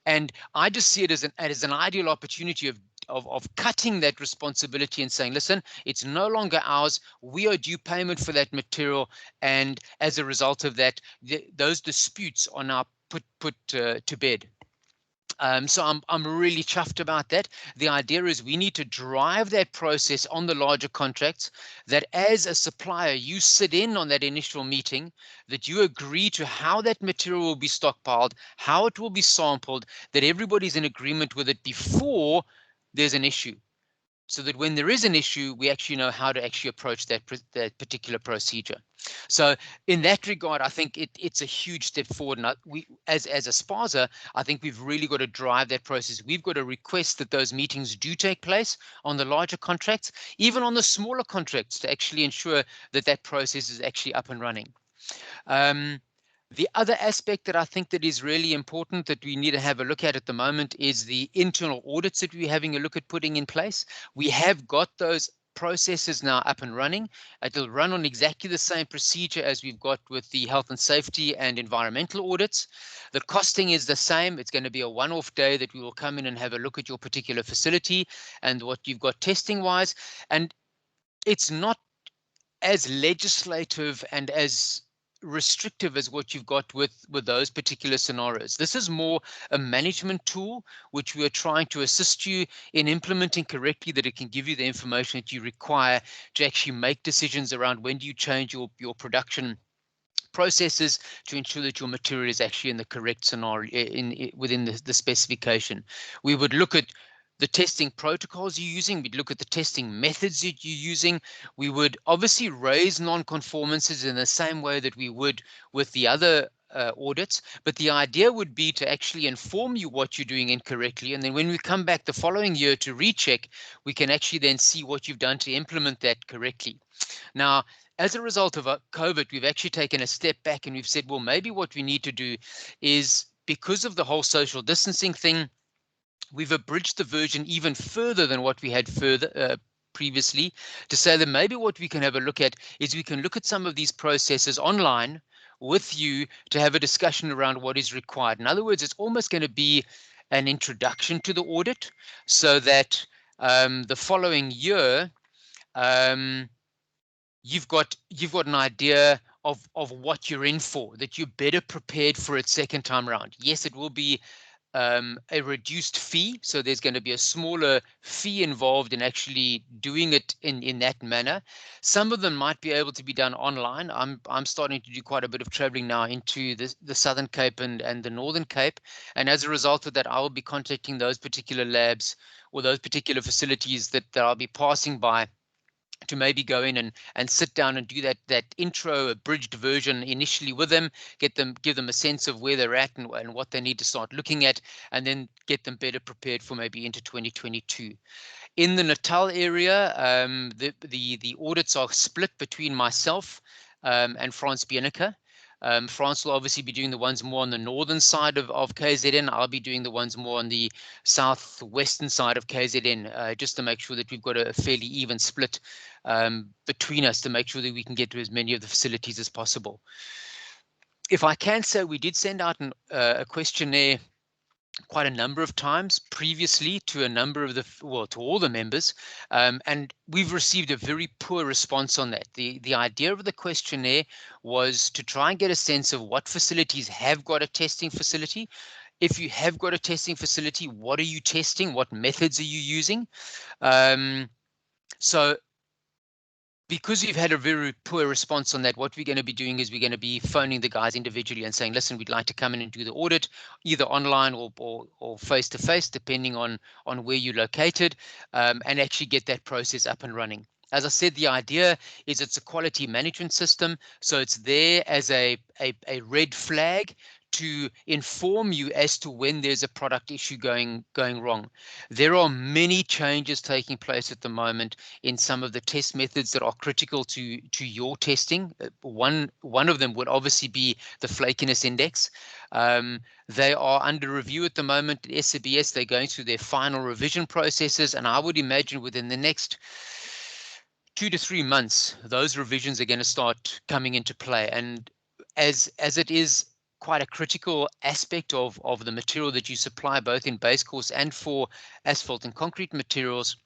And I just see it as an ideal opportunity of cutting that responsibility and saying, listen, it's no longer ours. We are due payment for that material. And as a result of that, those disputes are now put to bed. So I'm really chuffed about that. The idea is we need to drive that process on the larger contracts, that as a supplier, you sit in on that initial meeting, that you agree to how that material will be stockpiled, how it will be sampled, that everybody's in agreement with it before there's an issue. So that when there is an issue, we actually know how to actually approach that particular procedure. So in that regard, I think it's a huge step forward. And we, as ASPASA, I think we've really got to drive that process. We've got to request that those meetings do take place on the larger contracts, even on the smaller contracts, to actually ensure that that process is actually up and running. The other aspect that I think that is really important that we need to have a look at the moment is the internal audits that we're having a look at putting in place. We have got those processes now up and running. It'll run on exactly the same procedure as we've got with the health and safety and environmental audits. The costing is the same. It's going to be a one-off day that we will come in and have a look at your particular facility and what you've got testing wise. And it's not as legislative and as restrictive as what you've got with those particular scenarios. This is more a management tool which we are trying to assist you in implementing correctly, that it can give you the information that you require to actually make decisions around when do you change your production processes to ensure that your material is actually in the correct scenario within the specification. We would look at the testing protocols you're using. We'd look at the testing methods that you're using. We would obviously raise non-conformances in the same way that we would with the other audits, but the idea would be to actually inform you what you're doing incorrectly, and then when we come back the following year to recheck, we can actually then see what you've done to implement that correctly. Now, as a result of COVID, we've actually taken a step back and we've said, well, maybe what we need to do is, because of the whole social distancing thing, we've abridged the version even further than what we had previously, to say that maybe what we can have a look at is we can look at some of these processes online with you to have a discussion around what is required. In other words, it's almost going to be an introduction to the audit, so that the following year, you've got an idea of what you're in for, that you're better prepared for it second time around. Yes, it will be a reduced fee, so there's going to be a smaller fee involved in actually doing it in that manner. Some of them might be able to be done online. I'm starting to do quite a bit of traveling now into the Southern Cape and the Northern Cape, and as a result of that, I will be contacting those particular labs or those particular facilities that I'll be passing by, to maybe go in and sit down and do that intro abridged version initially with them, give them a sense of where they're at and what they need to start looking at, and then get them better prepared for maybe into 2022. In the Natal area, the audits are split between myself and Frans Bieneke. France will obviously be doing the ones more on the northern side of KZN. I'll be doing the ones more on the southwestern side of KZN, just to make sure that we've got a fairly even split between us, to make sure that we can get to as many of the facilities as possible. If I can say, we did send out a questionnaire quite a number of times previously to a number of to all the members, and we've received a very poor response on that. The idea of the questionnaire was to try and get a sense of what facilities have got a testing facility. If you have got a testing facility, what are you testing? What methods are you using? So because we've had a very poor response on that, what we're going to be doing is we're going to be phoning the guys individually and saying, listen, we'd like to come in and do the audit, either online or face-to-face, depending on where you're located, and actually get that process up and running. As I said, the idea is it's a quality management system, so it's there as a red flag to inform you as to when there's a product issue going wrong. There are many changes taking place at the moment in some of the test methods that are critical to your testing. One of them would obviously be the flakiness index. They are under review at the moment at SBS. They're going through their final revision processes, and I would imagine within the next 2 to 3 months, those revisions are going to start coming into play. And as it is quite a critical aspect of the material that you supply, both in base course and for asphalt and concrete materials,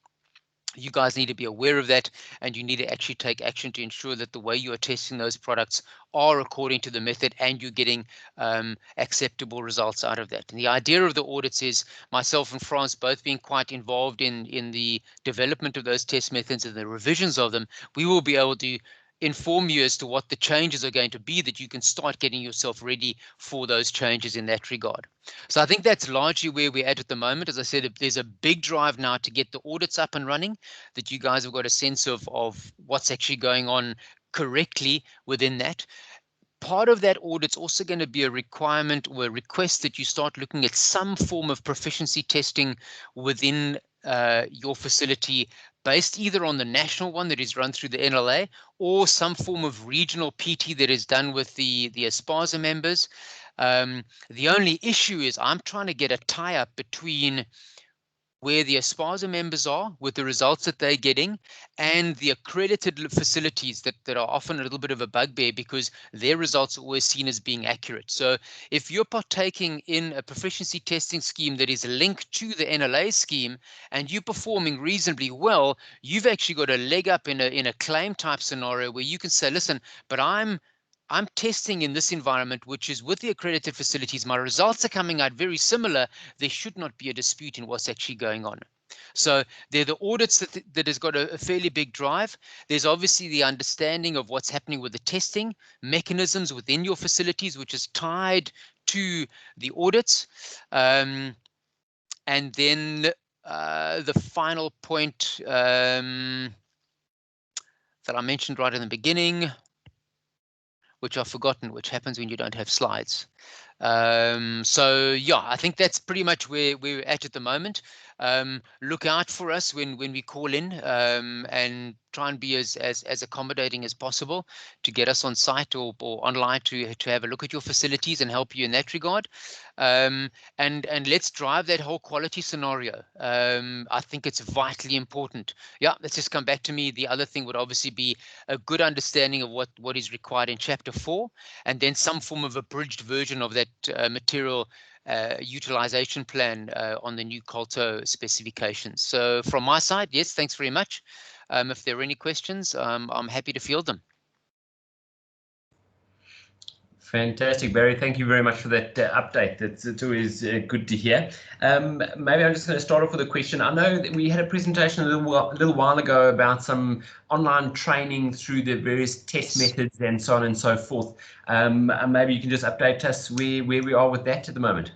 you guys need to be aware of that, and you need to actually take action to ensure that the way you are testing those products are according to the method and you're getting acceptable results out of that. And the idea of the audits is myself and France both being quite involved in the development of those test methods and the revisions of them. We will be able to inform you as to what the changes are going to be, that you can start getting yourself ready for those changes in that regard. So I think that's largely where we're at the moment. As I said, there's a big drive now to get the audits up and running, that you guys have got a sense of what's actually going on correctly within that. Part of that audit's also going to be a requirement or a request that you start looking at some form of proficiency testing within your facility, based either on the national one that is run through the NLA or some form of regional PT that is done with the ASPASA members. The only issue is I'm trying to get a tie-up between where the ASPASA members are with the results that they're getting and the accredited facilities that are often a little bit of a bugbear because their results are always seen as being accurate. So if you're partaking in a proficiency testing scheme that is linked to the NLA scheme and you're performing reasonably well, you've actually got a leg up in a claim type scenario where you can say, listen, but I'm testing in this environment, which is with the accredited facilities. My results are coming out very similar. There should not be a dispute in what's actually going on. So they're the audits that has got a fairly big drive. There's obviously the understanding of what's happening with the testing mechanisms within your facilities, which is tied to the audits. And then the final point that I mentioned right in the beginning, which I've forgotten, which happens when you don't have slides. So yeah, I think that's pretty much where we're at the moment. Look out for us when we call in, and try and be as accommodating as possible to get us on site or online to have a look at your facilities and help you in that regard. And let's drive that whole quality scenario. I think it's vitally important. Yeah, let's just come back to me. The other thing would obviously be a good understanding of what is required in Chapter 4, and then some form of abridged version of that material utilization plan on the new Colto specifications. So from my side, yes, thanks very much. If there are any questions, I'm happy to field them. Fantastic, Barry. Thank you very much for that update. It's always good to hear. Maybe I'm just going to start off with a question. I know that we had a presentation a little while ago about some online training through the various test methods and so on and so forth. Maybe you can just update us where we are with that at the moment.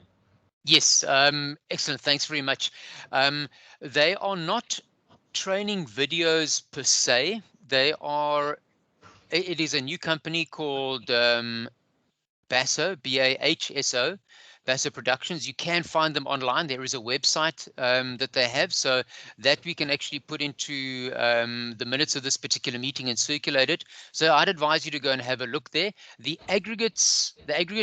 Yes, excellent. Thanks very much. They are not training videos per se. They are. It is a new company called BASO, BAHSO, BASO Productions. You can find them online. There is a website that they have, so that we can actually put into the minutes of this particular meeting and circulate it. So I'd advise you to go and have a look there. The aggregate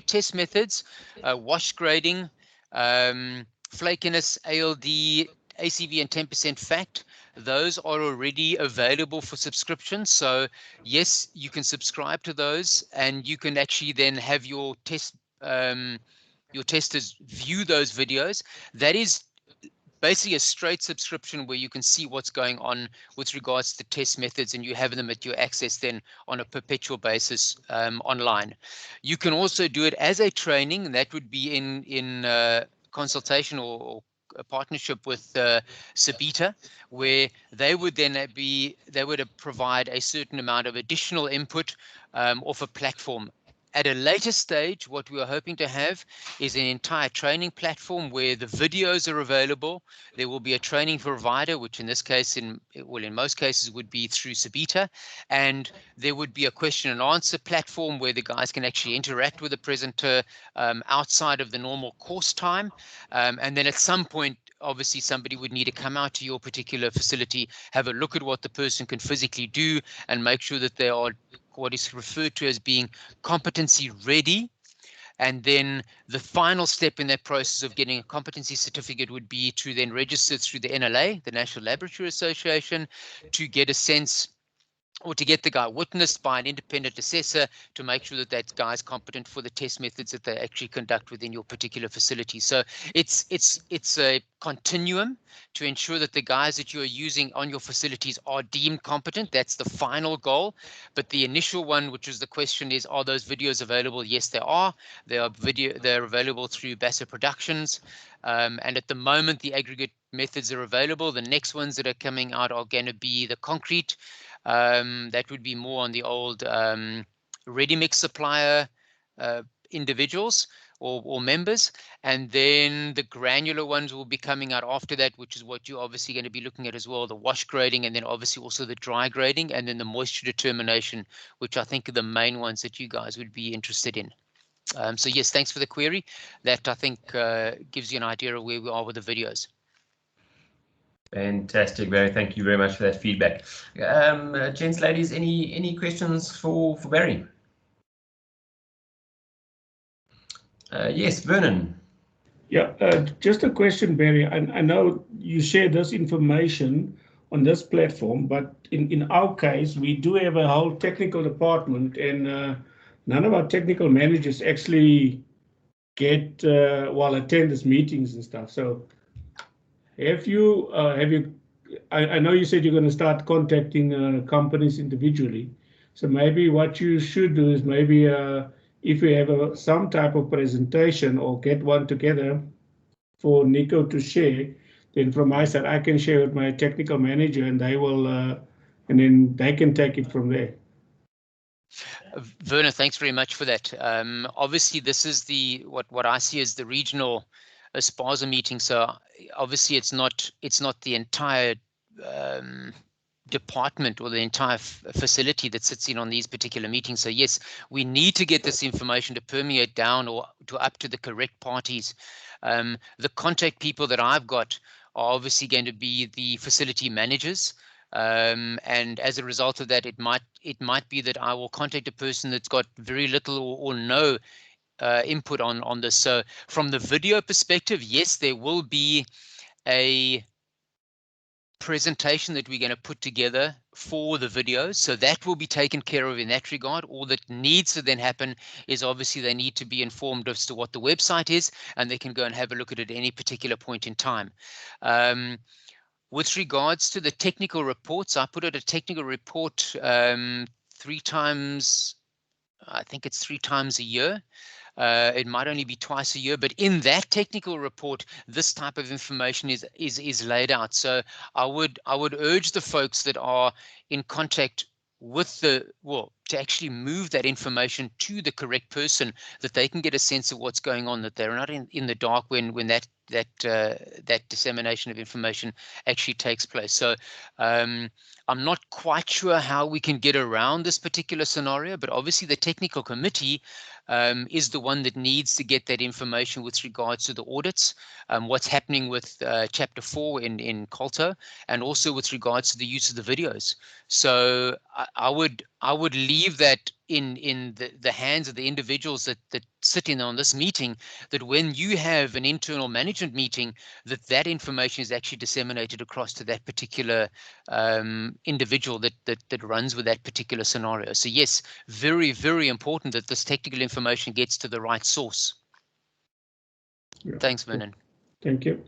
test methods, wash grading, flakiness, ALD, ACV and 10% fact, those are already available for subscription. So yes, you can subscribe to those and you can actually then have your test your testers view those videos. That is basically a straight subscription where you can see what's going on with regards to test methods, and you have them at your access then on a perpetual basis online. You can also do it as a training, and that would be in consultation or a partnership with Sabita, where they would then provide a certain amount of additional input off a platform. At a later stage, what we are hoping to have is an entire training platform where the videos are available. There will be a training provider, which in this case, in most cases, would be through Sabita, and there would be a question and answer platform where the guys can actually interact with the presenter outside of the normal course time. And then at some point, obviously, somebody would need to come out to your particular facility, have a look at what the person can physically do, and make sure that they are what is referred to as being competency ready. And then the final step in that process of getting a competency certificate would be to then register through the NLA, the National Laboratory Association, to get a sense, or to get the guy witnessed by an independent assessor to make sure that that guy is competent for the test methods that they actually conduct within your particular facility. So it's a continuum to ensure that the guys that you are using on your facilities are deemed competent. That's the final goal. But the initial one, which is the question, is, are those videos available? Yes, they are. They're available through ASPASA Productions. And at the moment, the aggregate methods are available. The next ones that are coming out are going to be the concrete. That would be more on the old ready mix supplier individuals or members, and then the granular ones will be coming out after that, which is what you're obviously going to be looking at as well, the wash grading, and then obviously also the dry grading, and then the moisture determination, which I think are the main ones that you guys would be interested in. So yes, thanks for the query. That I think gives you an idea of where we are with the videos. Fantastic, Barry. Thank you very much for that feedback. Gents, ladies, any questions for Barry? Yes, Vernon. Yeah, just a question, Barry. I know you share this information on this platform, but in our case, we do have a whole technical department, and none of our technical managers actually get attend these meetings and stuff. So have you I know you said you're going to start contacting companies individually. So maybe what you should do is maybe if we have some type of presentation or get one together for Nico to share, then from my side, I can share with my technical manager, and they will, and then they can take it from there. Werner, thanks very much for that. Obviously, this is what I see as the regional ASPASA meeting. So obviously, it's not the entire department or the entire facility that sits in on these particular meetings. So yes, we need to get this information to permeate down or to up to the correct parties. The contact people that I've got are obviously going to be the facility managers. And as a result of that, it might be that I will contact a person that's got very little or no input on this. So from the video perspective, yes, there will be a presentation that we're going to put together for the videos, so that will be taken care of in that regard. All that needs to then happen is obviously they need to be informed as to what the website is, and they can go and have a look at it at any particular point in time. With regards to the technical reports, I put out a technical report 3 times, I think it's 3 times a year. It might only be twice a year, but in that technical report, this type of information is laid out. So I would urge the folks that are in contact with to actually move that information to the correct person, that they can get a sense of what's going on, that they're not in the dark when that dissemination of information actually takes place. So I'm not quite sure how we can get around this particular scenario, but obviously the technical committee is the one that needs to get that information with regards to the audits, what's happening with Chapter 4 in Colto, and also with regards to the use of the videos. So I would leave that in the hands of the individuals that sit in on this meeting, that when you have an internal management meeting, that information is actually disseminated across to that particular individual that runs with that particular scenario. So yes, very, very important that this technical information gets to the right source. Yeah. Thanks, Vernon. Thank you.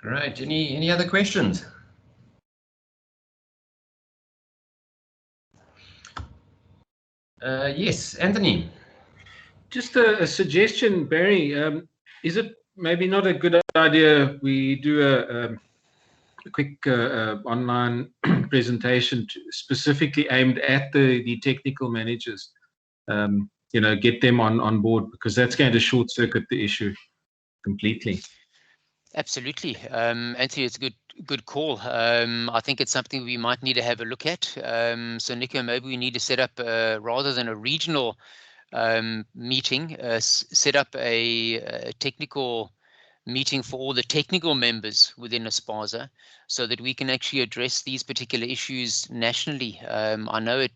Right. Any other questions? Yes, Anthony. Just a suggestion, Barry. Is it maybe not a good idea we do a quick online presentation specifically aimed at the technical managers? Get them on board, because that's going to short circuit the issue completely. Absolutely. Anthony, it's a good call. I think it's something we might need to have a look at. So Nico, maybe we need to set up, rather than a regional meeting, set up a technical meeting for all the technical members within ASPASA, so that we can actually address these particular issues nationally. I know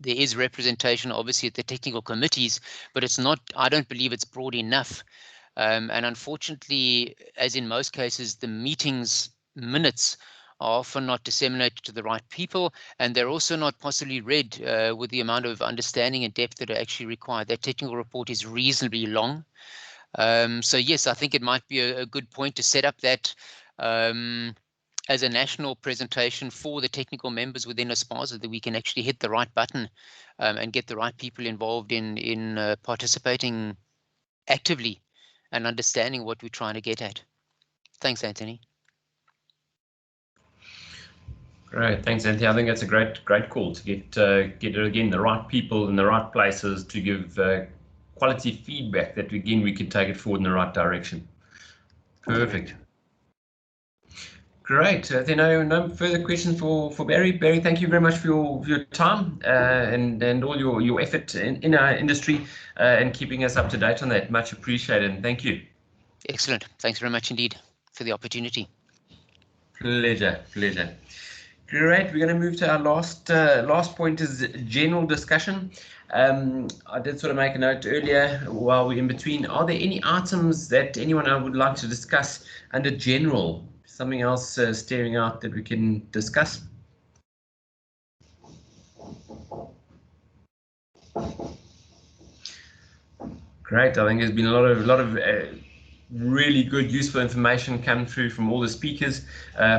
there is representation obviously at the technical committees, but it's not, I don't believe it's broad enough. And unfortunately, as in most cases, the meetings minutes are often not disseminated to the right people, and they're also not possibly read with the amount of understanding and depth that are actually required. That technical report is reasonably long. So yes, I think it might be a good point to set up that as a national presentation for the technical members within ASPASA, that we can actually hit the right button and get the right people involved in participating actively and understanding what we're trying to get at. Thanks, Anthony. Great, thanks, Anthony. I think that's a great call to get again the right people in the right places to give quality feedback that again we can take it forward in the right direction. Perfect. Great. There are no further questions for Barry. Barry, thank you very much for your time and all your effort in our industry and keeping us up to date on that. Much appreciated, and thank you. Excellent. Thanks very much indeed for the opportunity. Pleasure. Great. We're going to move to our last point, is general discussion. I did sort of make a note earlier while we're in between. Are there any items that anyone would like to discuss under general? Something else staring out that we can discuss? Great. I think there's been a lot of really good, useful information come through from all the speakers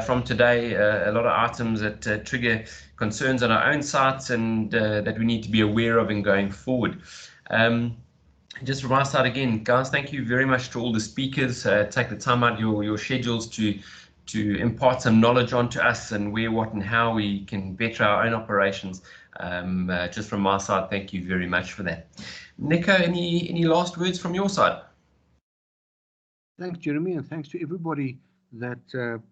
from today. A lot of items that trigger concerns on our own sites and that we need to be aware of in going forward. Just from our side again, guys, thank you very much to all the speakers. Take the time out your schedules to impart some knowledge onto us and where, what, and how we can better our own operations. Just from my side, thank you very much for that. Nico, any last words from your side? Thanks, Jeremy, and thanks to everybody that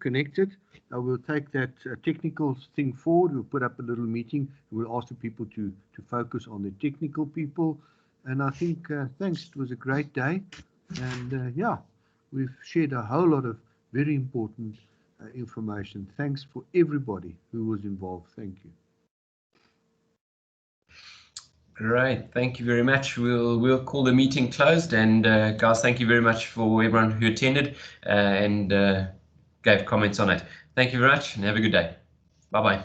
connected. We'll take that technical thing forward. We'll put up a little meeting. We'll ask the people to focus on the technical people. And I think, thanks, it was a great day. And yeah, we've shared a whole lot of very important information. Thanks for everybody who was involved. Thank you. Great, thank you very much. We'll call the meeting closed, and guys, thank you very much for everyone who attended and gave comments on it. Thank you very much, and have a good day. Bye-bye.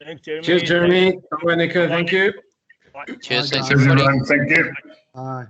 Thanks, Jeremy. Cheers, Jeremy. Bye, Nico. Thank you. Bye. Cheers. Bye, Thanks, guys. everybody. Thank you. Bye.